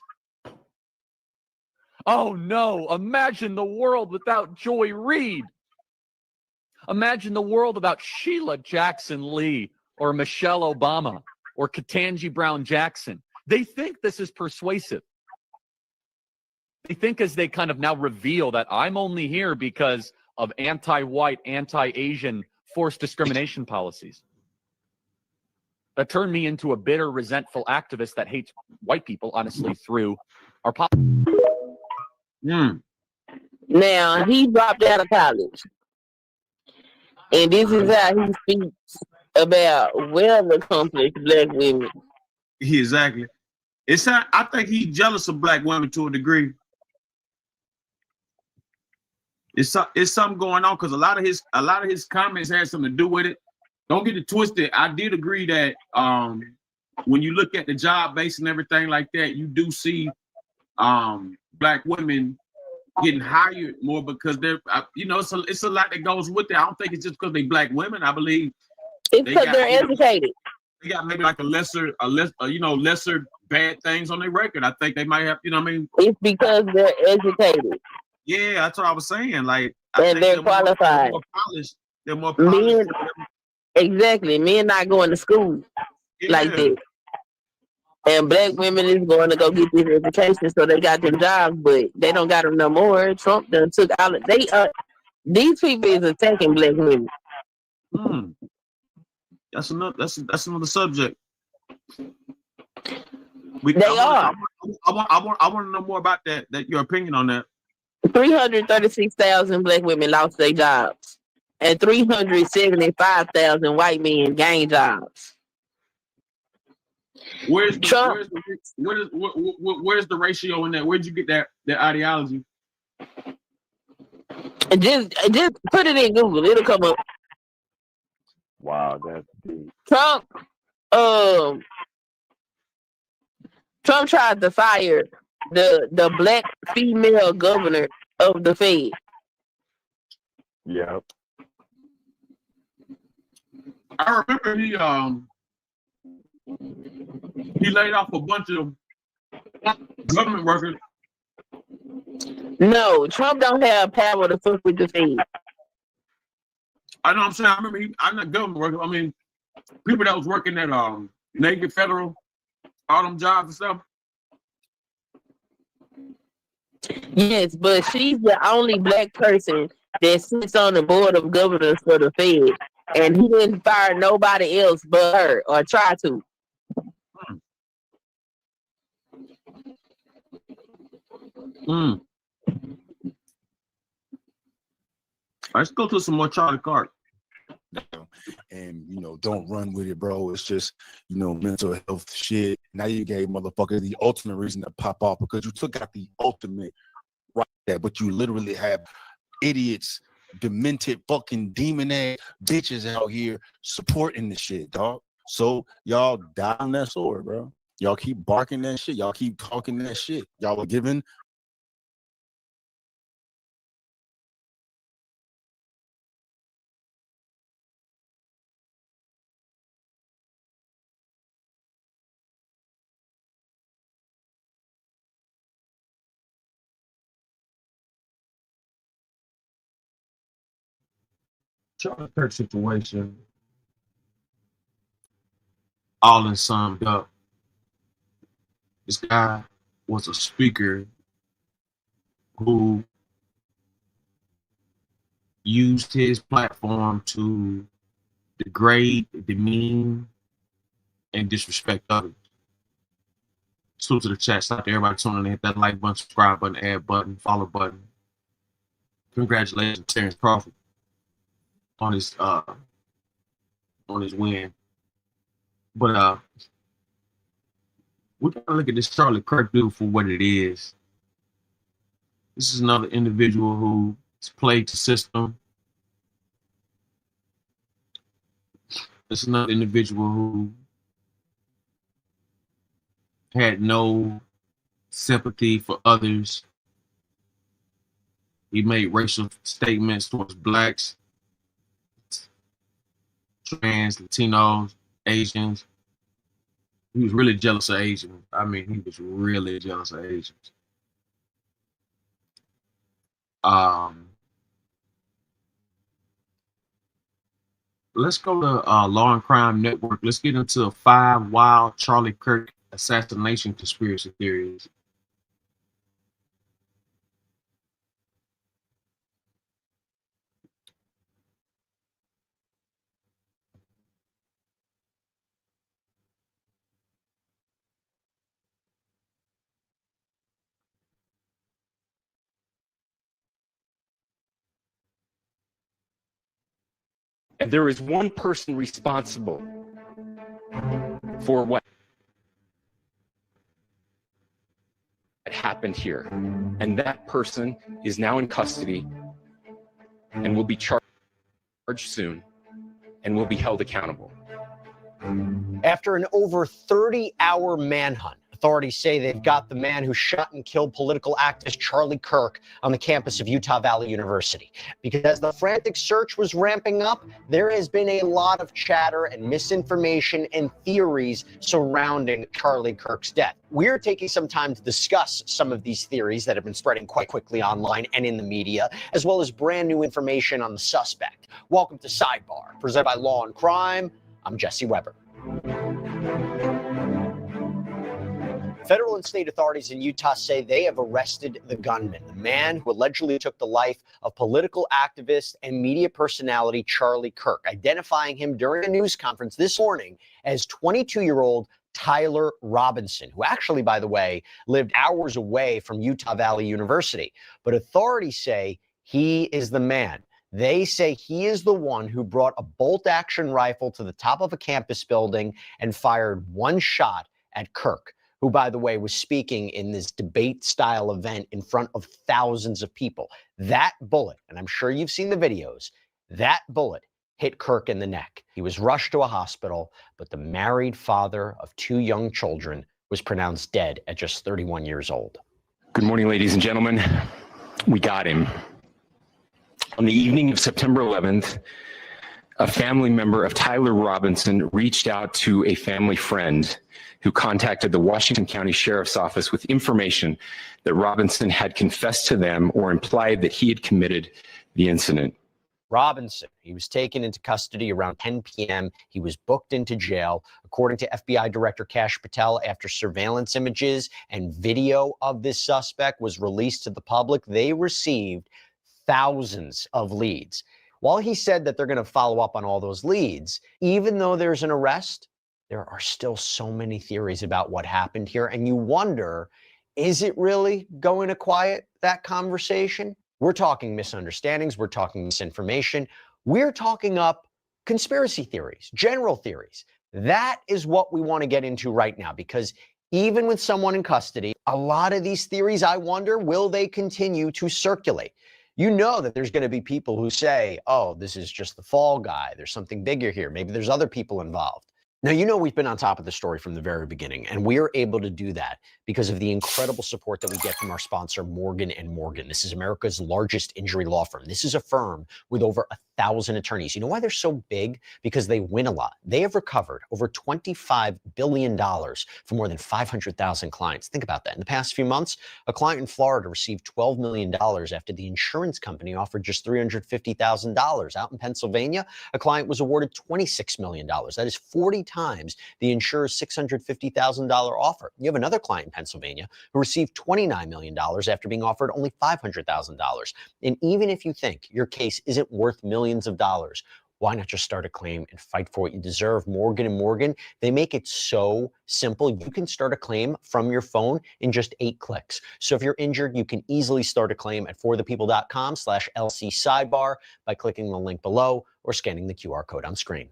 Oh no, imagine the world without Joy Reid. Imagine the world without Sheila Jackson Lee or Michelle Obama or Ketanji Brown Jackson. They think this is persuasive. They think as they kind of now reveal that I'm only here because of anti-white, anti-Asian forced discrimination policies. That turned me into a bitter, resentful activist that hates white people, honestly, through our politics. Now, he dropped out of college. And this is how he speaks about well-accomplished black women. Exactly. I think he's jealous of black women to a degree. It's something going on because a lot of his comments had something to do with it. Don't get it twisted. I did agree that when you look at the job base and everything like that, you do see black women getting hired more because they're it's a lot that goes with it. I don't think it's just because they black women. I believe it's because they're educated. They got maybe like lesser bad things on their record. I think they might have, It's because they're educated. Yeah, that's what I was saying. Like, and they're qualified. They're more polished. Exactly. Men not going to school like that. And black women is going to go get this education, so they got them jobs, but they don't got them no more. Trump done took all of these people is attacking black women. That's another subject. I want to know more about that your opinion on that. 336,000 black women lost their jobs, and 375,000 white men gained jobs. Where's the ratio in that? Where'd you get that ideology? Just put it in Google. It'll come up. Wow, that's deep. Trump tried to fire the black female governor of the Fed. Yep. I remember he laid off a bunch of government workers. No, Trump don't have power to fuck with the Fed. I know what I'm saying. I remember I'm not government workers. I mean, people that was working at Navy Federal, all them jobs and stuff. Yes, but she's the only black person that sits on the board of governors for the Fed, and he didn't fire nobody else but her or try to. Let's go to some more Charlie Kirk. And don't run with it, bro. It's just mental health shit. Now you gave motherfuckers the ultimate reason to pop off because you took out the ultimate right there, but you literally have idiots, demented fucking demon ass bitches out here supporting the shit, dog. So y'all die on that sword, bro. Y'all keep barking that shit. Y'all keep talking that shit. Y'all are giving Charlie Kirk situation. all in summed up. This guy was a speaker who used his platform to degrade, demean, and disrespect others. Salute to the chat. Stop to everybody tuning in. Hit that like button, subscribe button, add button, follow button. Congratulations, Terrence Crawford, on his win. But we gotta look at this Charlie Kirk dude for what it is. This is another individual who's played the system. This is another individual who had no sympathy for others. He made racial statements towards blacks, trans, Latinos, Asians. He was really jealous of Asians. I mean, he was really jealous of Asians. Let's go to Law and Crime Network. Let's get into 5 wild Charlie Kirk assassination conspiracy theories. And there is one person responsible for what happened here. And that person is now in custody and will be charged soon and will be held accountable. After an over 30-hour manhunt, authorities say they've got the man who shot and killed political activist Charlie Kirk on the campus of Utah Valley University. Because as the frantic search was ramping up, there has been a lot of chatter and misinformation and theories surrounding Charlie Kirk's death. We're taking some time to discuss some of these theories that have been spreading quite quickly online and in the media, as well as brand new information on the suspect. Welcome to Sidebar, presented by Law and Crime. I'm Jesse Weber. Federal and state authorities in Utah say they have arrested the gunman, the man who allegedly took the life of political activist and media personality Charlie Kirk, identifying him during a news conference this morning as 22-year-old Tyler Robinson, who actually, by the way, lived hours away from Utah Valley University. But authorities say he is the man. They say he is the one who brought a bolt-action rifle to the top of a campus building and fired one shot at Kirk, who, by the way, was speaking in this debate-style event in front of thousands of people. That bullet, and I'm sure you've seen the videos, that bullet hit Kirk in the neck. He was rushed to a hospital, but the married father of 2 young children was pronounced dead at just 31 years old. Good morning, ladies and gentlemen. We got him. On the evening of September 11th, a family member of Tyler Robinson reached out to a family friend who contacted the Washington County Sheriff's Office with information that Robinson had confessed to them or implied that he had committed the incident. Robinson, he was taken into custody around 10 p.m. He was booked into jail. According to FBI Director Kash Patel, after surveillance images and video of this suspect was released to the public, they received thousands of leads. While he said that they're going to follow up on all those leads, even though there's an arrest, there are still so many theories about what happened here. And you wonder, is it really going to quiet that conversation? We're talking misunderstandings. We're talking misinformation. We're talking up conspiracy theories, general theories. That is what we want to get into right now, because even with someone in custody, a lot of these theories, I wonder, will they continue to circulate? You know that there's going to be people who say, oh, this is just the fall guy. There's something bigger here. Maybe there's other people involved. Now, you know, we've been on top of the story from the very beginning, and we are able to do that because of the incredible support that we get from our sponsor, Morgan & Morgan. This is America's largest injury law firm. This is a firm with over 1,000 attorneys. You know why they're so big? Because they win a lot. They have recovered over $25 billion for more than 500,000 clients. Think about that. In the past few months, a client in Florida received $12 million after the insurance company offered just $350,000. Out in Pennsylvania, a client was awarded $26 million. That is 40 times the insurer's $650,000 offer. You have another client in Pennsylvania who received $29 million after being offered only $500,000. And even if you think your case isn't worth millions of dollars, why not just start a claim and fight for what you deserve? Morgan & Morgan, they make it so simple. You can start a claim from your phone in just 8 clicks. So if you're injured, you can easily start a claim at forthepeople.com/LC sidebar by clicking the link below or scanning the QR code on screen.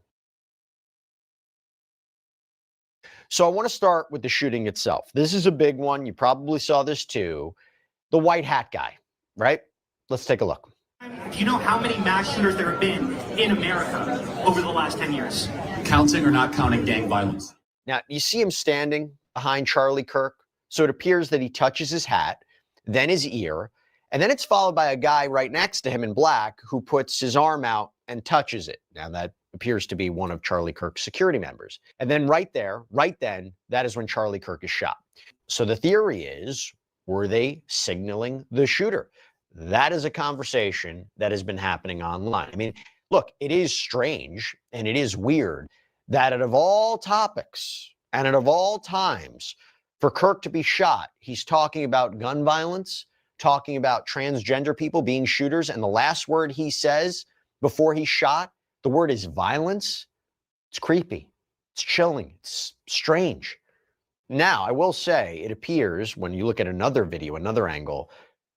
So I want to start with the shooting itself. This is a big one. You probably saw this too. The white hat guy, right? Let's take a look. Do you know how many mass shooters there have been in America over the last 10 years? Counting or not counting gang violence? Now, you see him standing behind Charlie Kirk. So it appears that he touches his hat, then his ear, and then it's followed by a guy right next to him in black who puts his arm out and touches it. Now, that appears to be one of Charlie Kirk's security members. And then right there, right then, that is when Charlie Kirk is shot. So the theory is, were they signaling the shooter? That is a conversation that has been happening online. I mean, look, it is strange and it is weird that out of all topics and out of all times for Kirk to be shot, he's talking about gun violence, talking about transgender people being shooters, and the last word he says before he's shot, the word is violence. It's creepy. It's chilling. It's strange. Now, I will say it appears when you look at another video, another angle,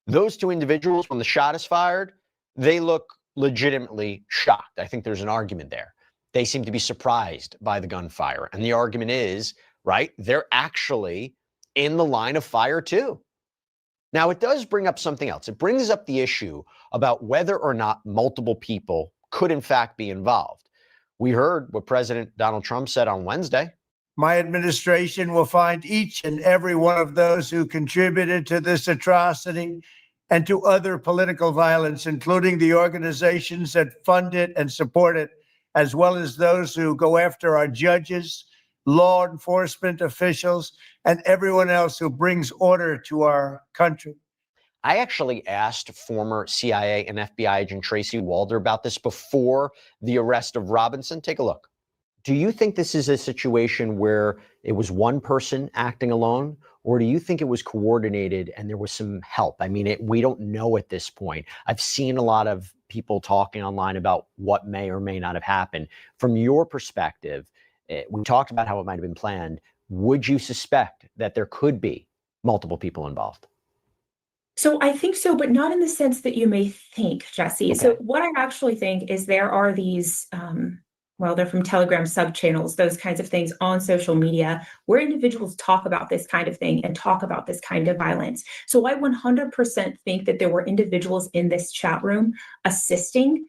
those two individuals, when the shot is fired, they look legitimately shocked. I think there's an argument there. They seem to be surprised by the gunfire. And the argument is, right, they're actually in the line of fire too. Now, it does bring up something else. It brings up the issue about whether or not multiple people could in fact be involved. We heard what President Donald Trump said on Wednesday. My administration will find each and every one of those who contributed to this atrocity and to other political violence, including the organizations that fund it and support it, as well as those who go after our judges, law enforcement officials, and everyone else who brings order to our country. I actually asked former CIA and FBI agent Tracy Walder about this before the arrest of Robinson. Take a look. Do you think this is a situation where it was one person acting alone, or do you think it was coordinated and there was some help? I mean, we don't know at this point. I've seen a lot of people talking online about what may or may not have happened. From your perspective, we talked about how it might have been planned. Would you suspect that there could be multiple people involved? So I think so, but not in the sense that you may think, Jesse. Okay. So what I actually think is there are these, well, they're from Telegram subchannels, those kinds of things on social media where individuals talk about this kind of thing and talk about this kind of violence. So I 100% think that there were individuals in this chat room assisting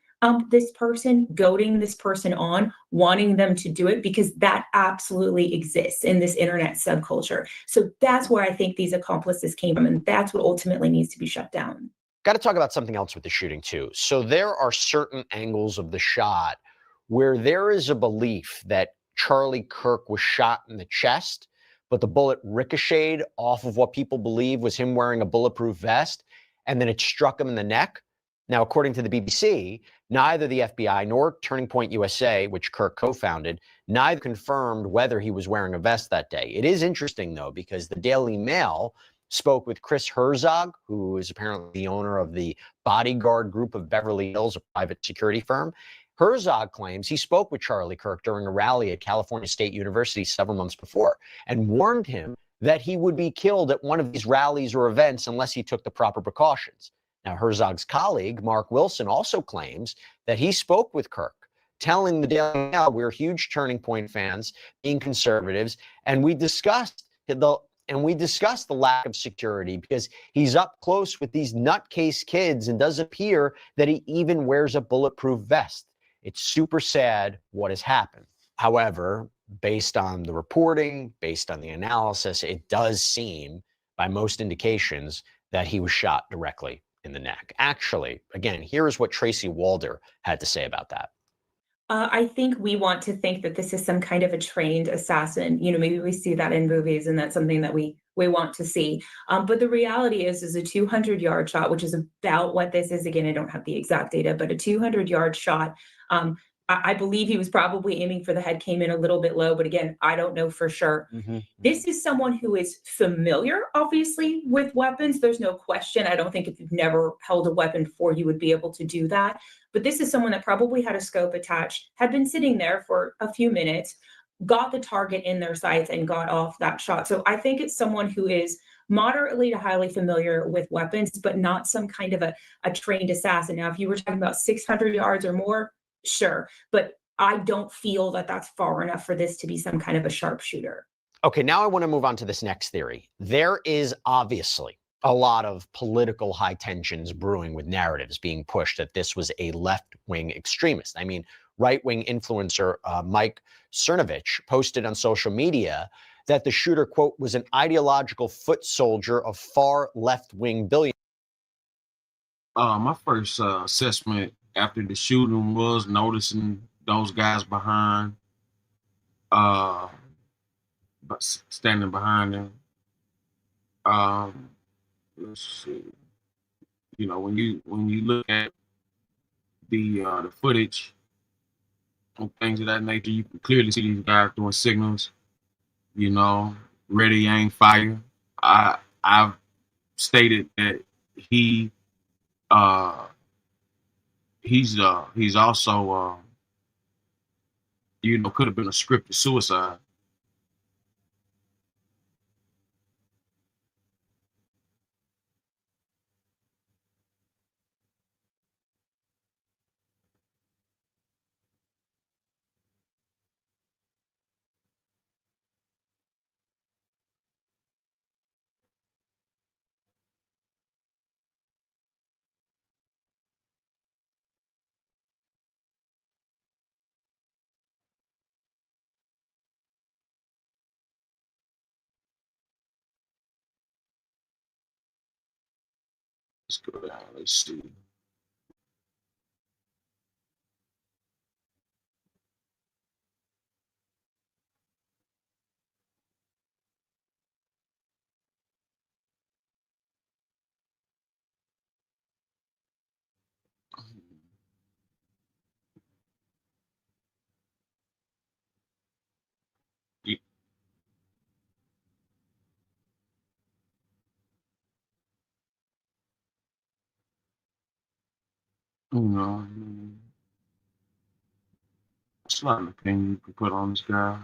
this person, goading this person on, wanting them to do it, because that absolutely exists in this internet subculture. So that's where I think these accomplices came from, and that's what ultimately needs to be shut down. Got to talk about something else with the shooting too. So there are certain angles of the shot where there is a belief that Charlie Kirk was shot in the chest, but the bullet ricocheted off of what people believe was him wearing a bulletproof vest, and then it struck him in the neck. Now, according to the BBC, neither the FBI nor Turning Point USA, which Kirk co-founded, neither confirmed whether he was wearing a vest that day. It is interesting, though, because the Daily Mail spoke with Chris Herzog, who is apparently the owner of the Bodyguard Group of Beverly Hills, a private security firm. Herzog claims he spoke with Charlie Kirk during a rally at California State University several months before and warned him that he would be killed at one of these rallies or events unless he took the proper precautions. Now, Herzog's colleague, Mark Wilson, also claims that he spoke with Kirk, telling the Daily Mail, we're huge Turning Point fans, being conservatives, and we discussed the lack of security because he's up close with these nutcase kids and doesn't appear that he even wears a bulletproof vest. It's super sad what has happened. However, based on the reporting, based on the analysis, it does seem, by most indications, that he was shot directly in the neck. Actually, again, here's what Tracy Walder had to say about that. I think we want to think that this is some kind of a trained assassin. You know, maybe we see that in movies and that's something that we want to see. But the reality is a 200-yard shot, which is about what this is. Again, I don't have the exact data, but a 200-yard shot I believe he was probably aiming for the head, came in a little bit low, but again, I don't know for sure. This is someone who is familiar, obviously, with weapons. There's no question. I don't think if you've never held a weapon before, you would be able to do that. But this is someone that probably had a scope attached, had been sitting there for a few minutes, got the target in their sights and got off that shot. So I think it's someone who is moderately to highly familiar with weapons, but not some kind of a trained assassin. Now, if you were talking about 600 yards or more, sure. But I don't feel that that's far enough for this to be some kind of a sharpshooter. Okay, now I want to move on to this next theory. There is obviously a lot of political high tensions brewing with narratives being pushed that this was a left-wing extremist. I mean, right-wing influencer Mike Cernovich posted on social media that the shooter, quote, was an ideological foot soldier of far left-wing billionaires. My first assessment after the shooting was noticing those guys behind, but standing behind them. Let's see. You know, when you look at the footage and things of that nature, you can clearly see these guys doing signals. You know, ready, aim, fire. I've stated that he's also you know, could have been a scripted suicide. Let's go down. Let's see. You know, it's not an opinion you can put on this guy.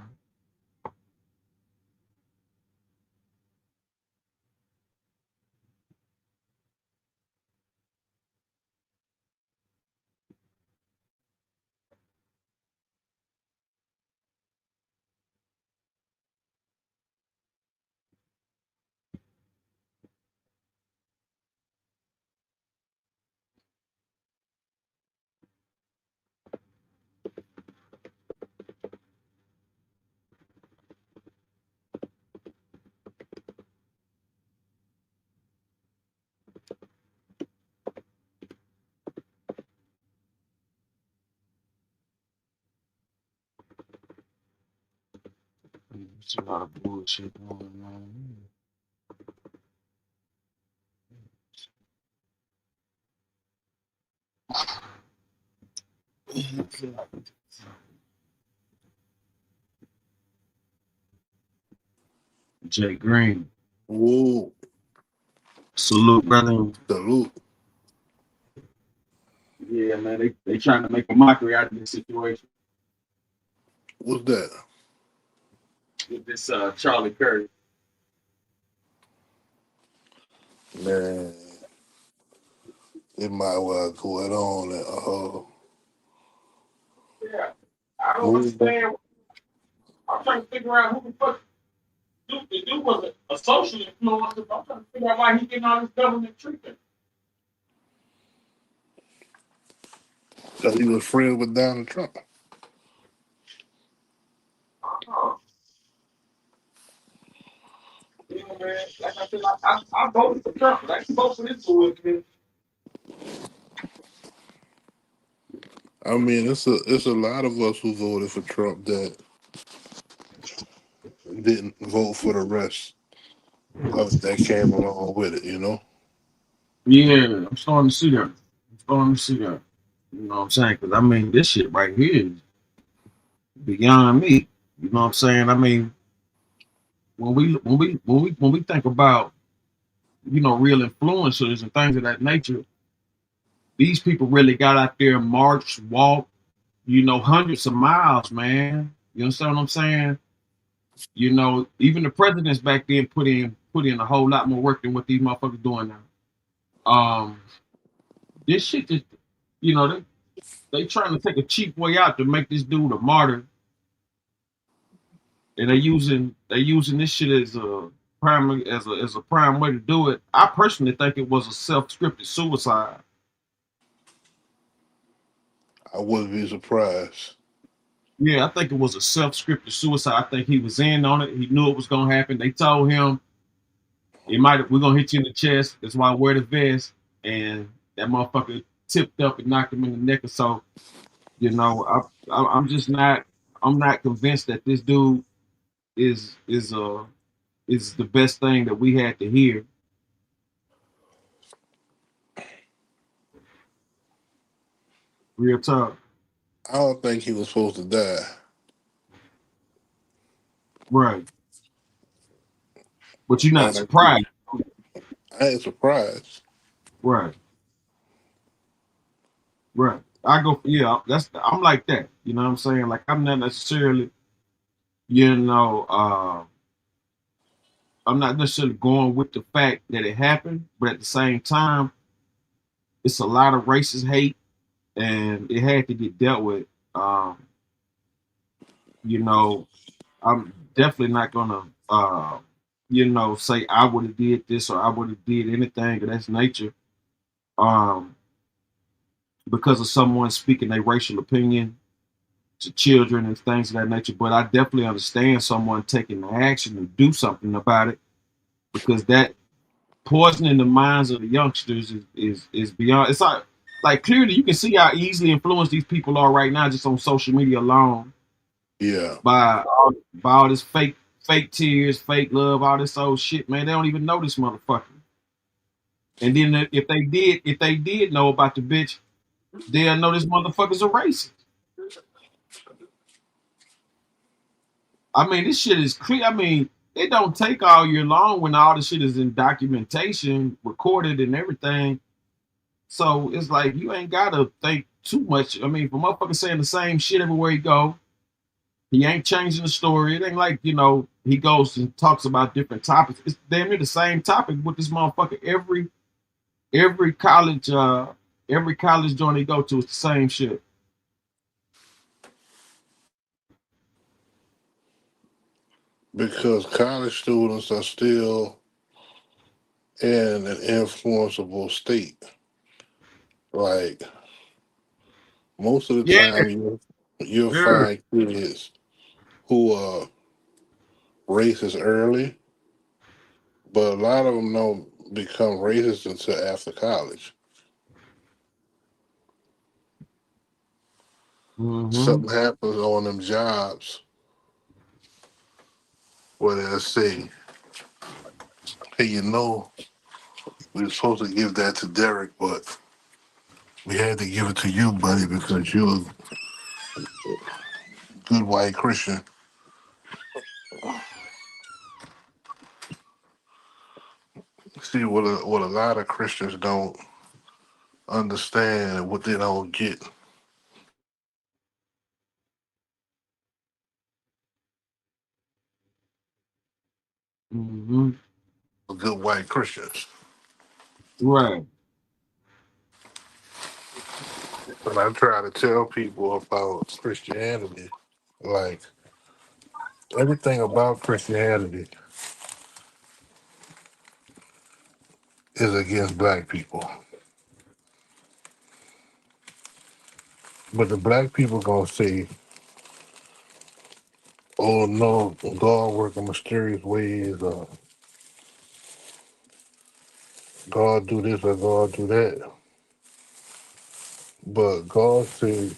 It's a lot of bullshit going on. Jay Green. Whoa. Salute, brother. Salute. Yeah, man, they trying to make a mockery out of this situation. What's that? With this Charlie Kirk. Man, it might well go on. Yeah, I don't understand. I'm trying to figure out who the fuck the dude was a social influencer. I'm trying to figure out why he getting all this government treatment. Because he was friends with Donald Trump. You know, man, like I said, I voted for Trump, but I can vote for this dude, man. I mean, it's a lot of us who voted for Trump that didn't vote for the rest that came along with it, you know? Yeah, I'm starting to see that. You know what I'm saying? Because I mean, this shit right here is beyond me. You know what I'm saying? I mean, when we think about, you know, real influencers and things of that nature, these people really got out there and marched, walked, you know, hundreds of miles, man. You understand what I'm saying? You know, even the presidents back then put in a whole lot more work than what these motherfuckers doing now. This shit just, you know, they trying to take a cheap way out to make this dude a martyr, and they using this shit as a prime as a prime way to do it. I personally think it was a self-scripted suicide. I wouldn't be surprised. Yeah, I think it was a self-scripted suicide. I think he was in on it. He knew it was gonna happen. They told him we're gonna hit you in the chest. That's why I wear the vest. And that motherfucker tipped up and knocked him in the neck or so. You know, I'm just not convinced that this dude is the best thing that we had to hear. Real talk. I don't think he was supposed to die. Right. But you're not Honestly. surprised. I ain't surprised. Right. Right. I go, yeah, I'm like that. You know what I'm saying? Like, I'm not necessarily, you know, I'm not necessarily going with the fact that it happened, but at the same time, it's a lot of racist hate and it had to get dealt with. You know, I'm definitely not gonna you know, say I would have did this or I would have did anything of that nature. Because of someone speaking their racial opinion to children and things of that nature. But I definitely understand someone taking the action to do something about it, because that poisoning the minds of the youngsters is beyond. It's like clearly you can see how easily influenced these people are right now just on social media alone. Yeah. By all this fake tears, fake love, all this old shit, man. They don't even know this motherfucker. And then if they did know about the bitch, they'll know this motherfucker's a racist. I mean, this shit is clear. I mean, it don't take all year long when all the shit is in documentation, recorded and everything. So it's like you ain't gotta think too much. I mean, for motherfucker saying the same shit everywhere he go, he ain't changing the story. It ain't like, you know, he goes and talks about different topics. It's damn near the same topic with this motherfucker every college joint he go to, it's the same shit. Because college students are still in an influenceable state. Like most of the time you'll find kids who are racist early, but a lot of them don't become racist until after college. Something happens on them jobs where they'll say, hey, you know, we were supposed to give that to Derek, but we had to give it to you, buddy, because you're a good white Christian. See, what a lot of Christians don't understand, what they don't get. Good white Christians. Right. When I try to tell people about Christianity, like everything about Christianity is against black people. But the black people gonna say, oh no, God work in mysterious ways, or God do this or God do that. But God said,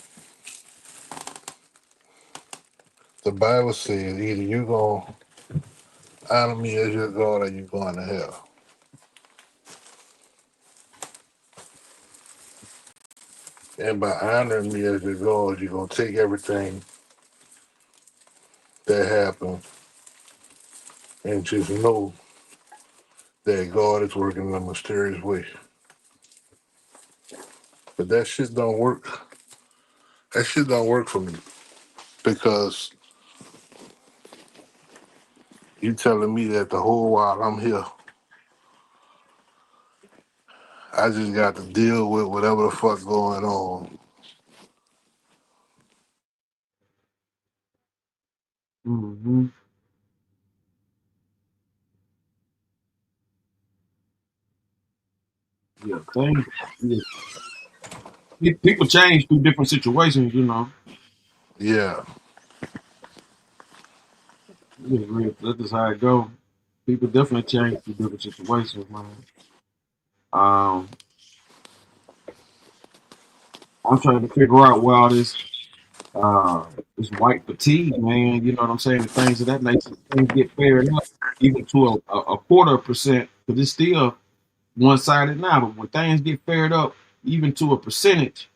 the Bible says either you gonna honor me as your God or you going to hell. And by honoring me as your God, you're gonna take everything that happened and just know that God is working in a mysterious way. But that shit don't work. That shit don't work for me because you telling me that the whole while I'm here, I just got to deal with whatever the fuck going on. Mm-hmm. Yeah, things. Yeah. People change through different situations, you know. Yeah. That's just how it go. People definitely change through different situations, man. Um, I'm trying to figure out where all this white fatigue, man. You know what I'm saying? The things of that nature, things get paired up even to a quarter percent, because it's still one sided now. But when things get paired up, even to a percentage,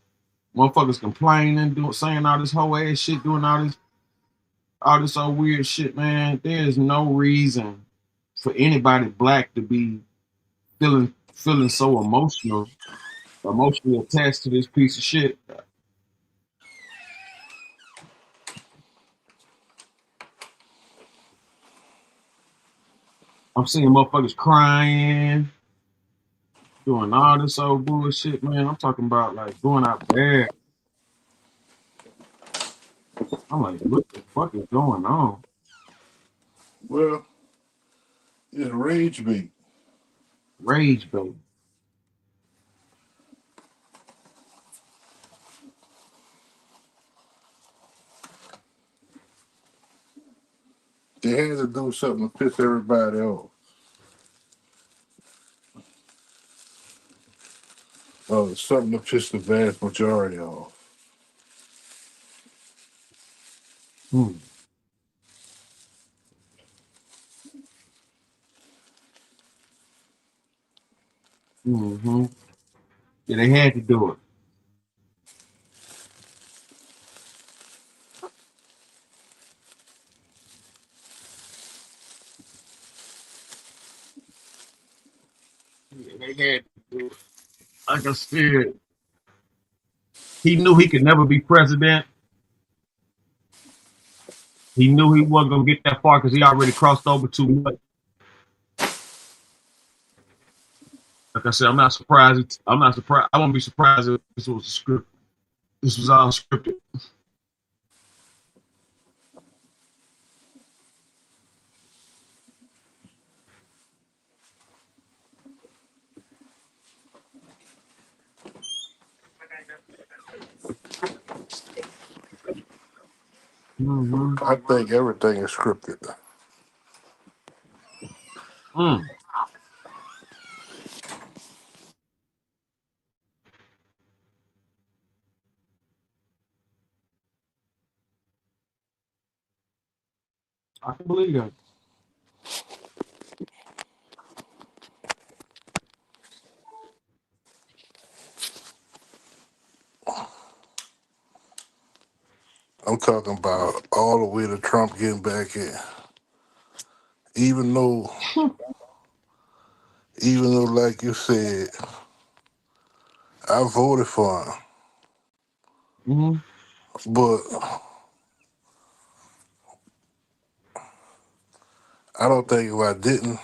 motherfuckers complaining, doing saying all this whole ass shit, doing all this old weird shit, man. There's no reason for anybody black to be feeling so emotionally attached to this piece of shit. I'm seeing motherfuckers crying, doing all this old bullshit, man. I'm talking about like going out there. I'm like, what the fuck is going on? Well, it's rage bait. Rage bait. They had to do something to piss everybody off. Something to piss the vast majority off. Hmm. Mm-hmm. Yeah, they had to do it. Yeah, they had to do it. Like I said, he knew he could never be president. He knew he wasn't gonna get that far because he already crossed over too much. Like I said, I'm not surprised. I'm not surprised. I won't be surprised if this was a script. This was all scripted. Mm-hmm. I think everything is scripted. Mm. I can believe that. I'm talking about all the way to Trump getting back in. Even though, like you said, I voted for him, Mm-hmm. but I don't think if I didn't,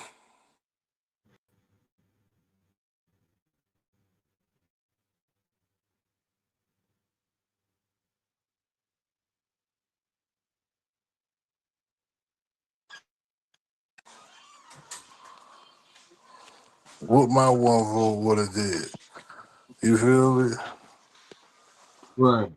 what my one vote would have did. You feel me? Right.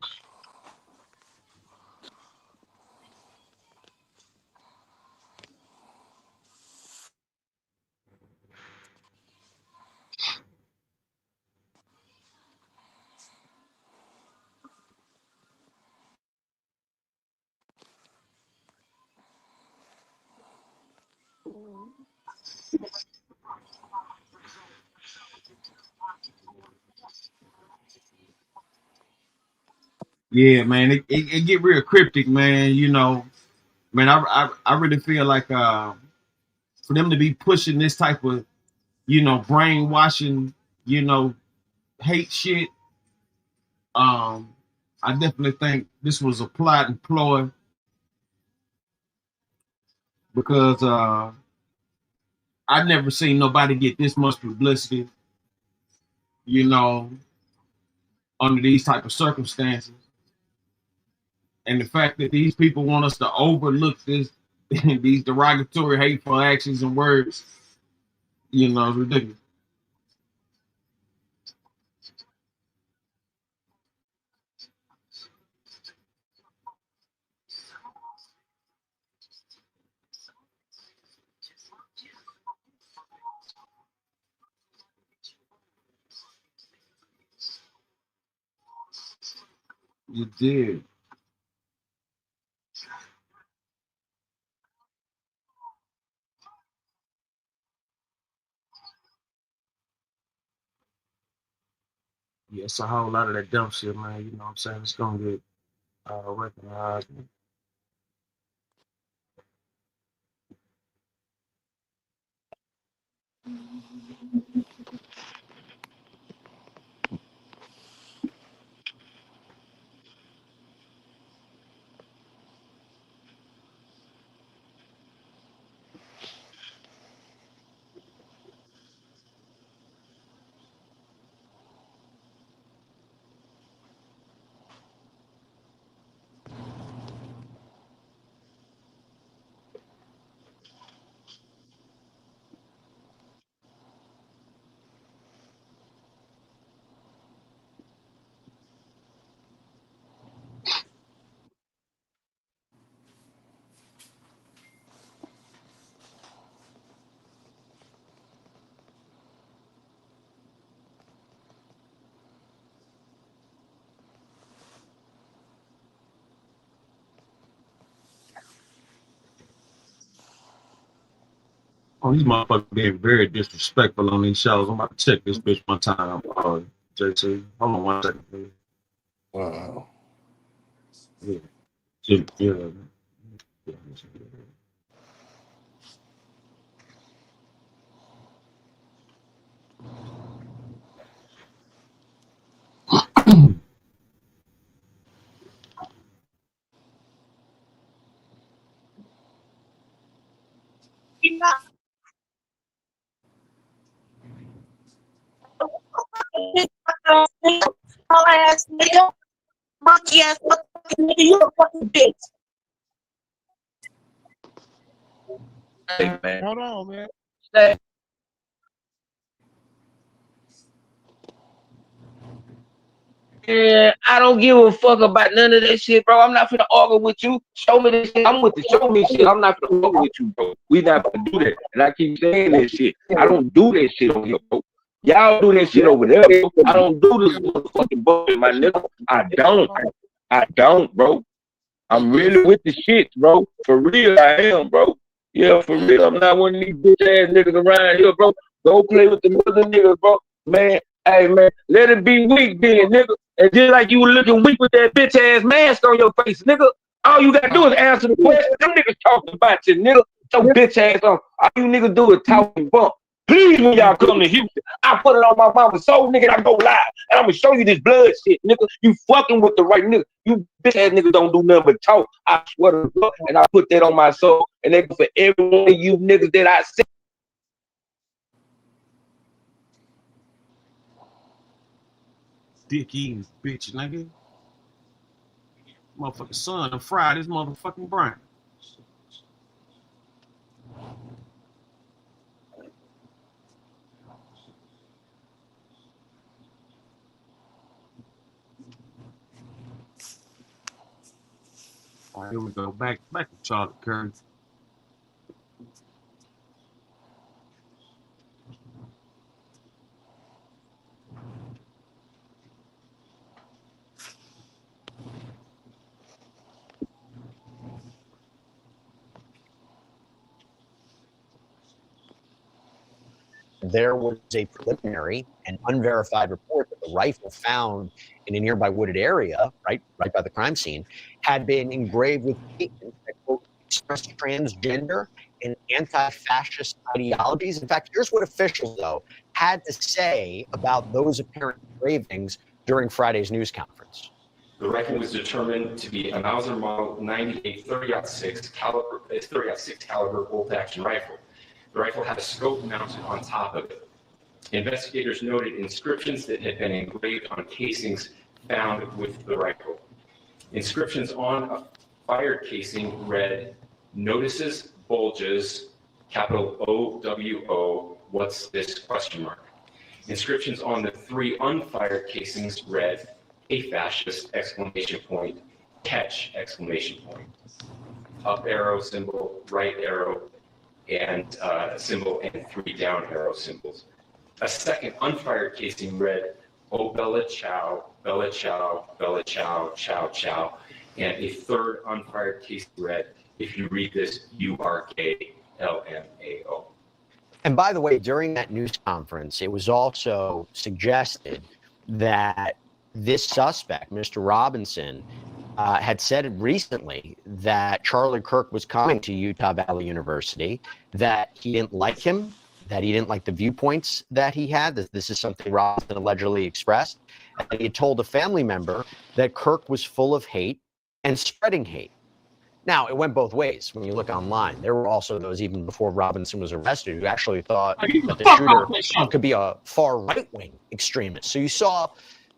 Yeah, man, it get real cryptic, man. You know, man, I really feel like for them to be pushing this type of, you know, brainwashing, you know, hate shit. I definitely think this was a plot and ploy because I never seen nobody get this much publicity, you know, under these type of circumstances. And the fact that these people want us to overlook this, these derogatory, hateful actions and words, you know, is ridiculous. You did. Yeah, it's a whole lot of that dumb shit, man. You know what I'm saying? It's gonna get recognized. Oh, these motherfuckers being very disrespectful on these shows. I'm about to check this bitch one time. JT, hold on 1 second, please. Wow. Yeah. Yeah. Ass nigga, monkey ass fucking nigga, you a fucking bitch. Hey man, hold on, man. Stay. Yeah, I don't give a fuck about none of that shit, bro. I'm not finna argue with you. Show me this shit. I'm with the show me shit. I'm not finna argue with you, bro. We not finna do that. And I keep saying that shit. I don't do that shit on here, bro. Y'all do that shit over there, bro. I don't do this motherfucking bullshit, my nigga. I don't, bro. I'm really with the shit, bro. For real, I am, bro. Yeah, for real. I'm not one of these bitch ass niggas around here, bro. Go play with the other niggas, bro. Man, hey, man, let it be weak then, nigga. And just like you were looking weak with that bitch ass mask on your face, nigga. All you gotta do is answer the question. Them niggas talking about you, nigga. Your bitch ass on. All you niggas do is talk and bump. Please, when y'all come to Houston, I put it on my mama's soul, nigga, and I go live. And I'm gonna show you this blood shit, nigga. You fucking with the right nigga. You bitch ass niggas don't do nothing but talk. I swear to God, and I put that on my soul. And that for every one of you niggas that I see. Dick eating bitch, nigga. Motherfucking son and fried his motherfucking brain. All right, here we go. Back to Charlie Kirk. There was a preliminary and unverified report that the rifle found in a nearby wooded area, right by the crime scene, had been engraved with statements that, quote, expressed transgender and anti-fascist ideologies. In fact, here's what officials, though, had to say about those apparent engravings during Friday's news conference. The rifle was determined to be a Mauser Model 98 30-06 caliber bolt-action rifle. The rifle had a scope mounted on top of it. Investigators noted inscriptions that had been engraved on casings found with the rifle. Inscriptions on a fired casing read, "Notices bulges, capital OWO, what's this, question mark." Inscriptions on the 3 unfired casings read, "A fascist, exclamation point, catch, exclamation point." Up arrow symbol, right arrow, and symbol, and 3 down arrow symbols. A second unfired casing read, "Oh, Bella Chow, Bella Chow, Bella Chow, Chow Chow." And a third unfired casing read, "If you read this, you are gay, LMAO." And by the way, during that news conference, it was also suggested that this suspect, Mr. Robinson, had said recently that Charlie Kirk was coming to Utah Valley University, that he didn't like him, that he didn't like the viewpoints that he had. This is something Robinson allegedly expressed. And he had told a family member that Kirk was full of hate and spreading hate. Now, it went both ways when you look online. There were also those, even before Robinson was arrested, who actually thought that the shooter could be a far right-wing extremist. So you saw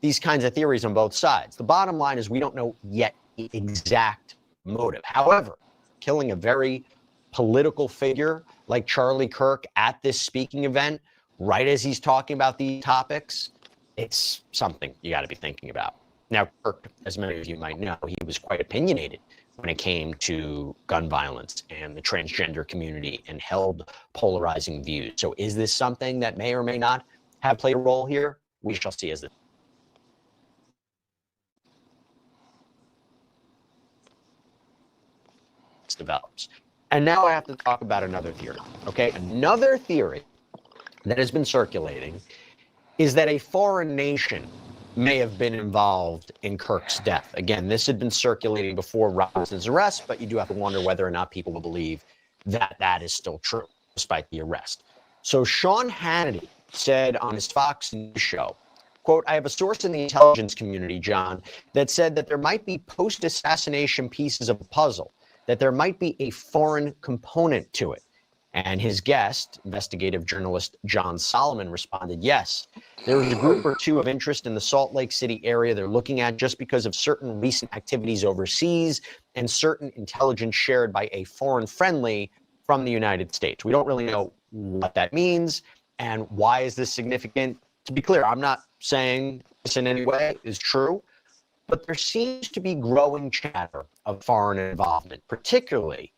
these kinds of theories on both sides. The bottom line is we don't know yet the exact motive. However, killing a very political figure like Charlie Kirk at this speaking event, right as he's talking about these topics, it's something you got to be thinking about. Now, Kirk, as many of you might know, he was quite opinionated when it came to gun violence and the transgender community and held polarizing views. So is this something that may or may not have played a role here? We shall see as it develops. And now I have to talk about another theory, okay? Another theory that has been circulating is that a foreign nation may have been involved in Kirk's death. Again, this had been circulating before Robinson's arrest, but you do have to wonder whether or not people will believe that that is still true, despite the arrest. So Sean Hannity said on his Fox News show, quote, "I have a source in the intelligence community, John, that said that there might be post-assassination pieces of a puzzle, that there might be a foreign component to it." And his guest, investigative journalist John Solomon, responded, "Yes, there is a group or two of interest in the Salt Lake City area they're looking at just because of certain recent activities overseas and certain intelligence shared by a foreign friendly from the United States. We don't really know what that means and why is this significant. To be clear, I'm not saying this in any way is true, but there seems to be growing chatter of foreign involvement. Particularly,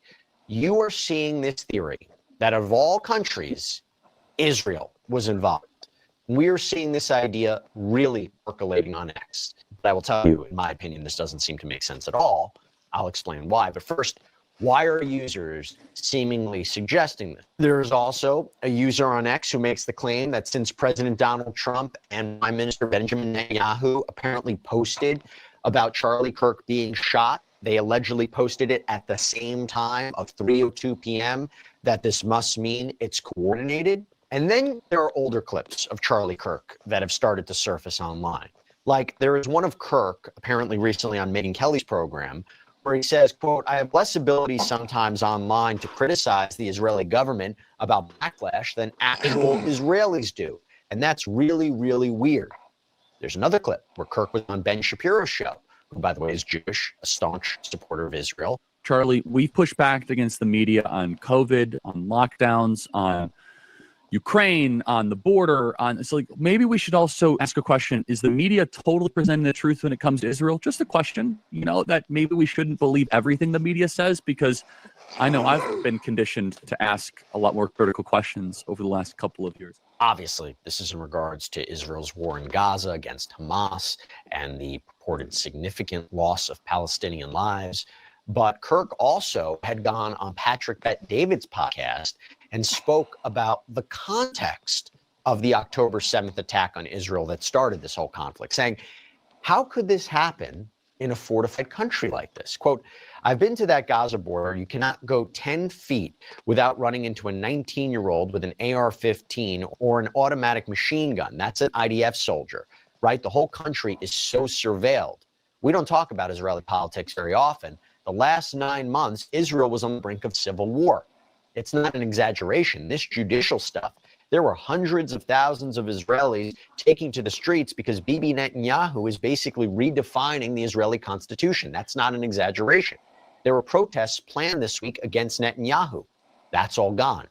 you are seeing this theory that of all countries, Israel was involved. We are seeing this idea really percolating on X. But I will tell you, in my opinion, this doesn't seem to make sense at all. I'll explain why. But first, why are users seemingly suggesting this? There is also a user on X who makes the claim that since President Donald Trump and Prime Minister Benjamin Netanyahu apparently posted about Charlie Kirk being shot, they allegedly posted it at the same time of 3:02 p.m., that this must mean it's coordinated. And then there are older clips of Charlie Kirk that have started to surface online. Like there is one of Kirk, apparently recently on Megyn Kelly's program, where he says, quote, "I have less ability sometimes online to criticize the Israeli government about backlash than actual Israelis do. And that's really, really weird." There's another clip where Kirk was on Ben Shapiro's show, who, by the way, is Jewish, a staunch supporter of Israel. Charlie, we've pushed back against the media on COVID, on lockdowns, on Ukraine, on the border. So like, maybe we should also ask a question. Is the media totally presenting the truth when it comes to Israel? Just a question, that maybe we shouldn't believe everything the media says, because I know I've been conditioned to ask a lot more critical questions over the last couple of years. Obviously, this is in regards to Israel's war in Gaza against Hamas and the purported significant loss of Palestinian lives. But Kirk also had gone on Patrick Bet-David's podcast and spoke about the context of the October 7th attack on Israel that started this whole conflict, saying, how could this happen in a fortified country like this? Quote, I've been to that Gaza border. You cannot go 10 feet without running into a 19-year-old with an AR-15 or an automatic machine gun. That's an IDF soldier, right? The whole country is so surveilled. We don't talk about Israeli politics very often. The last 9 months, Israel was on the brink of civil war. It's not an exaggeration. This judicial stuff, there were hundreds of thousands of Israelis taking to the streets because Bibi Netanyahu is basically redefining the Israeli constitution. That's not an exaggeration. There were protests planned this week against Netanyahu. That's all gone.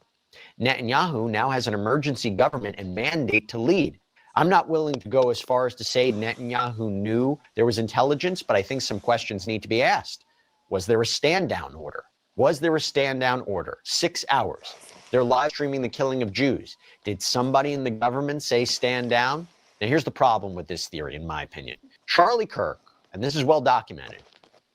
Netanyahu now has an emergency government and mandate to lead. I'm not willing to go as far as to say Netanyahu knew there was intelligence, but I think some questions need to be asked. Was there a stand-down order? Was there a stand-down order? 6 hours. They're live streaming the killing of Jews. Did somebody in the government say stand down? Now, here's the problem with this theory, in my opinion. Charlie Kirk, and this is well documented,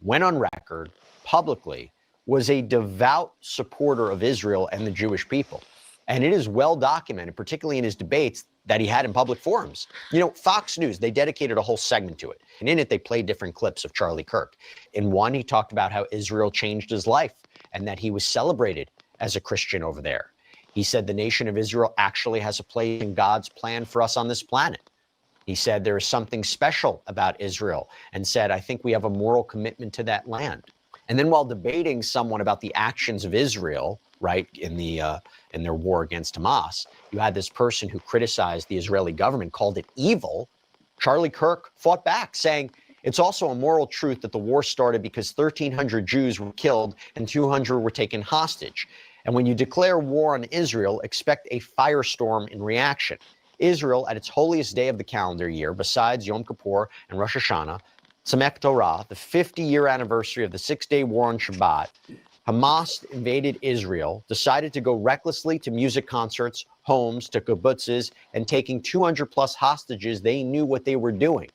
went on record publicly, was a devout supporter of Israel and the Jewish people. And it is well documented, particularly in his debates that he had in public forums. You know, Fox News, they dedicated a whole segment to it. And in it, they played different clips of Charlie Kirk. In one, he talked about how Israel changed his life and that he was celebrated as a Christian over there. He said the nation of Israel actually has a place in God's plan for us on this planet. He said there is something special about Israel and said, I think we have a moral commitment to that land. And then while debating someone about the actions of Israel, right, in their war against Hamas, you had this person who criticized the Israeli government, called it evil. Charlie Kirk fought back, saying, it's also a moral truth that the war started because 1,300 Jews were killed and 200 were taken hostage. And when you declare war on Israel, expect a firestorm in reaction. Israel, at its holiest day of the calendar year, besides Yom Kippur and Rosh Hashanah, Samek Torah, the 50-year anniversary of the 6-day war on Shabbat, Hamas invaded Israel, decided to go recklessly to music concerts, homes, to kibbutzes, and taking 200 plus hostages. They knew what they were doing.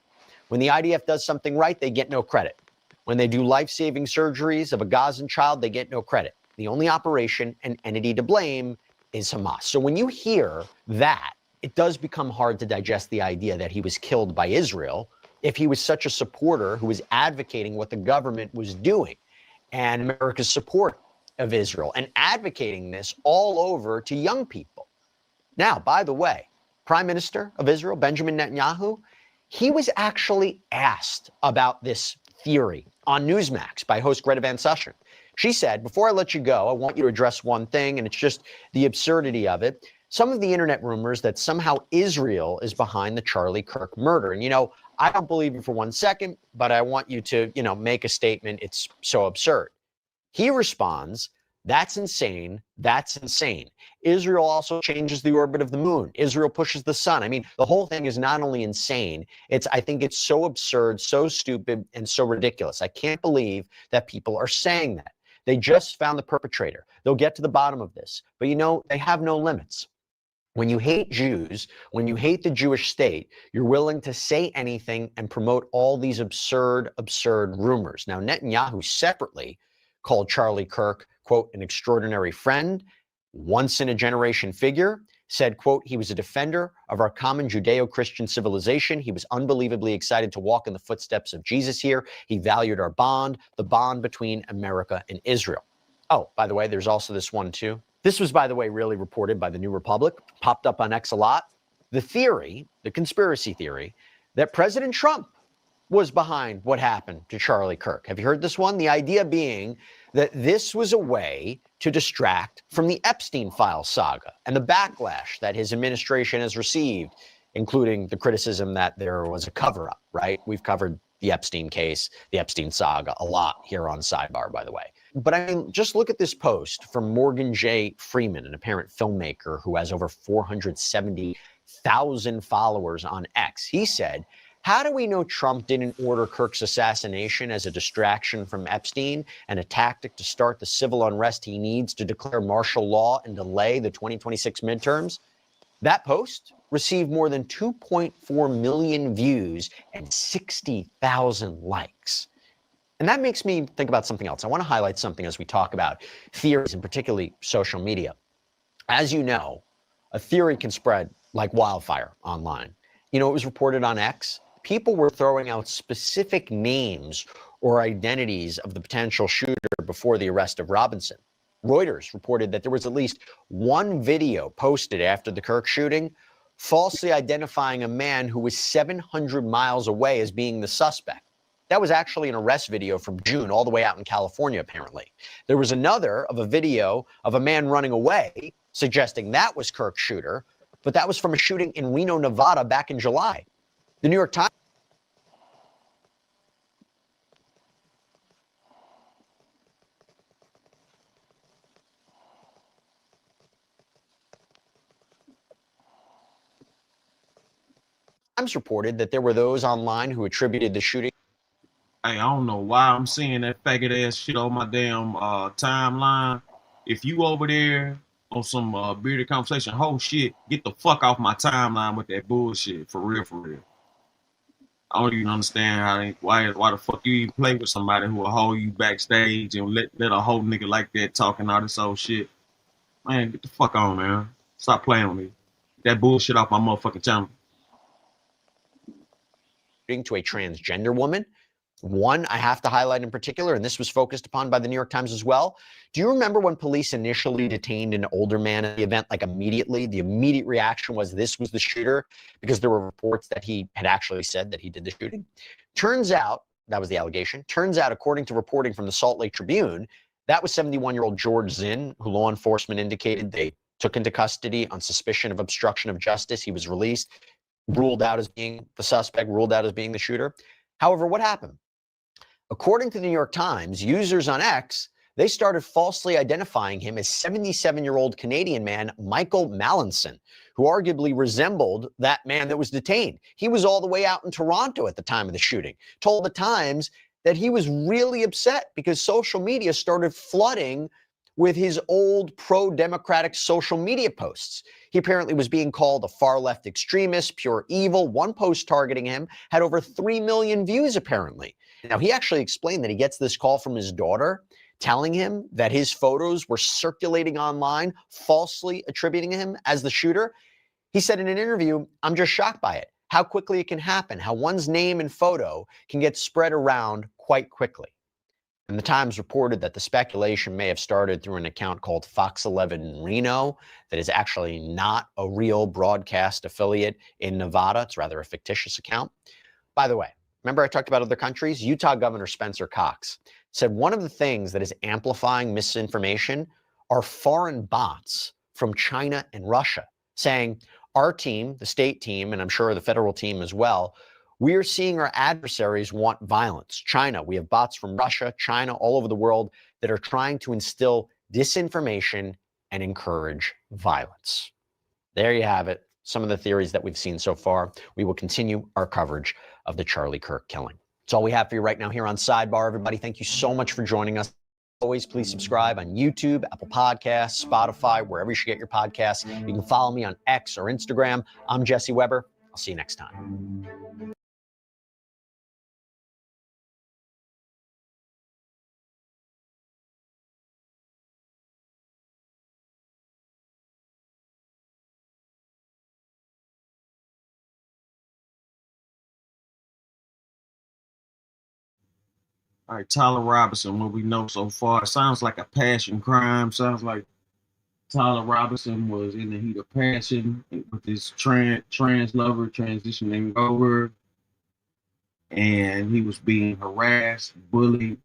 When the IDF does something right, they get no credit. When they do life-saving surgeries of a Gazan child, they get no credit. The only operation and entity to blame is Hamas. So when you hear that, it does become hard to digest the idea that he was killed by Israel if he was such a supporter who was advocating what the government was doing and America's support of Israel and advocating this all over to young people. Now, by the way, Prime Minister of Israel, Benjamin Netanyahu, he was actually asked about this theory on Newsmax by host Greta Van Susteren. She said, before I let you go, I want you to address one thing, and it's just the absurdity of it. Some of the internet rumors that somehow Israel is behind the Charlie Kirk murder. And, you know, I don't believe you for 1 second, but I want you to, you know, make a statement. It's so absurd. He responds, that's insane. That's insane. Israel also changes the orbit of the moon. Israel pushes the sun. I mean, the whole thing is not only insane, I think it's so absurd, so stupid, and so ridiculous. I can't believe that people are saying that. They just found the perpetrator. They'll get to the bottom of this. But you know, they have no limits. When you hate Jews, when you hate the Jewish state, you're willing to say anything and promote all these absurd rumors. Now, Netanyahu separately called Charlie Kirk, quote, an extraordinary friend, once-in-a-generation figure, said, quote, he was a defender of our common Judeo-Christian civilization. He was unbelievably excited to walk in the footsteps of Jesus here. He valued our bond, the bond between America and Israel. Oh, by the way, there's also this one too. This was, by the way, really reported by the New Republic, popped up on X a lot. The theory, the conspiracy theory, that President Trump was behind what happened to Charlie Kirk. Have you heard this one? The idea being that this was a way to distract from the Epstein file saga and the backlash that his administration has received, including the criticism that there was a cover-up, right? We've covered the Epstein case, the Epstein saga a lot here on Sidebar, by the way. But I mean, just look at this post from Morgan J. Freeman, an apparent filmmaker who has over 470,000 followers on X. He said, how do we know Trump didn't order Kirk's assassination as a distraction from Epstein and a tactic to start the civil unrest he needs to declare martial law and delay the 2026 midterms? That post received more than 2.4 million views and 60,000 likes. And that makes me think about something else. I want to highlight something as we talk about theories and particularly social media. As you know, a theory can spread like wildfire online. You know, it was reported on X. People were throwing out specific names or identities of the potential shooter before the arrest of Robinson. Reuters reported that there was at least one video posted after the Kirk shooting, falsely identifying a man who was 700 miles away as being the suspect. That was actually an arrest video from June, all the way out in California, apparently. There was another of a video of a man running away, suggesting that was Kirk's shooter, but that was from a shooting in Reno, Nevada back in July. The New York Times. Reported that there were those online who attributed the shooting. Hey, I don't know why I'm seeing that faggot ass shit on my damn timeline. If you over there on some bearded conversation, whole shit, get the fuck off my timeline with that bullshit. For real, for real. I don't even understand why the fuck you even play with somebody who will hold you backstage and let a whole nigga like that talking all this old shit. Man, get the fuck on, man. Stop playing with me. Get that bullshit off my motherfucking channel. To a transgender woman. One I have to highlight in particular, and this was focused upon by the New York Times as well. Do you remember when police initially detained an older man at the event, like immediately? The immediate reaction was this was the shooter, because there were reports that he had actually said that he did the shooting. Turns out, that was the allegation. Turns out, according to reporting from the Salt Lake Tribune, that was 71-year-old George Zinn, who law enforcement indicated they took into custody on suspicion of obstruction of justice. He was released, ruled out as being the suspect, ruled out as being the shooter. However, what happened? According to the New York Times, users on X, they started falsely identifying him as 77-year-old Canadian man Michael Mallinson, who arguably resembled that man that was detained. He was all the way out in Toronto at the time of the shooting, told the Times that he was really upset because social media started flooding with his old pro-democratic social media posts. He apparently was being called a far-left extremist, pure evil. One post targeting him had over 3 million views, apparently. Now, he actually explained that he gets this call from his daughter telling him that his photos were circulating online, falsely attributing him as the shooter. He said in an interview, "I'm just shocked by it, how quickly it can happen, how one's name and photo can get spread around quite quickly." And the Times reported that the speculation may have started through an account called Fox 11 Reno that is actually not a real broadcast affiliate in Nevada. It's rather a fictitious account. By the way, remember I talked about other countries? Utah Governor Spencer Cox said one of the things that is amplifying misinformation are foreign bots from China and Russia, saying our team, the state team, and I'm sure the federal team as well, we are seeing our adversaries want violence. China, we have bots from Russia, China, all over the world that are trying to instill disinformation and encourage violence. There you have it. Some of the theories that we've seen so far. We will continue our coverage of the Charlie Kirk killing. That's all we have for you right now here on Sidebar, everybody. Thank you so much for joining us. Always, please subscribe on YouTube, Apple Podcasts, Spotify, wherever you should get your podcasts. You can follow me on X or Instagram. I'm Jesse Weber. I'll see you next time. All right, Tyler Robinson, what we know so far, sounds like a passion crime. Sounds like Tyler Robinson was in the heat of passion with his trans lover transitioning over, and he was being harassed, bullied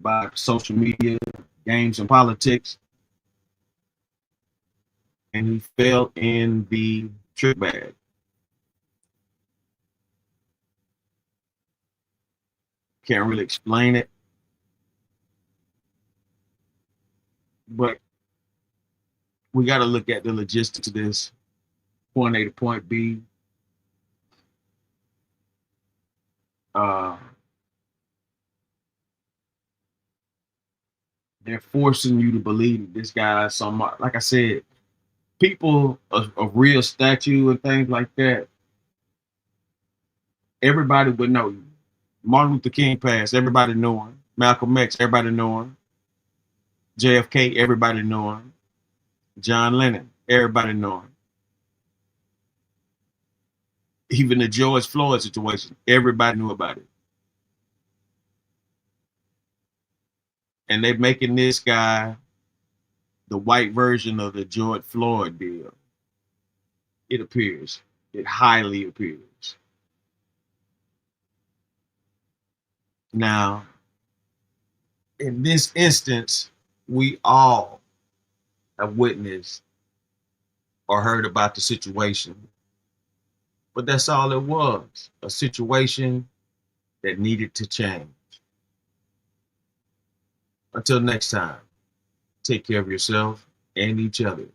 by social media, games, and politics, and he fell in the trick bag. Can't really explain it, but we got to look at the logistics of this. Point A to point B. They're forcing you to believe this guy is some, like I said, people of real stature and things like that. Everybody would know you. Martin Luther King passed, everybody knew him. Malcolm X, everybody knew him. JFK, everybody knew him. John Lennon, everybody knew him. Even the George Floyd situation, everybody knew about it. And they're making this guy the white version of the George Floyd deal. It appears. It highly appears. Now, in this instance, we all have witnessed or heard about the situation. But that's all it was, a situation that needed to change. Until next time, take care of yourself and each other.